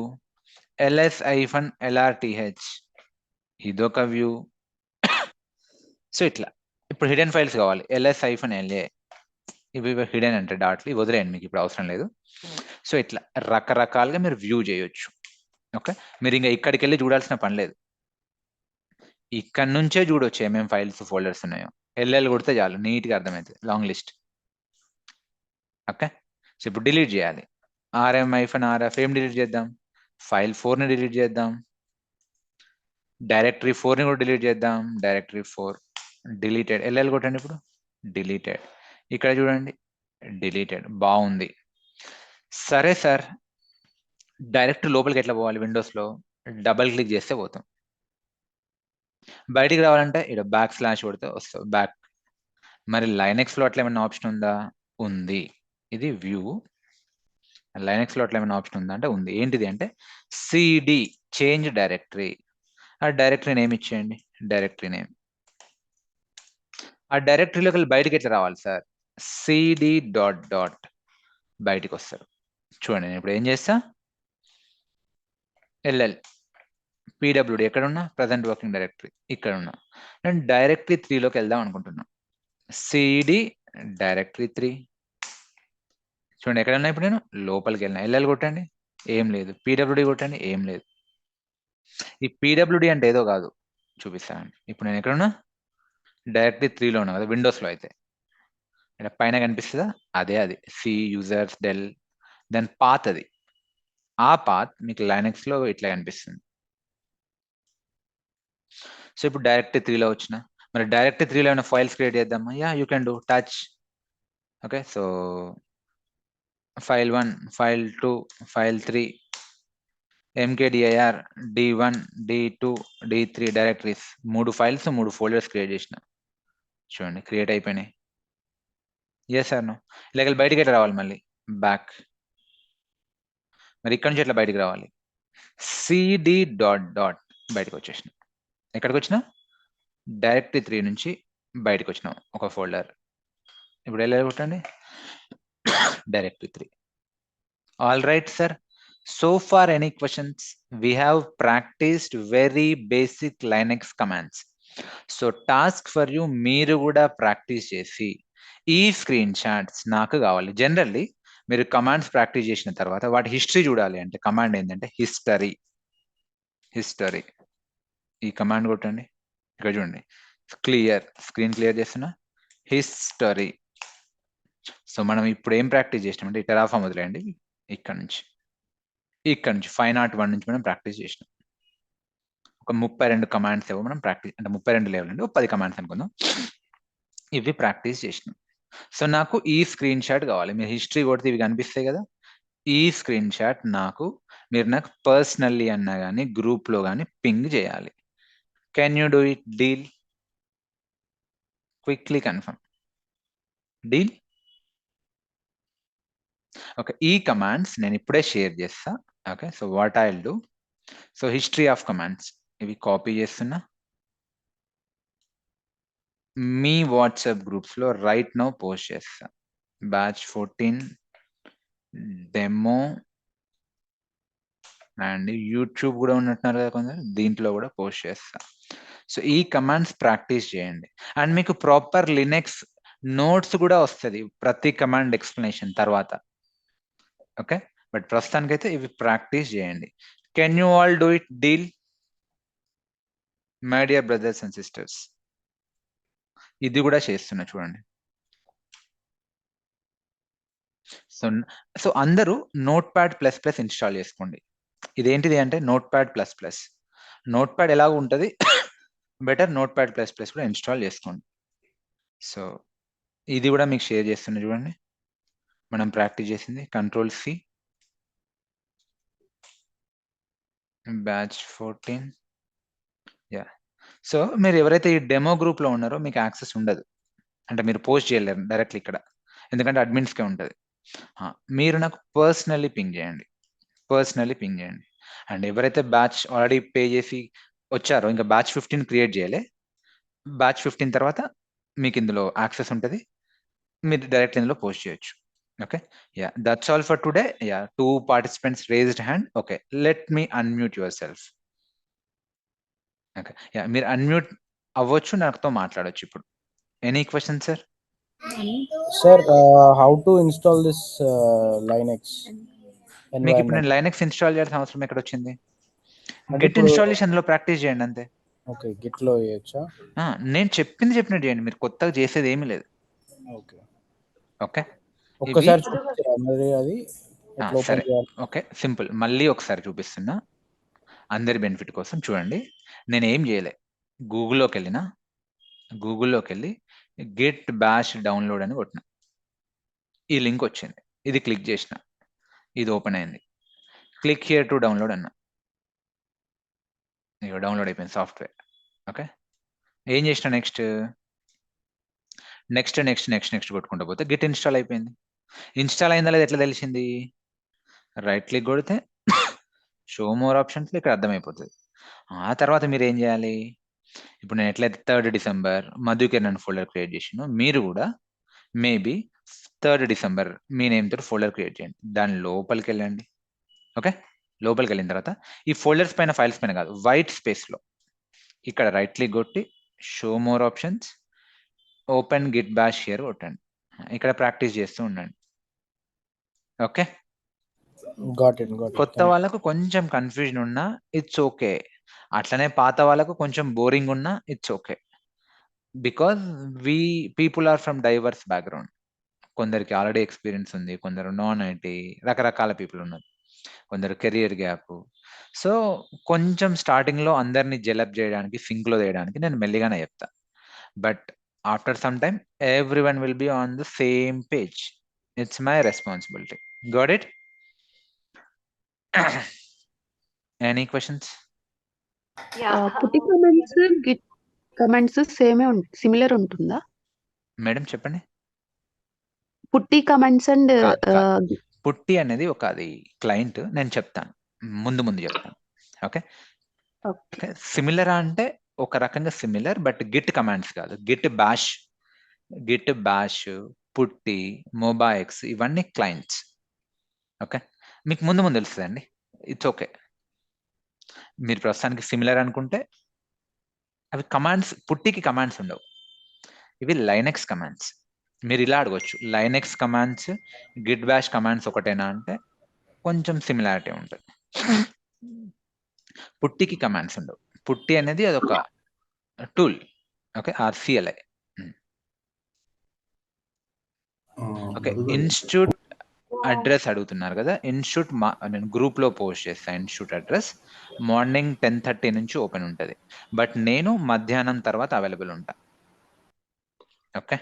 LS-LRTH ఇదొక వ్యూ. సో ఇట్లా ఇప్పుడు హిడెన్ ఫైల్స్ కావాలి, LS-LA. ఇవి హిడెన్ అంటే డాట్లు, ఇవి వదిలేయండి, మీకు ఇప్పుడు అవసరం లేదు. సో ఇట్లా రకరకాలుగా మీరు వ్యూ చేయొచ్చు. ఓకే, మీరు ఇంకా ఇక్కడికి వెళ్ళి చూడాల్సిన పని లేదు, ఇక్కడ నుంచే చూడొచ్చు ఏమేమి ఫైల్స్ ఫోల్డర్స్ ఉన్నాయో. LL కొడితే చాలు, నీట్గా అర్థమవుతుంది, లాంగ్ లిస్ట్. ఓకే, సో ఇప్పుడు డిలీట్ చేయాలి, RM-RF ఏం డిలీట్ చేద్దాం, ఫైల్ 4ని డిలీట్ చేద్దాం, డైరెక్టరీ 4ని కూడా డిలీట్ చేద్దాం. డైరెక్టరీ 4 డిలీటెడ్, LL కొట్టండి ఇప్పుడు, డిలీటెడ్. ఇక్కడ చూడండి డిలీటెడ్, బాగుంది. సరే సార్, డైరెక్ట్ లోపలికి ఎట్లా పోవాలి, విండోస్లో డబల్ క్లిక్ చేస్తే పోతాం. బయటికి రావాలంటే ఇక్కడ / కొడితే వస్తాం బ్యాక్. మరి లైనెక్స్లో అట్లా ఏమైనా ఆప్షన్ ఉందా, ఉంది. ఇది వ్యూ. లైనెక్స్లో అట్లా ఏమైనా ఆప్షన్ ఉందా అంటే ఉంది. ఏంటిది అంటే CD చేంజ్ డైరెక్టరీ. ఆ డైరెక్టరీ నేమ్ ఇచ్చేయండి, డైరెక్టరీ నేమ్. ఆ డైరెక్టరీలోకి వెళ్ళి బయటకి ఎట్లా రావాలి సార్, CD ... బయటికి వస్తారు. చూడండి నేను ఇప్పుడు ఏం చేస్తా, LL PWD ఎక్కడున్నా, ప్రజెంట్ వర్కింగ్ డైరెక్టరీ ఇక్కడ ఉన్నా. నేను డైరెక్టరీ 3లోకి వెళ్దాం అనుకుంటున్నా, CD డైరెక్టరీ 3. చూడండి ఎక్కడ ఉన్నా, ఇప్పుడు నేను లోపలికి వెళ్ళిన, LL కొట్టండి ఏం లేదు, PWD కొట్టండి ఏం లేదు. ఈ PWD అంటే ఏదో కాదు, చూపిస్తానండి. ఇప్పుడు నేను ఎక్కడున్నా, డైరెక్టరీ 3లో ఉన్నా కదా, విండోస్లో అయితే ఇక్కడ పైన కనిపిస్తుందా, అదే అది C యూజర్స్ డెల్, దాని పాత్ అది. ఆ పాత్ మీకు లైనెక్స్లో ఇట్లా కనిపిస్తుంది. సో ఇప్పుడు డైరెక్టరీ 3లో వచ్చిన, మరి డైరెక్టరీ 3లో ఏమైనా ఫైల్స్ క్రియేట్ చేద్దామా, yeah you can do touch. Okay, so file 1, file 2, file 3, mkdir, D1, D2, D3 directories, 3 files 3 folders create చేసిన. చూడండి క్రియేట్ అయిపోయినాయి. Yes sir, no. ఇలాగ బయటికి ఎట్లా రావాలి, మళ్ళీ బ్యాక్. మరి ఇక్కడ నుంచి ఎట్లా బయటికి రావాలి, CD ... బయటకు వచ్చేసిన. ఎక్కడికి వచ్చిన, డైరెక్టరీ 3 నుంచి బయటకు వచ్చినాం ఒక ఫోల్డర్. ఇప్పుడు ఎలా కొట్టండి, directory 3. All right sir, so far any questions? We have practiced very basic Linux commands. So task for you, మీరు కూడా ప్రాక్టీస్ చేసి ఈ స్క్రీన్ షాట్స్ నాకు కావాలి. జనరల్లీ మీరు కమాండ్స్ ప్రాక్టీస్ చేసిన తర్వాత వాటి హిస్టరీ చూడాలి అంటే కమాండ్ ఏంటంటే హిస్టరీ. ఈ కమాండ్ కొట్టండి, ఇక్కడ చూడండి క్లియర్, స్క్రీన్ క్లియర్ చేస్తున్నా, హిస్టరీ. సో మనం ఇప్పుడు ఏం ప్రాక్టీస్ చేసినామంటే ఈ టెరాఫామ్ వదిలేయండి, ఇక్కడ నుంచి 501 నుంచి మనం ప్రాక్టీస్ చేసినాం. ఒక 32 కమాండ్స్ ఏవో మనం ప్రాక్టీస్, అంటే 32 లేవల్ అండి, 10 కమాండ్స్ అనుకుందాం, ఇవి ప్రాక్టీస్ చేసినాం. సో నాకు ఈ స్క్రీన్ షాట్ కావాలి. మీరు హిస్టరీ కొడితే ఇవి కనిపిస్తాయి కదా, ఈ స్క్రీన్ షాట్ మీరు నాకు పర్సనల్లీ అన్నా కానీ గ్రూప్లో కానీ పింగ్ చేయాలి. Can you do it, deal? Quickly confirm, deal. Okay, ఈ కమాండ్స్ నేను ఇప్పుడే షేర్ చేస్తా. Okay, so what I will do, so history of commands ఇవి కాపీ చేస్తున్నా, మీ వాట్సాప్ గ్రూప్స్లో రైట్ నౌ పోస్ట్ చేస్తా. batch 14 డెమో అండ్ యూట్యూబ్ కూడా ఉన్నట్టున్నారు కదా కొందరు, దీంట్లో కూడా పోస్ట్ చేస్తా. సో ఈ కమాండ్స్ ప్రాక్టీస్ చేయండి. అండ్ మీకు ప్రాపర్ లినక్స్ నోట్స్ కూడా వస్తుంది ప్రతి కమాండ్ ఎక్స్ప్లెనేషన్ తర్వాత. ఓకే, బట్ ప్రస్తుతానికైతే ఇవి ప్రాక్టీస్ చేయండి. Can you all do it deal my dear brothers and sisters? ఇది కూడా చేస్తున్నా చూడండి. సో అందరూ note pad plus plus install చేసుకోండి. ఇదేంటిది అంటే note pad plus plus. Note pad ఎలాగ ఉంటుంది, better note pad plus plus కూడా ఇన్స్టాల్ చేసుకోండి. సో ఇది కూడా మీకు షేర్ చేస్తున్నా చూడండి, మనం ప్రాక్టీస్ చేసింది. Ctrl+C, batch 14. యా, సో మీరు ఎవరైతే ఈ డెమో గ్రూప్లో ఉన్నారో మీకు యాక్సెస్ ఉండదు, అంటే మీరు పోస్ట్ చేయలేరు డైరెక్ట్లీ ఇక్కడ, ఎందుకంటే అడ్మిన్స్కే ఉంటుంది. మీరు నాకు పర్సనల్లీ పింగ్ చేయండి. అండ్ ఎవరైతే బ్యాచ్ ఆల్రెడీ పే చేసి వచ్చారో, ఇంకా బ్యాచ్ 15 క్రియేట్ చేయాలి. బ్యాచ్ 15 తర్వాత మీకు ఇందులో యాక్సెస్ ఉంటుంది, మీరు డైరెక్ట్ ఇందులో పోస్ట్ చేయొచ్చు. Okay, yeah, that's all for today. Yeah, 2 participants raised hand. Okay, let me unmute your self. Okay, yeah, మీరు అన్మ్యూట్ అవ్వచ్చు, నాతో మాట్లాడొచ్చు ఇప్పుడు. Any question sir? Sir, how to install this Linux మీకు ఇప్పుడు environment? నేను లైనక్స్ ఇన్స్టాల్ చేయాల్సిన అవసరం ఎక్కడ వచ్చింది? అంటే గిట్ ఇప్పుడు- ఇన్స్టాలేషన్ లో ప్రాక్టీస్ చేయండి అంతే. Okay, Git లో చేయొచ్చా? నేను చెప్పినట్టు చేయండి, మీరు కొత్తగా చేసేది ఏమీ లేదు. Okay. ఓకే, ఒక్కసారి చూపించరా మరి అది ఎట్లా సరే. ఓపెన్ చేయాలి? Okay, simple. మళ్ళీ ఒకసారి చూపిస్తున్నా అందరి బెనిఫిట్ కోసం చూడండి. నేను ఏం చేయలే, గూగుల్లోకి వెళ్ళి గిట్ బ్యాష్ డౌన్లోడ్ అని కొట్టిన, ఈ లింక్ వచ్చింది, ఇది క్లిక్ చేసిన, ఇది ఓపెన్ అయింది. క్లిక్ హియర్ టు డౌన్లోడ్ అన్న, ఇక డౌన్లోడ్ అయిపోయింది సాఫ్ట్వేర్. ఓకే, ఏం చేసిన నెక్స్ట్ కొట్టుకుంటూ పోతే గిట్ ఇన్స్టాల్ అయిపోయింది. ఇన్స్టాల్ అయిందా లేదా ఎట్లా తెలిసింది? రైట్ క్లిక్ కొడితే షో మోర్ ఆప్షన్స్ ఇక్కడ అర్థమైపోతుంది. ఆ తర్వాత మీరు ఏం చేయాలి, ఇప్పుడు నేను ఎట్లయితే 3rd December Madhukiran folder create చేసినో, మీరు కూడా మేబీ 3rd December మీ నేమ్ తోటి ఫోల్డర్ క్రియేట్ చేయండి. దాని లోపలికి వెళ్ళండి. ఓకే, లోపలికి వెళ్ళిన తర్వాత ఈ ఫోల్డర్స్ పైన, ఫైల్స్ పైన కాదు, వైట్ స్పేస్లో ఇక్కడ రైట్ క్లిక్ కొట్టి show more options, open Git bash here కొట్టండి. ఇక్కడ ప్రాక్టీస్ చేస్తూ ఉండండి. Okay, Got it. కొత్త వాళ్ళకు కొంచెం కన్ఫ్యూజన్ ఉన్నా ఇట్స్ ఓకే, అట్లనే పాత వాళ్ళకు కొంచెం బోరింగ్ ఉన్నా it's okay, because people are from diverse background. కొందరికి ఆల్రెడీ ఎక్స్పీరియన్స్ ఉంది, కొందరు నాన్ ఐటీ, రకరకాల పీపుల్ ఉన్నారు, కొందరు కెరియర్ గ్యాప్. సో కొంచెం స్టార్టింగ్లో అందరినీ జెలప్ చేయడానికి, సింక్లో చేయడానికి నేను మెల్లిగానే చెప్తా. But after some time everyone will be on the same page. It's my responsibility. Got it? Any questions? పుట్టి కమెంట్స్ గిట్ కమెంట్స్ సిమిలర్ ఉంటుందా మేడం? చెప్పండి. పుట్టి కమెంట్స్ అండ్ పుట్టి అనేది ఒక అది క్లయింట్, నేను చెప్తాను ముందు చెప్తాను. ఓకే, సిమిలర్ అంటే ఒక రకంగా సిమిలర్, బట్ గిట్ కమాండ్స్ కాదు. గిట్ బ్యాష్, పుట్టి, మొబైక్స్ ఇవన్నీ క్లయింట్స్. ఓకే, మీకు ముందు తెలుస్తుందండి, ఇట్స్ ఓకే. మీరు ప్రస్తుతానికి సిమిలర్ అనుకుంటే అవి కమాండ్స్, పుట్టికి కమాండ్స్ ఉండవు, ఇవి లైనక్స్ కమాండ్స్. మీరు ఇలా అడగవచ్చు, Linux commands Git bash commands ఒకటేనా అంటే కొంచెం సిమిలారిటీ ఉంటుంది. పుట్టికి కమాండ్స్ ఉండవు. పుట్టి అనేది అదొక tool. Okay, RCLI. Okay, institute address అడుగుతున్నారు కదా, ఇన్స్టిట్యూట్ నేను గ్రూప్లో పోస్ట్ చేస్తాను. ఇన్స్టిట్యూట్ అడ్రస్ మార్నింగ్ 10:30 నుంచి ఓపెన్ ఉంటుంది, బట్ నేను మధ్యాహ్నం తర్వాత అవైలబుల్ ఉంటా. Okay,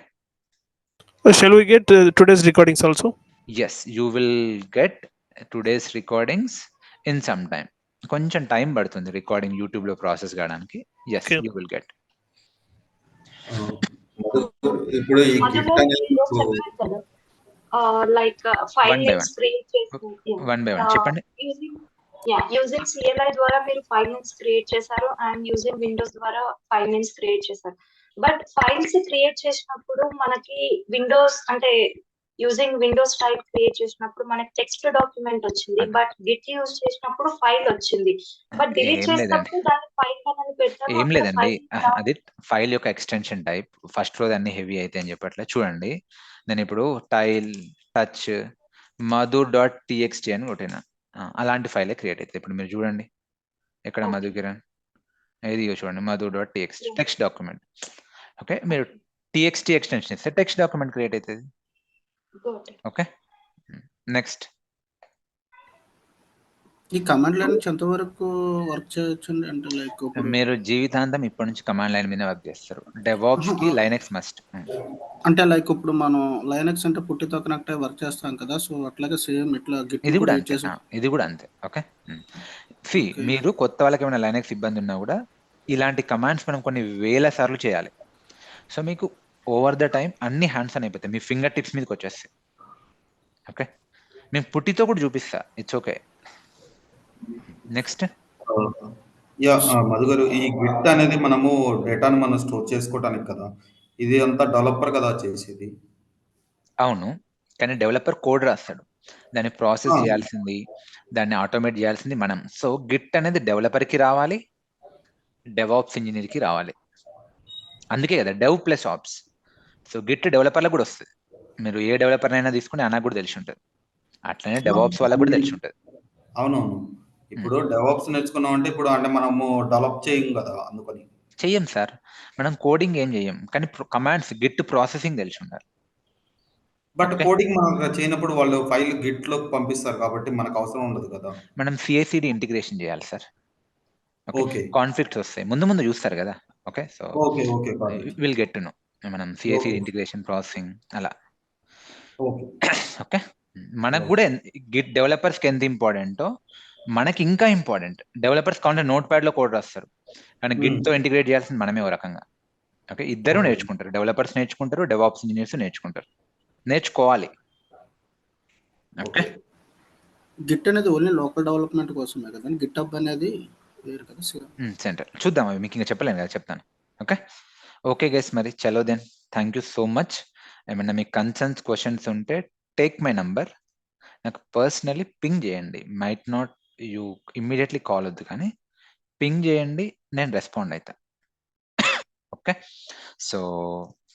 shall we get today's recordings also? Yes, you will get today's recordings in some time. కొంచెం టైం పడుతుంది రికార్డింగ్ యూట్యూబ్ లో ప్రాసెస్ కావడానికి. Yes, you will get. ఇప్పుడు ఈ గిట్ అనేది like file One by names create చేసి one by one చెప్పండి. Using CLI ద్వారా మీరు ఫైల్ నేమ్స్ క్రియేట్ చేశారు అండ్ యూజింగ్ విండోస్ ద్వారా ఫైల్ నేమ్స్ క్రియేట్ చేశారు. బట్ ఫైల్స్ క్రియేట్ చేసినప్పుడు మనకి విండోస్ అంటే యూజింగ్ విండోస్ టైప్ క్రియేట్ చేసినప్పుడు మనకి టెక్స్ట్ డాక్యుమెంట్ వచ్చింది, బట్ గిట్ యూజ్ చేసినప్పుడు ఫైల్ వచ్చింది. బట్ డిలీట్ ఏం లేదండి, చేసినప్పుడు దాన్ని ఫైల్ అనేది పెడతాము. ఏం అక్కడ లేదండి. ఫైల్ అది ఫైల్ యొక్క ఎక్స్టెన్షన్ టైప్. ఫస్ట్ రోజు అన్ని హెవీ అయితే అని చెప్పట్లే. చూడండి, నేను ఇప్పుడు టైల్ టచ్ madu.txt అని కొట్టినా, అలాంటి ఫైలే క్రియేట్ అవుతుంది. ఇప్పుడు మీరు చూడండి, ఎక్కడ మధు కిరణ్, ఇది చూడండి madu.txt టెక్స్ట్ డాక్యుమెంట్. ఓకే, మీరు txt ఎక్స్టెన్షన్ ఇస్తే టెక్స్ట్ డాక్యుమెంట్ క్రియేట్ అవుతుంది. Okay, next. ఈ కమాండ్ లైన్ నుంచి ఎంతవరకు వర్క్ చేయొచ్చు అంటే లైక్ మీరు జీవితాంతం ఇప్పటి నుంచి కమాండ్ లైన్ మీద వర్క్ చేస్తారు. డెవాప్స్ కి లైనక్స్ మస్ట్. అంటే లైక్ ఇప్పుడు మనం లైనక్స్ అంటే పుట్టితో కనెక్ట్ అయ్యి వర్క్ చేస్తాం కదా, సో అట్లాగే సేమ్ ఇట్లా గిట్ ఇది కూడా అంతే, ఇది కూడా అంతే. ఓకే, మీరు కొత్త వాళ్ళకి ఏమైనా లైనక్స్ ఇబ్బంది ఉన్నా కూడా ఇలాంటి కమాండ్స్ మనం కొన్ని వేల సార్లు చేయాలి. సో మీకు ఓవర్ ద టైం అన్ని హ్యాండ్స్ అని అయిపోతాయి, మీ ఫింగర్ టిప్స్ మీదకి వచ్చేస్తాయి. ఓకే, నేను పుట్టితో కూడా చూపిస్తా, it's okay. Next. Yeah Madhu గారు, ఈ గిట్ అనేది మనము డేటాను మనం స్టోర్ చేసుకోవడానికి కదా, ఇది అంతా డెవలపర్ కదా చేసేది. అవును, కానీ డెవలపర్ కోడ్ రాస్తాడు, దాన్ని ప్రాసెస్ చేయాల్సింది, దాన్ని ఆటోమేట్ చేయాల్సింది మనం. సో గిట్ అనేది డెవలపర్కి రావాలి, డెవాప్స్ ఇంజనీర్కి రావాలి. అందుకే కదా dev plus ops. So Git డెవలపర్లకు కూడా వస్తుంది. మీరు ఏ డెవలపర్ అయినా తీసుకుంటే అన్నకు కూడా తెలిసి ఉంటుంది, అట్లనే డెవాప్స్ వాళ్ళకు కూడా తెలిసి ఉంటుంది. అవునవును, ఇప్పుడు డెవాప్స్ నేర్చుకున్నాం అంటే ఇప్పుడు అంటే మనము డెవలప్ చేయం కదా, అందుకని. చెయ్యం సార్, మనం కోడింగ్ ఏం చెయ్యం, కానీ కమాండ్స్ గిట్ ప్రాసెసింగ్ తెలిసి ఉండాలి. బట్ కోడింగ్ మనం చేయనప్పుడు వాళ్ళు ఫైల్ గిట్ లోకి పంపిస్తారు కాబట్టి మనకు అవసరం ఉండదు కదా. మనం CI/CD ఇంటిగ్రేషన్ చేయాలి సార్. ఓకే, కాన్ఫ్లిక్ట్స్ వస్తాయి, ముందు ముందు చూస్తారు కదా. Okay, so will get to know మనం CI/CD ఇంటిగ్రేషన్ ప్రాసెసింగ్ అలా. ఓకే, మనకు కూడా గిట్ డెవలపర్స్ కి ఎంత ఇంపార్టెంటో మనకి ఇంకా ఇంపార్టెంట్. డెవలపర్స్ కావాలంటే నోట్ ప్యాడ్ లో కోడ్ రాస్తారు, కానీ గిట్ తో ఇంటిగ్రేట్ చేయాల్సింది మనమే ఓ రకంగా. ఓకే, ఇద్దరు నేర్చుకుంటారు, డెవలపర్స్ నేర్చుకుంటారు, డెవాప్స్ ఇంజనీర్స్ నేర్చుకుంటారు, నేర్చుకోవాలి. ఓకే, గిట్ అనేది ఓన్లీ లోకల్ డెవలప్మెంట్ కోసమే కదా, గిట్ హబ్ అనేది వేరు కదా సెంటర్. చూద్దాం, అవి మీకు ఇంకా చెప్పలేను కదా, చెప్తాను. ఓకే ఓకే గైస్, మరి చలో then, thank you so much. ఏమన్నా మీకు కన్సర్న్స్ క్వశ్చన్స్ ఉంటే టేక్ మై నంబర్, నాకు పర్సనలీ పింగ్ చేయండి. Might not you immediately call వద్దు, కానీ పింగ్ చేయండి, నేను రెస్పాండ్ అవుతా. ఓకే, సో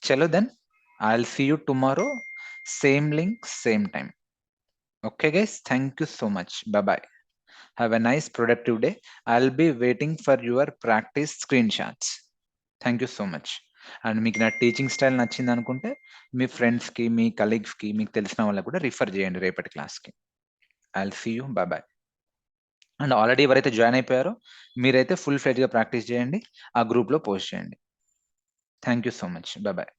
చలో then, I will see you tomorrow, same link same time. Okay guys, thank you so much. Bye bye. Have a nice productive day. I'll be waiting for your practice screenshots. Thank you so much. And మీకు నా teaching style నచ్చింది అనుకుంటే మీ ఫ్రెండ్స్కి, మీ కలీగ్స్కి, మీకు తెలిసిన వాళ్ళకి కూడా refer చేయండి రేపటి క్లాస్కి. I'll see you. Bye bye. And already ఎవరైతే జాయిన్ అయిపోయారో మీరైతే ఫుల్ ఫ్లెడ్జ్గా ప్రాక్టీస్ చేయండి, ఆ గ్రూప్లో పోస్ట్ చేయండి. Thank you so much. Bye bye.